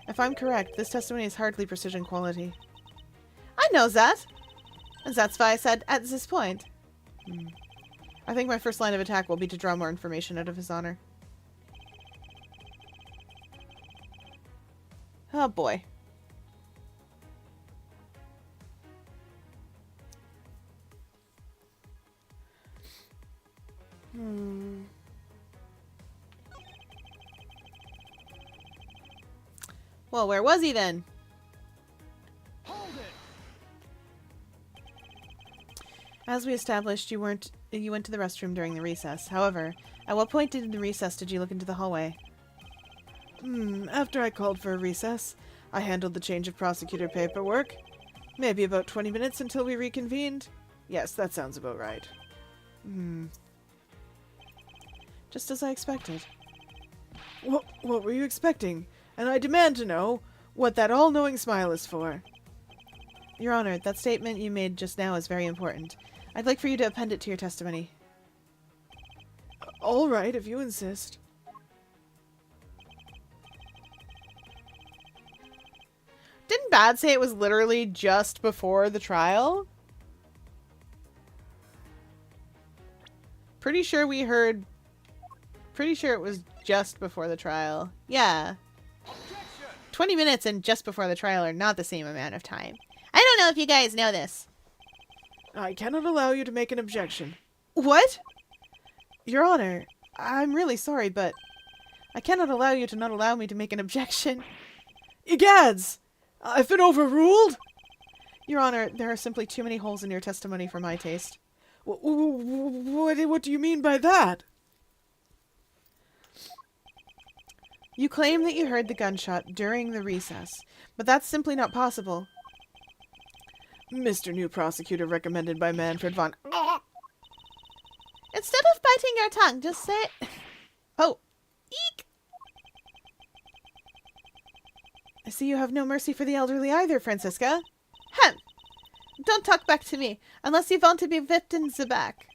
if I'm correct, this testimony is hardly precision quality. I know that. And that's why I said at this point. I think my first line of attack will be to draw more information out of His Honor. Oh boy. Well, where was he then? As we established, you went to the restroom during the recess. However, at what point in the recess did you look into the hallway? After I called for a recess, I handled the change of prosecutor paperwork. Maybe about 20 minutes until we reconvened. Yes, that sounds about right. Just as I expected. What were you expecting? And I demand to know what that all-knowing smile is for. Your Honor, that statement you made just now is very important. I'd like for you to append it to your testimony. All right, if you insist. Didn't Bad say it was literally just before the trial? Pretty sure it was just before the trial. Yeah. 20 minutes and just before the trial are not the same amount of time. I don't know if you guys know this. I cannot allow you to make an objection. What? Your Honor, I'm really sorry, but I cannot allow you to not allow me to make an objection. Egads! I've been overruled? Your Honor, there are simply too many holes in your testimony for my taste. What do you mean by that? You claim that you heard the gunshot during the recess, but that's simply not possible. Mr. New Prosecutor recommended by Manfred von... Instead of biting your tongue, just say... Oh. Eek! I see you have no mercy for the elderly either, Francisca. Hem! Don't talk back to me, unless you want to be whipped in the back.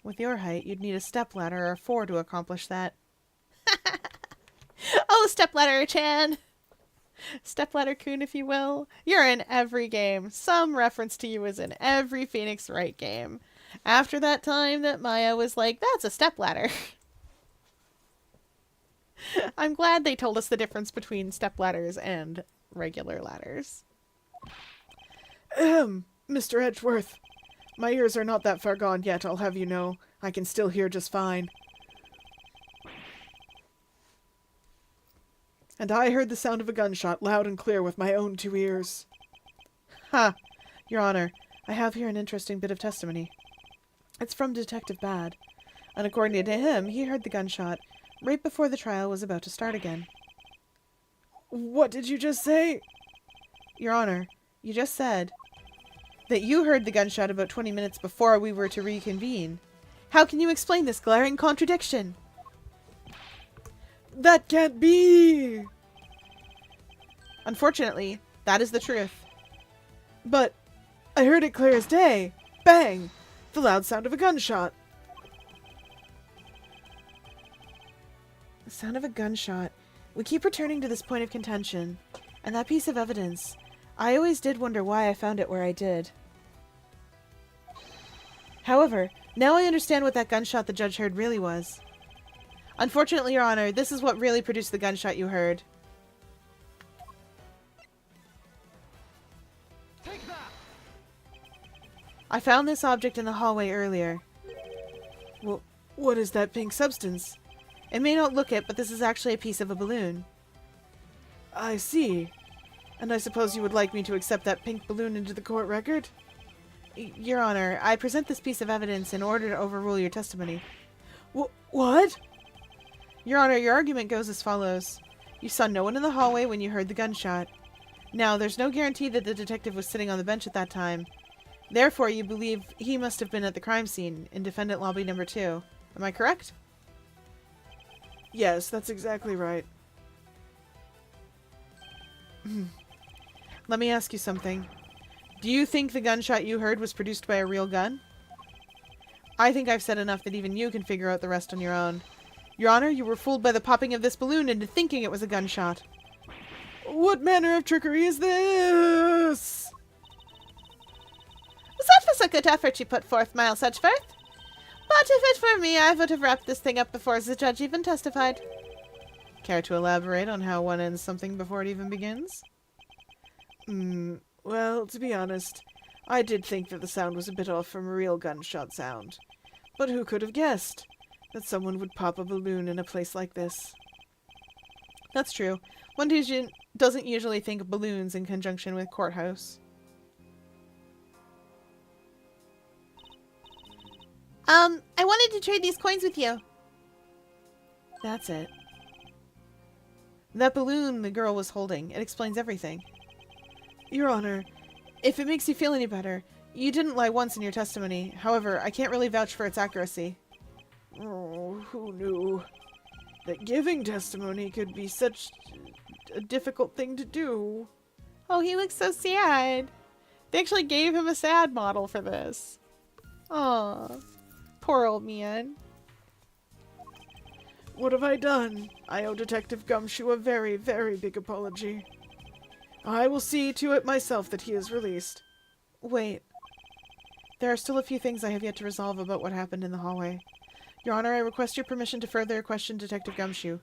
With your height, you'd need a stepladder or 4 to accomplish that. Oh, stepladder-chan! Stepladder-kun, if you will. You're in every game. Some reference to you is in every Phoenix Wright game. After that time that Maya was like, that's a stepladder. I'm glad they told us the difference between stepladders and regular ladders. Mr. Edgeworth. My ears are not that far gone yet, I'll have you know. I can still hear just fine. And I heard the sound of a gunshot loud and clear with my own 2 ears. Ha! Your Honor, I have here an interesting bit of testimony. It's from Detective Bad, and according to him, he heard the gunshot right before the trial was about to start again. What did you just say? Your Honor, you just said that you heard the gunshot about 20 minutes before we were to reconvene. How can you explain this glaring contradiction? That can't be! Unfortunately, that is the truth. But I heard it clear as day. Bang! The loud sound of a gunshot. The sound of a gunshot. We keep returning to this point of contention. And that piece of evidence. I always did wonder why I found it where I did. However, now I understand what that gunshot the judge heard really was. Unfortunately, Your Honor, this is what really produced the gunshot you heard. Take that. I found this object in the hallway earlier. Well, what is that pink substance? It may not look it, but this is actually a piece of a balloon. I see. And I suppose you would like me to accept that pink balloon into the court record? Your Honor, I present this piece of evidence in order to overrule your testimony. What? Your Honor, your argument goes as follows. You saw no one in the hallway when you heard the gunshot. Now, there's no guarantee that the detective was sitting on the bench at that time. Therefore, you believe he must have been at the crime scene in defendant lobby number 2. Am I correct? Yes, that's exactly right. Let me ask you something. Do you think the gunshot you heard was produced by a real gun? I think I've said enough that even you can figure out the rest on your own. Your Honor, you were fooled by the popping of this balloon into thinking it was a gunshot. What manner of trickery is this? That was a good effort you put forth, Miles Edgeworth. But if it were me, I would have wrapped this thing up before the judge even testified. Care to elaborate on how one ends something before it even begins? Well, to be honest, I did think that the sound was a bit off from a real gunshot sound. But who could have guessed that someone would pop a balloon in a place like this? That's true. One doesn't usually think of balloons in conjunction with courthouse. I wanted to trade these coins with you. That's it. That balloon the girl was holding, it explains everything. Your Honor, if it makes you feel any better, you didn't lie once in your testimony. However, I can't really vouch for its accuracy. oh, who knew that giving testimony could be such a difficult thing to do? Oh, he looks so sad. They actually gave him a sad model for this. Aw, poor old man. What have I done? I owe Detective Gumshoe a very, very big apology. I will see to it myself that he is released. Wait. There are still a few things I have yet to resolve about what happened in the hallway. Your Honor, I request your permission to further question Detective Gumshoe.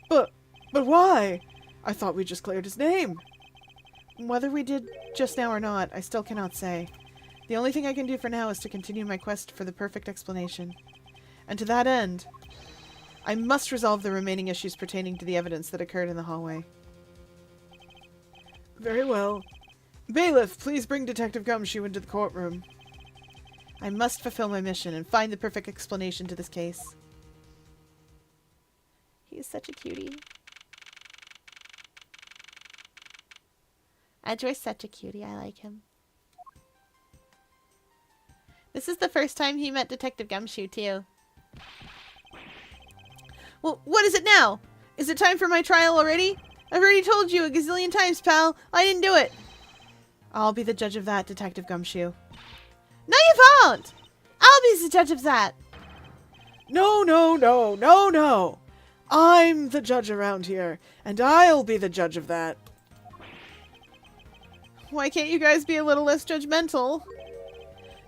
But why? I thought we just cleared his name. Whether we did just now or not, I still cannot say. The only thing I can do for now is to continue my quest for the perfect explanation. And to that end, I must resolve the remaining issues pertaining to the evidence that occurred in the hallway. Very well. Bailiff, please bring Detective Gumshoe into the courtroom. I must fulfill my mission and find the perfect explanation to this case. He's such a cutie. Edgeworth's such a cutie. I like him. This is the first time he met Detective Gumshoe, too. Well, what is it now? Is it time for my trial already? I've already told you a gazillion times, pal. I didn't do it. I'll be the judge of that, Detective Gumshoe. No, you won't! I'll be the judge of that. No, no, no, no, no. I'm the judge around here, and I'll be the judge of that. Why can't you guys be a little less judgmental?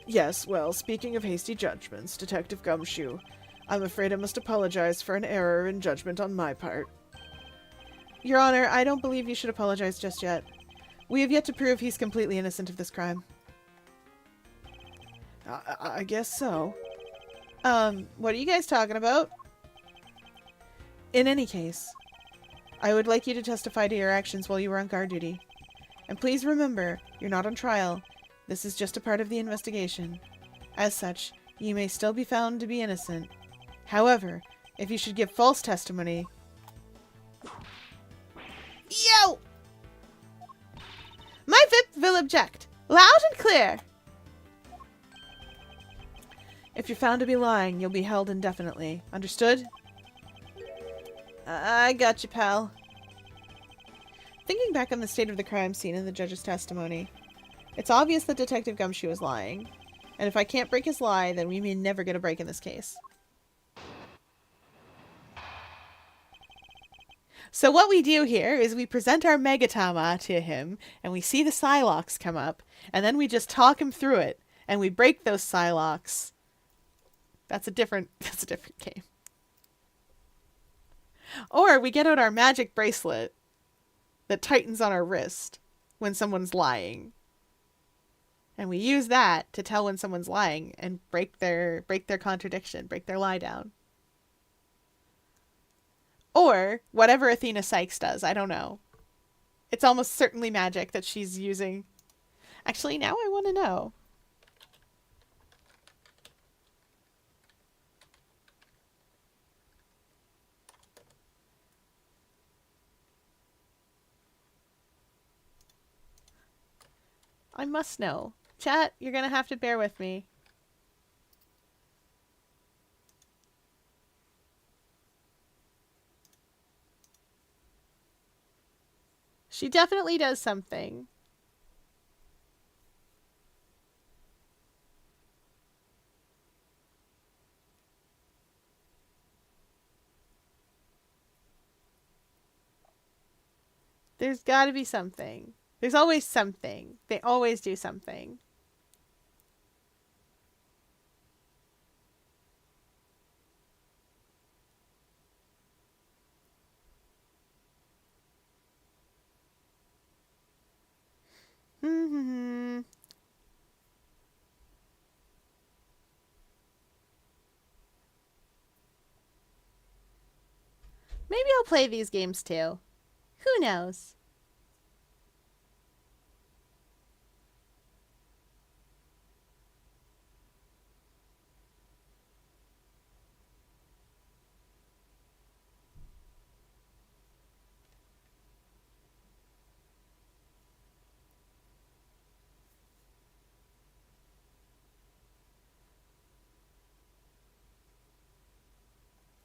Yes, well, speaking of hasty judgments, Detective Gumshoe, I'm afraid I must apologize for an error in judgment on my part. Your Honor, I don't believe you should apologize just yet. We have yet to prove he's completely innocent of this crime. I guess so. What are you guys talking about? In any case, I would like you to testify to your actions while you were on guard duty. And please remember, you're not on trial. This is just a part of the investigation. As such, you may still be found to be innocent. However, if you should give false testimony... Yo! My VIP will object. Loud and clear. If you're found to be lying, you'll be held indefinitely. Understood? I got you, pal. Thinking back on the state of the crime scene in the judge's testimony, it's obvious that Detective Gumshoe is lying. And if I can't break his lie, then we may never get a break in this case. So what we do here is we present our Megatama to him, and we see the Psylocks come up, and then we just talk him through it, and we break those Psylocks. That's a different game. Or we get out our magic bracelet that tightens on our wrist when someone's lying. And we use that to tell when someone's lying and break their contradiction, break their lie down. Or whatever Athena Sykes does, I don't know. It's almost certainly magic that she's using. Actually, now I want to know. I must know. Chat, you're going to have to bear with me. She definitely does something. There's got to be something. There's always something. They always do something. Maybe I'll play these games too. Who knows?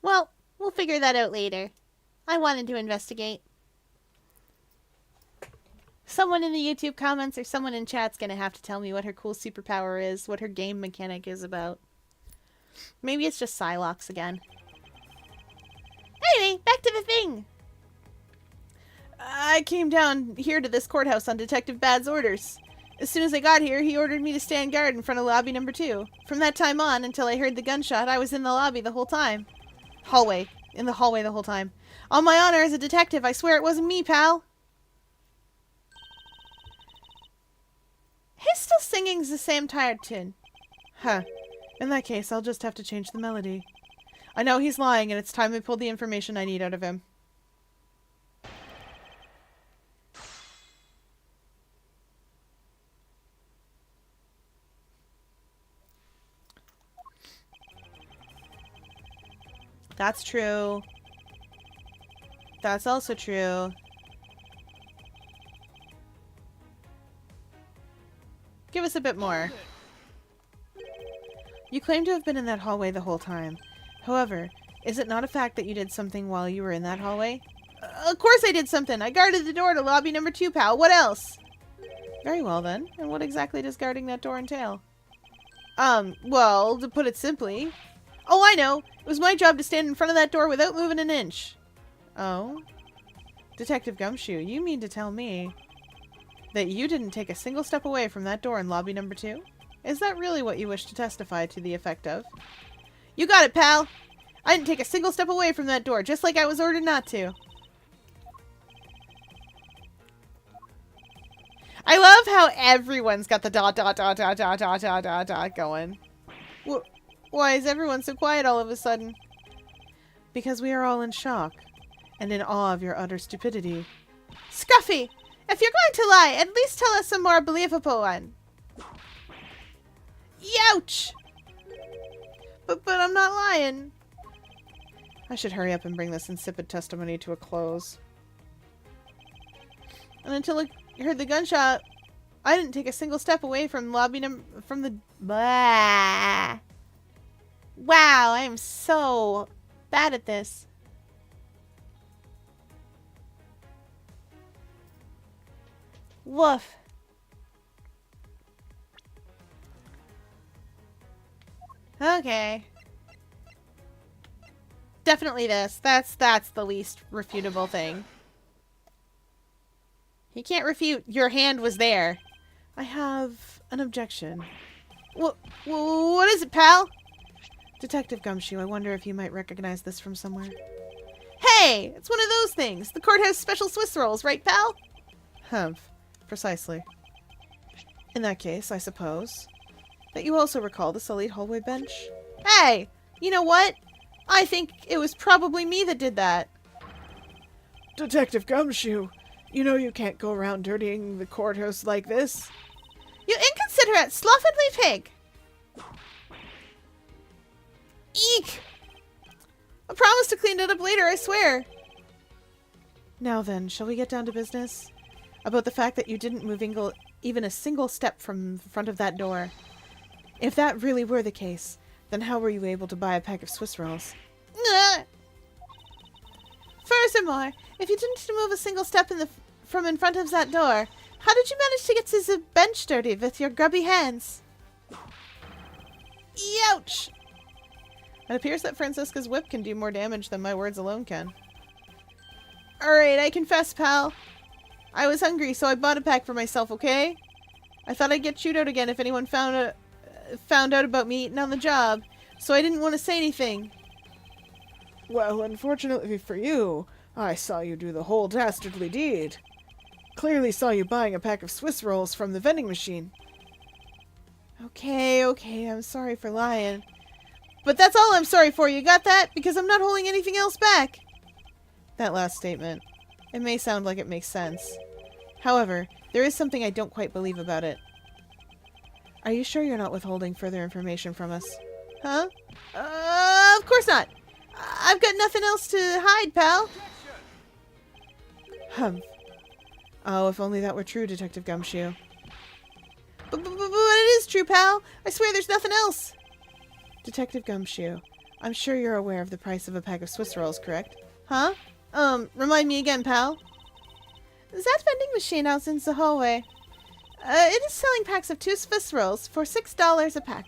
Well, we'll figure that out later. I wanted to investigate. Someone in the YouTube comments or someone in chat's gonna have to tell me what her cool superpower is, what her game mechanic is about. Maybe it's just Psylocke again. Anyway, back to the thing. I came down here to this courthouse on Detective Bad's orders. As soon as I got here, he ordered me to stand guard in front of lobby number 2. From that time on, until I heard the gunshot, I was in the lobby the whole time. In the hallway the whole time. On my honor as a detective, I swear it wasn't me, pal. He's still singing the same tired tune. Huh. In that case, I'll just have to change the melody. I know he's lying, and it's time I pulled the information I need out of him. That's true. That's also true. Give us a bit more. You claim to have been in that hallway the whole time. However, is it not a fact that you did something while you were in that hallway? Of course I did something. I guarded the door to lobby number 2, pal. What else? Very well then. And what exactly does guarding that door entail? Well, to put it simply... Oh, I know. It was my job to stand in front of that door without moving an inch. Oh? Detective Gumshoe, you mean to tell me that you didn't take a single step away from that door in lobby number 2? Is that really what you wish to testify to the effect of? You got it, pal. I didn't take a single step away from that door, just like I was ordered not to. I love how everyone's got the dot going. Why is everyone so quiet all of a sudden? Because we are all in shock and in awe of your utter stupidity. Scruffy, if you're going to lie, at least tell us a more believable one. Youch! But I'm not lying. I should hurry up and bring this insipid testimony to a close. And until I heard the gunshot, I didn't take a single step away from from the... Blah. Wow, I am so bad at this. Woof. Okay. Definitely this. That's the least refutable thing. He can't refute your hand was there. I have an objection. What is it, pal? Detective Gumshoe, I wonder if you might recognize this from somewhere. Hey, it's one of those things. The courthouse special Swiss rolls, right, pal? Humph. Precisely. In that case, I suppose that you also recall the sullied hallway bench? Hey, you know what? I think it was probably me that did that. Detective Gumshoe, you know you can't go around dirtying the courthouse like this. You inconsiderate, slovenly pig! Eek! I promise to clean it up later, I swear. Now then, shall we get down to business? About the fact that you didn't move even a single step from the front of that door. If that really were the case, then how were you able to buy a pack of Swiss rolls? Furthermore, if you didn't move a single step from in front of that door. How did you manage to get this bench dirty with your grubby hands? Ouch! It appears that Francisca's whip can do more damage than my words alone can. Alright, I confess, pal. I was hungry, so I bought a pack for myself, okay? I thought I'd get chewed out again if anyone found out about me eating on the job, so I didn't want to say anything. Well, unfortunately for you, I saw you do the whole dastardly deed. Clearly saw you buying a pack of Swiss rolls from the vending machine. Okay, I'm sorry for lying. But that's all I'm sorry for, you got that? Because I'm not holding anything else back. That last statement. It may sound like it makes sense. However, there is something I don't quite believe about it. Are you sure you're not withholding further information from us? Huh? Of course not. I've got nothing else to hide, pal. Oh, if only that were true, Detective Gumshoe. But it is true, pal. I swear there's nothing else. Detective Gumshoe, I'm sure you're aware of the price of a pack of Swiss rolls, correct? Huh? Remind me again, pal. That vending machine out in the hallway. It is selling packs of 2 Swiss rolls for $6 a pack.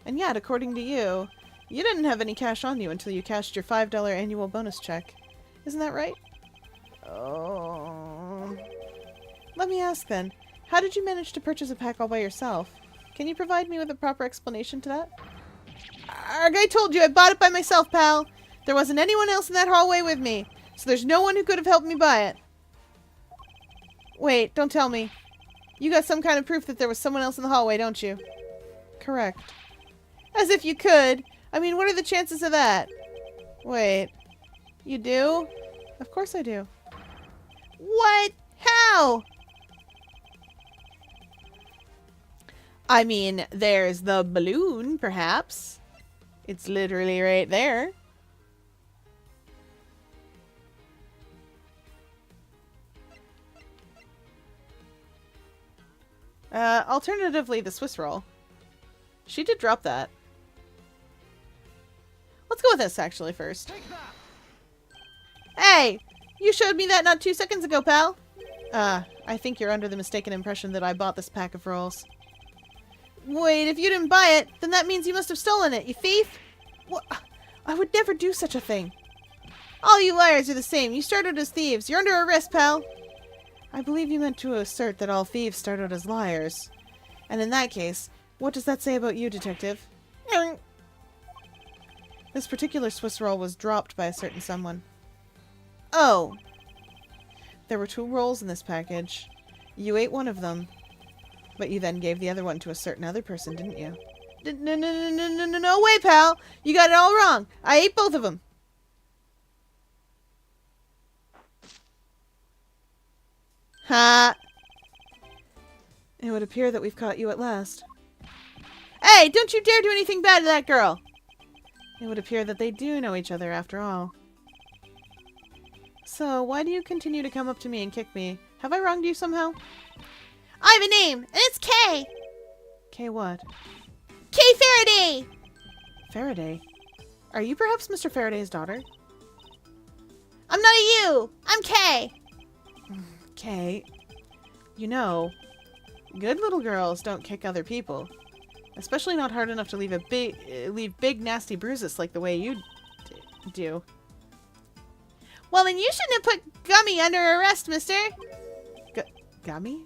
And yet, according to you, you didn't have any cash on you until you cashed your $5 annual bonus check. Isn't that right? Oh. Let me ask then, how did you manage to purchase a pack all by yourself? Can you provide me with a proper explanation to that? I told you I bought it by myself, pal. There wasn't anyone else in that hallway with me, so there's no one who could have helped me buy it. Wait, don't tell me. You got some kind of proof that there was someone else in the hallway, don't you? Correct. As if you could. I mean, what are the chances of that? Wait. You do? Of course I do. What? How? I mean, there's the balloon, perhaps. It's literally right there. Alternatively, the Swiss roll. She did drop that. Let's go with this, actually, first. Hey! You showed me that not 2 seconds ago, pal! I think you're under the mistaken impression that I bought this pack of rolls. Wait, if you didn't buy it, then that means you must have stolen it, you thief! What? I would never do such a thing. All you liars are the same. You started as thieves. You're under arrest, pal. I believe you meant to assert that all thieves start out as liars. And in that case, what does that say about you, Detective? This particular Swiss roll was dropped by a certain someone. Oh. There were 2 rolls in this package. You ate one of them. But you then gave the other one to a certain other person, didn't you? No way, pal! You got it all wrong! I ate both of them! Ha! It would appear that we've caught you at last. Hey, don't you dare do anything bad to that girl! It would appear that they do know each other after all. So, why do you continue to come up to me and kick me? Have I wronged you somehow? I have a name, and it's Kay! Kay what? Kay Faraday! Faraday? Are you perhaps Mr. Faraday's daughter? I'm not a you! I'm Kay! Kay, you know, good little girls don't kick other people. Especially not hard enough to leave big nasty bruises like the way you do. Well, then you shouldn't have put Gummy under arrest, mister. Gummy?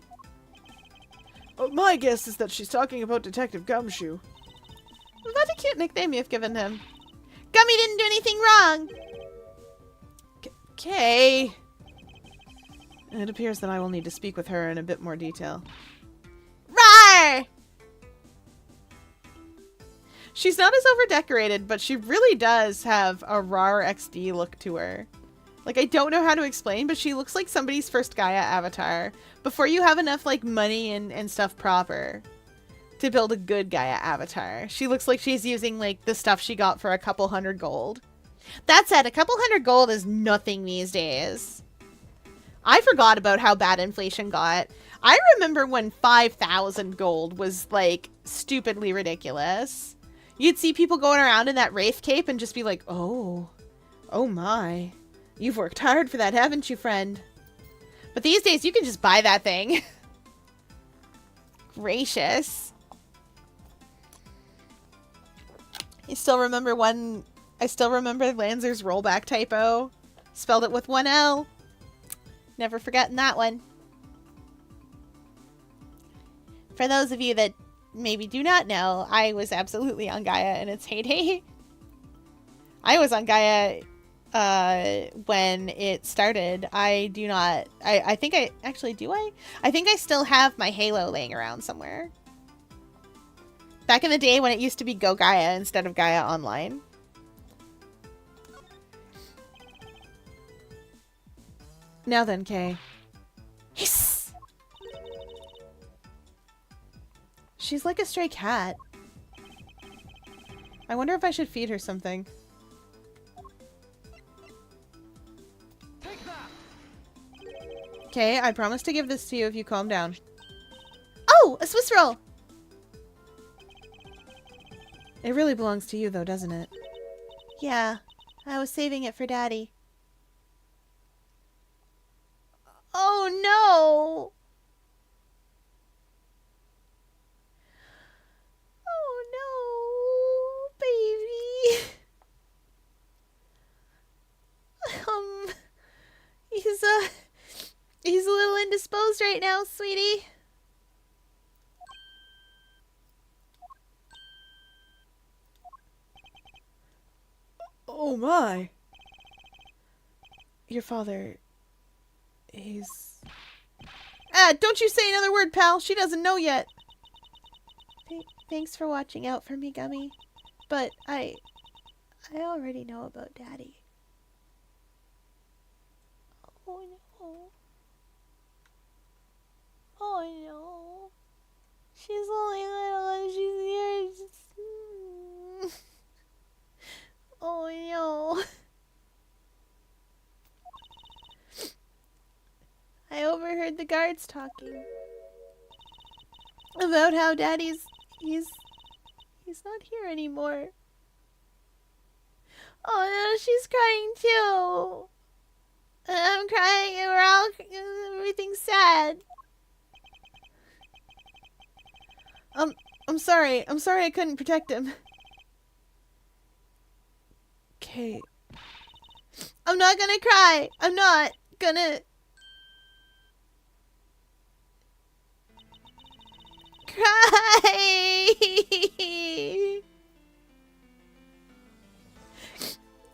My guess is that she's talking about Detective Gumshoe. What a cute nickname you've given him. Gummy didn't do anything wrong. Kay. It appears that I will need to speak with her in a bit more detail. Rawr! She's not as overdecorated, but she really does have a RAR XD look to her. Like, I don't know how to explain, but she looks like somebody's first Gaia avatar. Before you have enough, like, money and stuff proper to build a good Gaia avatar. She looks like she's using, like, the stuff she got for a couple hundred gold. That said, a couple hundred gold is nothing these days. I forgot about how bad inflation got. I remember when 5,000 gold was, like, stupidly ridiculous. You'd see people going around in that Wraith cape and just be like, oh my. You've worked hard for that, haven't you, friend? But these days, you can just buy that thing. Gracious. I still remember Lanzer's rollback typo. Spelled it with one L. Never forgotten that one. For those of you that maybe do not know, I was absolutely on Gaia in its heyday. I was on Gaia when it started. I think I actually do. I think I still have my Halo laying around somewhere. Back in the day when it used to be Go Gaia instead of Gaia Online. Now then, Kay. Hiss! She's like a stray cat. I wonder if I should feed her something. Okay, I promise to give this to you if you calm down. Oh, a Swiss roll! It really belongs to you though, doesn't it? Yeah, I was saving it for Daddy. Oh no! Oh no, baby. He's a little indisposed right now, sweetie. Oh my. Your father... he's... Ah, don't you say another word, pal. She doesn't know yet. Thanks for watching out for me, Gummy. But I already know about Daddy. Oh no. Oh no. She's only little and she's here. Oh no. I overheard the guards talking about how Daddy's he's not here anymore. Oh no, she's crying too. And I'm crying and everything's sad. I'm sorry. I'm sorry I couldn't protect him. Kay. I'm not gonna cry. I'm not gonna cry.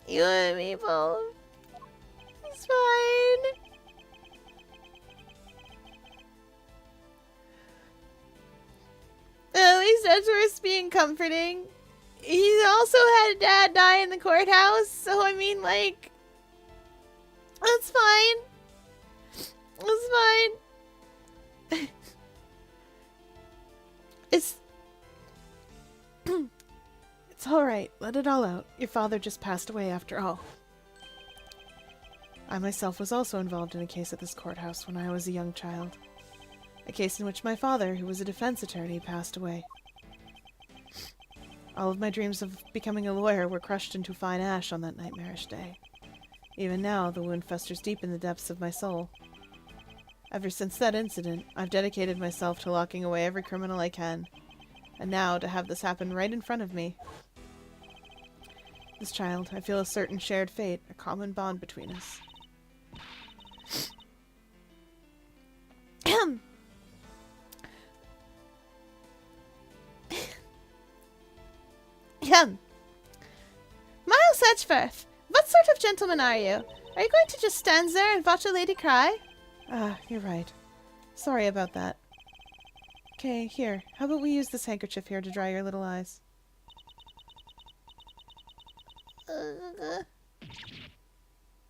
You and me both. It's fine. At least Edgeworth's being comforting. He also had a dad die in the courthouse, so I mean, like, that's fine. That's fine. It's alright. Let it all out. Your father just passed away after all. I myself was also involved in a case at this courthouse when I was a young child. A case in which my father, who was a defense attorney, passed away. All of my dreams of becoming a lawyer were crushed into fine ash on that nightmarish day. Even now, the wound festers deep in the depths of my soul. Ever since that incident, I've dedicated myself to locking away every criminal I can. And now, to have this happen right in front of me. This child, I feel a certain shared fate, a common bond between us. Miles Edgeworth, what sort of gentleman are you? Are you going to just stand there and watch a lady cry? Ah, you're right. Sorry about that. Okay, here. How about we use this handkerchief here to dry your little eyes?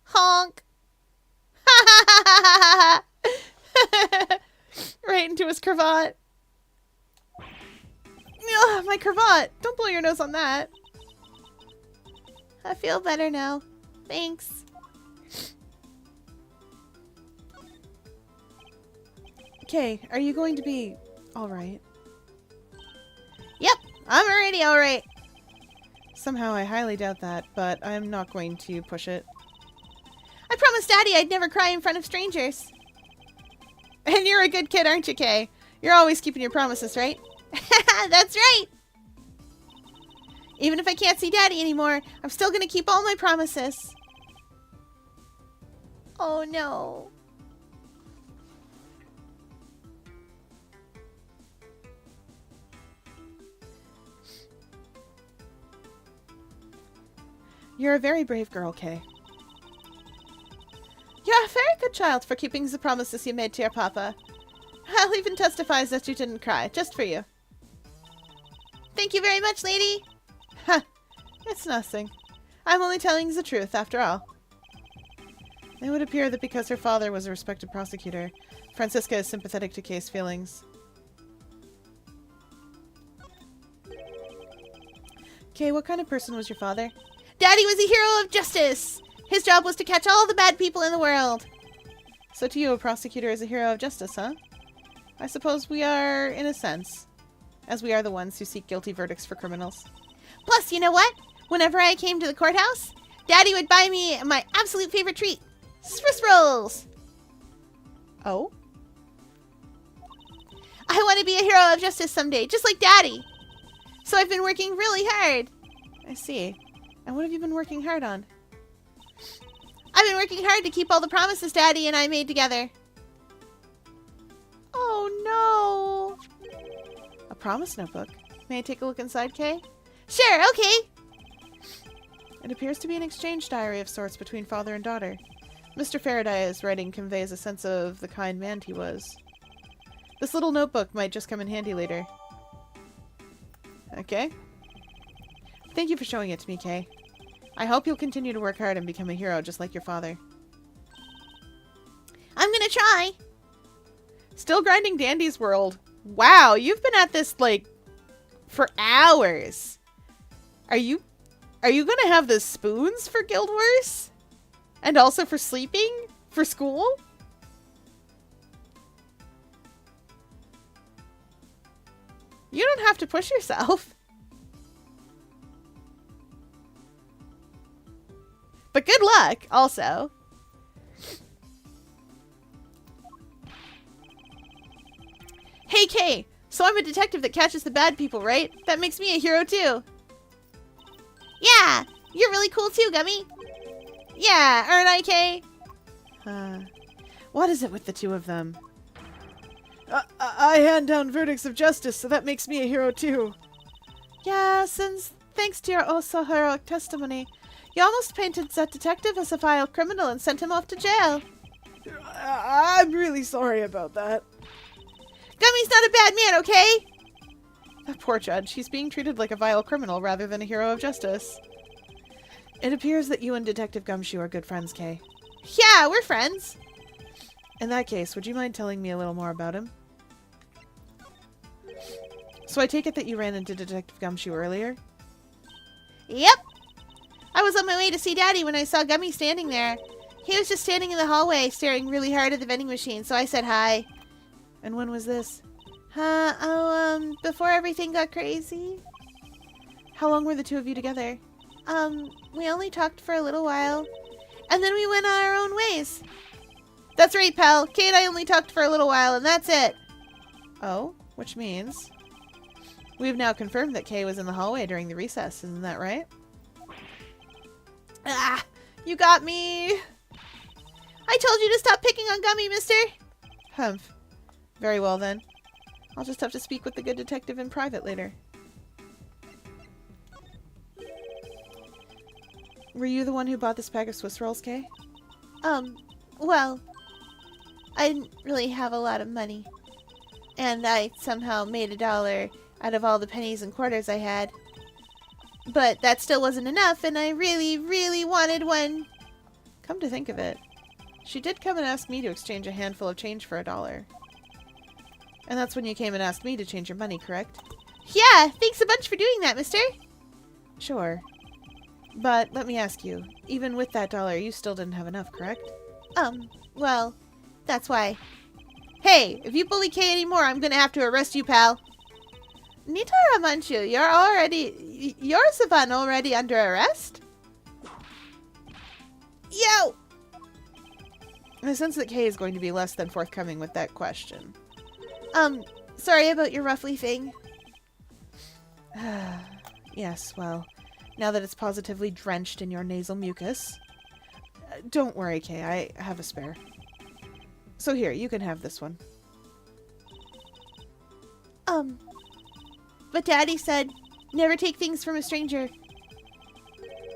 Honk. right into his cravat. Ugh, my cravat! Don't blow your nose on that. I feel better now. Thanks. Okay, are you going to be alright? Yep, I'm already alright. Somehow I highly doubt that, but I'm not going to push it. promised Daddy I'd never cry in front of strangers. And you're a good kid, aren't you, Kay? You're always keeping your promises, right? That's right. Even if I can't see Daddy anymore, I'm still gonna keep all my promises. Oh no. You're a very brave girl, Kay. You're a very good child for keeping the promises you made to your papa. I'll even testify that you didn't cry, just for you. Thank you very much, lady. Ha! It's nothing. I'm only telling the truth, after all. It would appear that because her father was a respected prosecutor, Francisca is sympathetic to Kay's feelings. Kay, what kind of person was your father? Daddy was a hero of justice. His job was to catch all the bad people in the world. So to you, a prosecutor is a hero of justice, huh? I suppose we are, in a sense, as we are the ones who seek guilty verdicts for criminals. Plus, you know what? Whenever I came to the courthouse, Daddy would buy me my absolute favorite treat, Swiss rolls. Oh? I want to be a hero of justice someday, just like Daddy. So I've been working really hard. I see. And what have you been working hard on? I've been working hard to keep all the promises Daddy and I made together. Oh no! A promise notebook. May I take a look inside, Kay? Sure, okay. It appears to be an exchange diary of sorts between father and daughter. Mr. Faraday's writing conveys a sense of the kind man he was. This little notebook might just come in handy later. Okay. Thank you for showing it to me, Kay. I hope you'll continue to work hard and become a hero just like your father. I'm gonna try. Still grinding Dandy's World. Wow, you've been at this, like, for hours. Are you gonna have the spoons for Guild Wars? And also for sleeping? For school? You don't have to push yourself. But good luck, also. Hey, Kay. So I'm a detective that catches the bad people, right? That makes me a hero, too. Yeah, you're really cool too, Gummy. Yeah, aren't I, Kay? What is it with the two of them? I hand down verdicts of justice, so that makes me a hero, too. Yes, and thanks to your also heroic testimony, you almost painted that detective as a vile criminal and sent him off to jail. I'm really sorry about that. Gummy's not a bad man, okay? That poor judge. He's being treated like a vile criminal rather than a hero of justice. It appears that you and Detective Gumshoe are good friends, Kay. Yeah, we're friends. In that case, would you mind telling me a little more about him? So I take it that you ran into Detective Gumshoe earlier? Yep. I was on my way to see Daddy when I saw Gummy standing there. He was just standing in the hallway, staring really hard at the vending machine, so I said hi. And when was this? Before everything got crazy. How long were the two of you together? We only talked for a little while, and then we went on our own ways. That's right, pal. Kay and I only talked for a little while, and that's it. Oh, which means we've now confirmed that Kay was in the hallway during the recess, isn't that right? Ah, you got me. I told you to stop picking on Gummy, mister. Humph. Very well, then. I'll just have to speak with the good detective in private later. Were you the one who bought this bag of Swiss rolls, Kay? Well, I didn't really have a lot of money. And I somehow made $1 out of all the pennies and quarters I had. But that still wasn't enough, and I really, really wanted one. Come to think of it, she did come and ask me to exchange a handful of change for $1. And that's when you came and asked me to change your money, correct? Yeah, thanks a bunch for doing that, mister. Sure. But let me ask you, even with that $1, you still didn't have enough, correct? Well, that's why. Hey, if you bully Kay anymore, I'm gonna have to arrest you, pal. Nitara Manchu, you're the one already under arrest? Yo! I sense that Kay is going to be less than forthcoming with that question. Sorry about your ruffly thing. Yes, well, now that it's positively drenched in your nasal mucus. Don't worry, Kay, I have a spare. So here, you can have this one. But Daddy said, never take things from a stranger.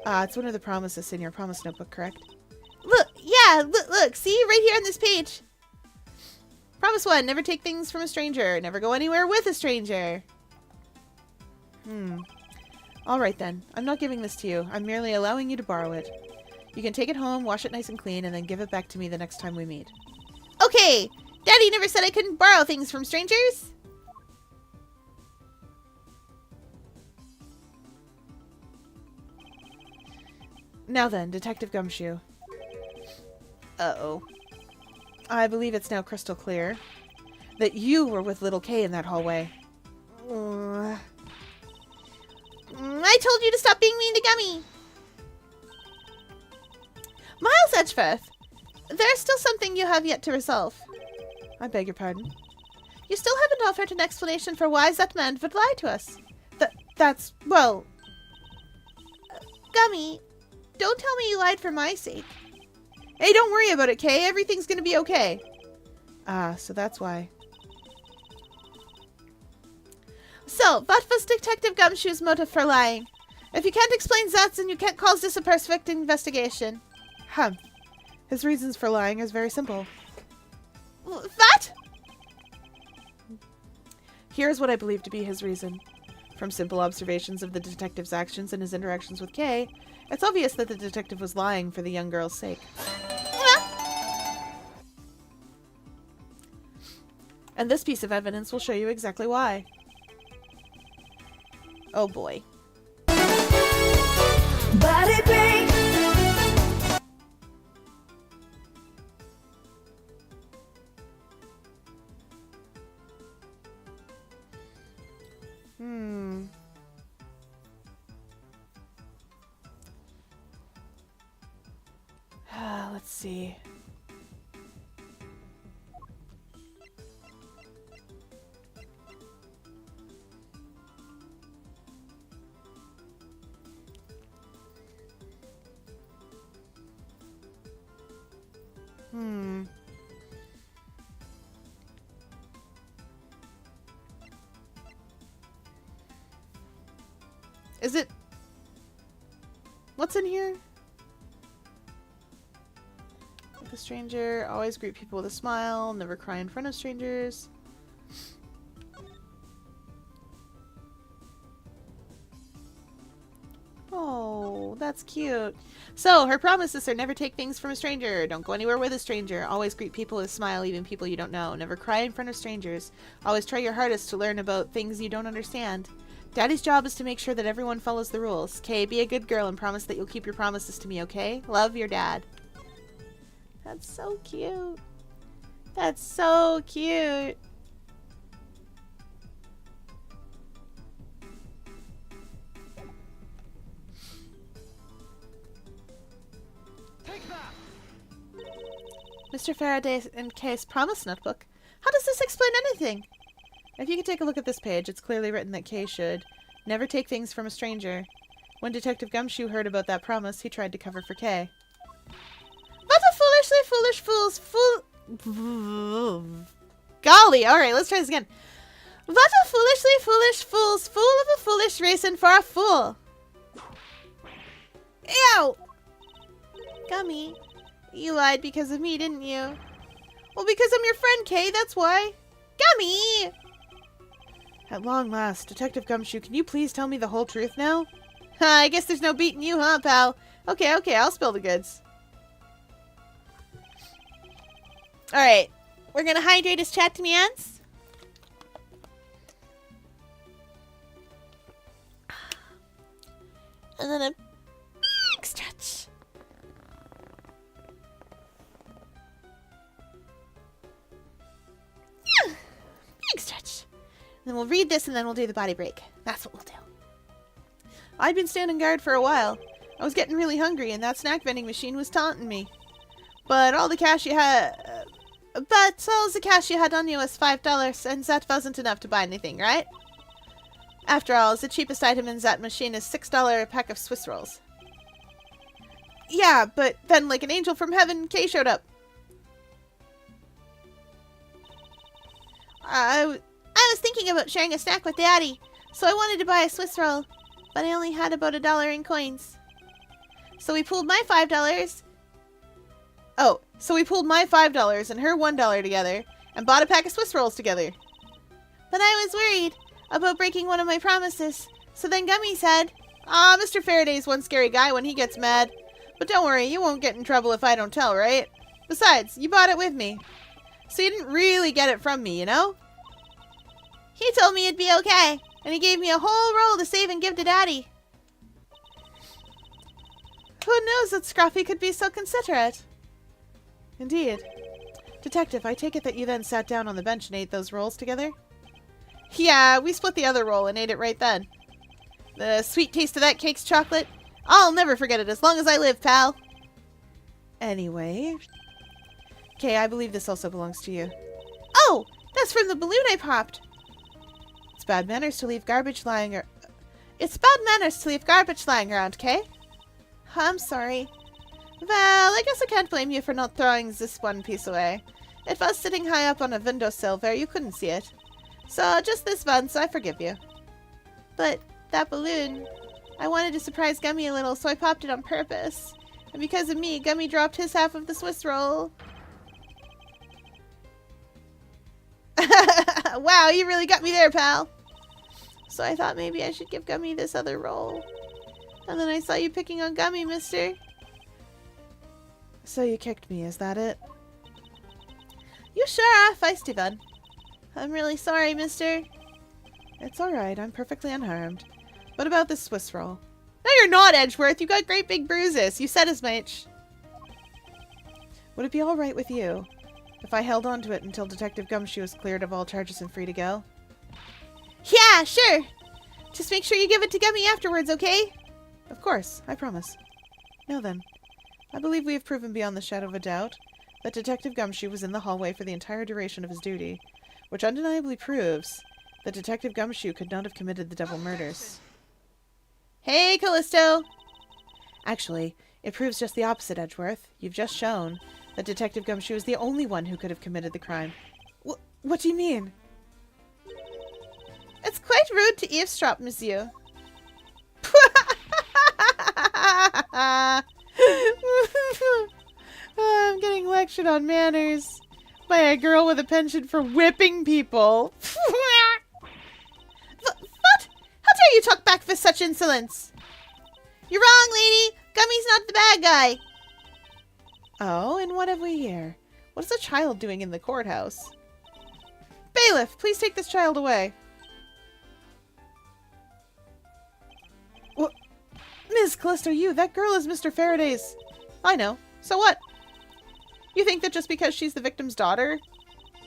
It's one of the promises in your promise notebook, correct? Look, yeah, look, see, right here on this page. Promise 1, never take things from a stranger. Never go anywhere with a stranger. Alright then, I'm not giving this to you. I'm merely allowing you to borrow it. You can take it home, wash it nice and clean, and then give it back to me the next time we meet. Okay, Daddy never said I couldn't borrow things from strangers. Now then, Detective Gumshoe. Uh-oh. I believe it's now crystal clear that you were with little Kay in that hallway. I told you to stop being mean to Gummy. Miles Edgeworth, there's still something you have yet to resolve. I beg your pardon? You still haven't offered an explanation for why that man would lie to us. That's, well... Gummy, don't tell me you lied for my sake. Hey, don't worry about it, Kay. Everything's gonna be okay. So that's why. So, what was Detective Gumshoe's motive for lying? If you can't explain that, then you can't call this a perfect investigation. His reasons for lying is very simple. What? Here's what I believe to be his reason. From simple observations of the detective's actions and his interactions with Kay, it's obvious that the detective was lying for the young girl's sake. And this piece of evidence will show you exactly why. Oh boy. Body break. Let's see. Is it... What's in here? Like a stranger, always greet people with a smile, never cry in front of strangers. Oh, that's cute. So, her promises are never take things from a stranger, don't go anywhere with a stranger, always greet people with a smile, even people you don't know, never cry in front of strangers, always try your hardest to learn about things you don't understand. Daddy's job is to make sure that everyone follows the rules. Kay, be a good girl and promise that you'll keep your promises to me, okay? Love, your dad. That's so cute. That's so cute. Mr. Faraday and Kay's promise notebook. How does this explain anything? If you could take a look at this page, it's clearly written that Kay should never take things from a stranger. When Detective Gumshoe heard about that promise, he tried to cover for Kay. What a foolishly foolish fool's Golly, alright, let's try this again. What a foolishly foolish fool's fool of a foolish reason for a fool. Ew! Gummy, you lied because of me, didn't you? Well, because I'm your friend, Kay, that's why. Gummy! At long last, Detective Gumshoe, can you please tell me the whole truth now? I guess there's no beating you, huh, pal? Okay, I'll spill the goods. Alright, we're gonna hydrate his chat to me ants. And then a big stretch. Big stretch. Then we'll read this and then we'll do the body break. That's what we'll do. I'd been standing guard for a while. I was getting really hungry and that snack vending machine was taunting me. But all the cash you had... but all the cash you had on you was $5, and that wasn't enough to buy anything, right? After all, the cheapest item in that machine is $6 a pack of Swiss rolls. Yeah, but then like an angel from heaven, Kay showed up. I was thinking about sharing a snack with Daddy, so I wanted to buy a Swiss roll, but I only had about $1 in coins. So we pooled my $5. Oh, so we pooled my $5 and her $1 together and bought a pack of Swiss rolls together. But I was worried about breaking one of my promises, so then Gummy said, Mr. Faraday's one scary guy when he gets mad. But don't worry, you won't get in trouble if I don't tell, right? Besides, you bought it with me. So you didn't really get it from me, you know? He told me it'd be okay, and he gave me a whole roll to save and give to Daddy. Who knows that Scruffy could be so considerate? Indeed. Detective, I take it that you then sat down on the bench and ate those rolls together? Yeah, we split the other roll and ate it right then. The sweet taste of that cake's chocolate? I'll never forget it as long as I live, pal. Anyway... Okay, I believe this also belongs to you. Oh, that's from the balloon I popped. It's bad manners to leave garbage lying It's bad manners to leave garbage lying around, Kay? I'm sorry. Well, I guess I can't blame you for not throwing this one piece away. It was sitting high up on a windowsill where you couldn't see it. So just this once, I forgive you. But that balloon... I wanted to surprise Gummy a little, so I popped it on purpose. And because of me, Gummy dropped his half of the Swiss roll. Wow, you really got me there, pal. So I thought maybe I should give Gummy this other roll. And then I saw you picking on Gummy, mister. So you kicked me, is that it? You sure are a feisty one. I'm really sorry, mister. It's alright, I'm perfectly unharmed. What about this Swiss roll? No, you're not, Edgeworth. You got great big bruises. You said as much. Would it be alright with you if I held on to it until Detective Gumshoe was cleared of all charges and free to go? Yeah, sure. Just make sure you give it to Gummy afterwards, okay? Of course, I promise. Now then, I believe we have proven beyond the shadow of a doubt that Detective Gumshoe was in the hallway for the entire duration of his duty, which undeniably proves that Detective Gumshoe could not have committed the double murders. Hey, Callisto! Actually, it proves just the opposite, Edgeworth. You've just shown that Detective Gumshoe is the only one who could have committed the crime. What do you mean? It's quite rude to eavesdrop, monsieur. I'm getting lectured on manners by a girl with a penchant for whipping people. What? How dare you talk back for such insolence? You're wrong, lady. Gummy's not the bad guy. Oh, and what have we here? What is a child doing in the courthouse? Bailiff, please take this child away. What? Miss Callisto, that girl is Mr. Faraday's. I know. So what? You think that just because she's the victim's daughter,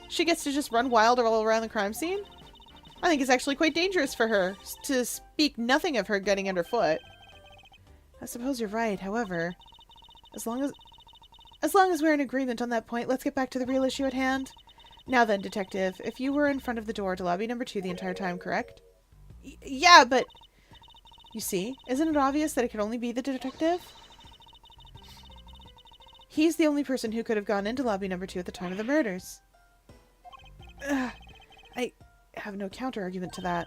she gets to just run wild all around the crime scene? I think it's actually quite dangerous for her, to speak nothing of her getting underfoot. I suppose you're right, however, as long as we're in agreement on that point, let's get back to the real issue at hand. Now then, Detective, if you were in front of the door to lobby number 2 the entire time, correct? Yeah, but... You see, isn't it obvious that it could only be the detective? He's the only person who could have gone into lobby number 2 at the time of the murders. I have no counter-argument to that.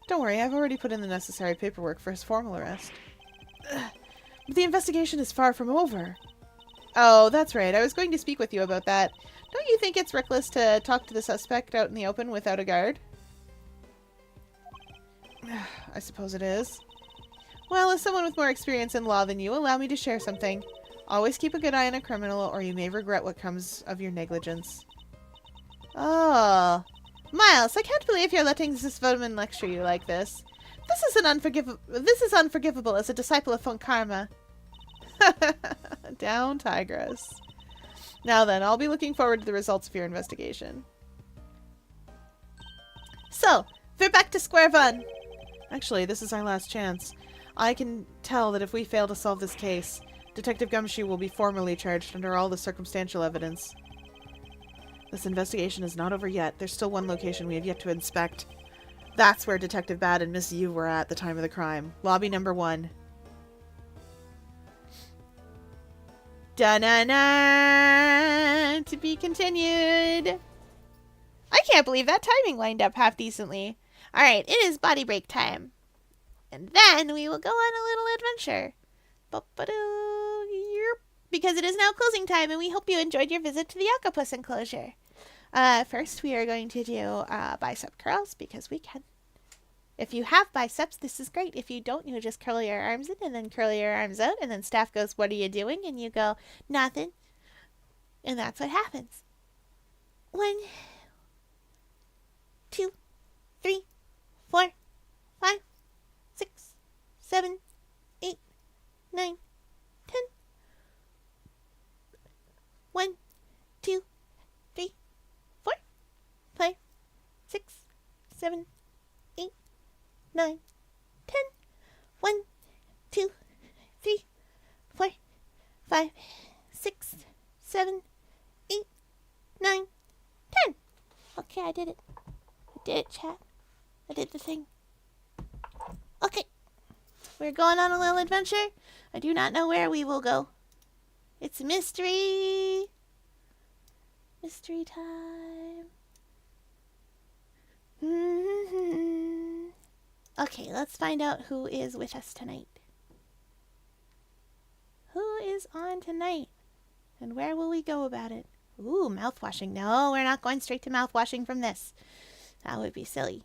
Don't worry, I've already put in the necessary paperwork for his formal arrest. But the investigation is far from over. Oh, that's right. I was going to speak with you about that. Don't you think it's reckless to talk to the suspect out in the open without a guard? I suppose it is. Well, as someone with more experience in law than you, allow me to share something. Always keep a good eye on a criminal, or you may regret what comes of your negligence. Oh. Miles, I can't believe you're letting this woman lecture you like this. This is unforgivable as a disciple of Von Karma. Down, Tigress. Now then, I'll be looking forward to the results of your investigation. So, we're back to square one. Actually, this is our last chance. I can tell that if we fail to solve this case, Detective Gumshoe will be formally charged under all the circumstantial evidence. This investigation is not over yet. There's still one location we have yet to inspect. That's where Detective Bad and Miss Yu were at the time of the crime. Lobby number 1. Da-na-na! To be continued. I can't believe that timing lined up half decently. Alright, it is body break time. And then we will go on a little adventure. Because it is now closing time, and we hope you enjoyed your visit to the octopus enclosure. First, we are going to do bicep curls, because we can. If you have biceps, this is great. If you don't, you just curl your arms in, and then curl your arms out, and then staff goes, "What are you doing?" And you go, "Nothing." And that's what happens. 1, 2, 3, 4, 5, 6, 7, 8, 9, 10. 1, 2, 3, 4, 5, 6, 7, 8, 9, 10. 1, 2, 3, 4, 5, 6, 7, 8, 9, 10. Okay, I did it. I did it, chat. I did the thing. Okay. We're going on a little adventure. I do not know where we will go. It's a mystery. Mystery time. Okay, let's find out who is with us tonight. Who is on tonight? And where will we go about it? Ooh, mouthwashing. No, we're not going straight to mouthwashing from this. That would be silly.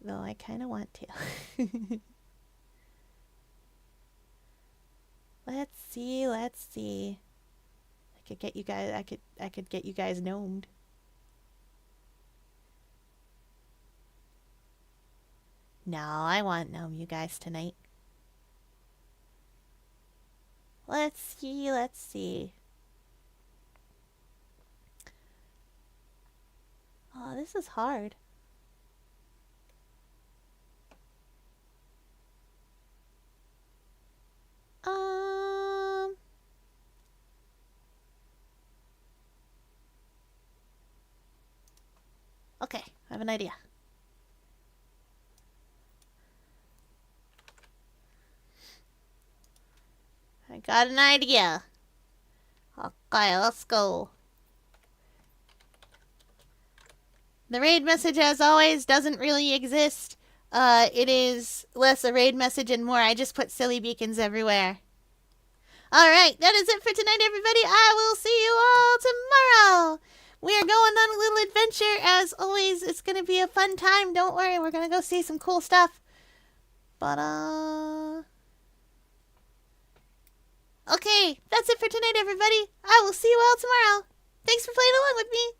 Though I kind of want to. Let's see. I could get you guys, I could get you guys gnomed. No, I want gnome you guys tonight. Let's see. Oh, this is hard. Okay, I have an idea. I got an idea. Okay, let's go. The raid message, as always, doesn't really exist. It is less a raid message and more I just put silly beacons everywhere. Alright, that is it for tonight, everybody. I will see you all tomorrow. We are going on a little adventure. As always, it's going to be a fun time. Don't worry, we're going to go see some cool stuff. But, okay, that's it for tonight, everybody. I will see you all tomorrow. Thanks for playing along with me.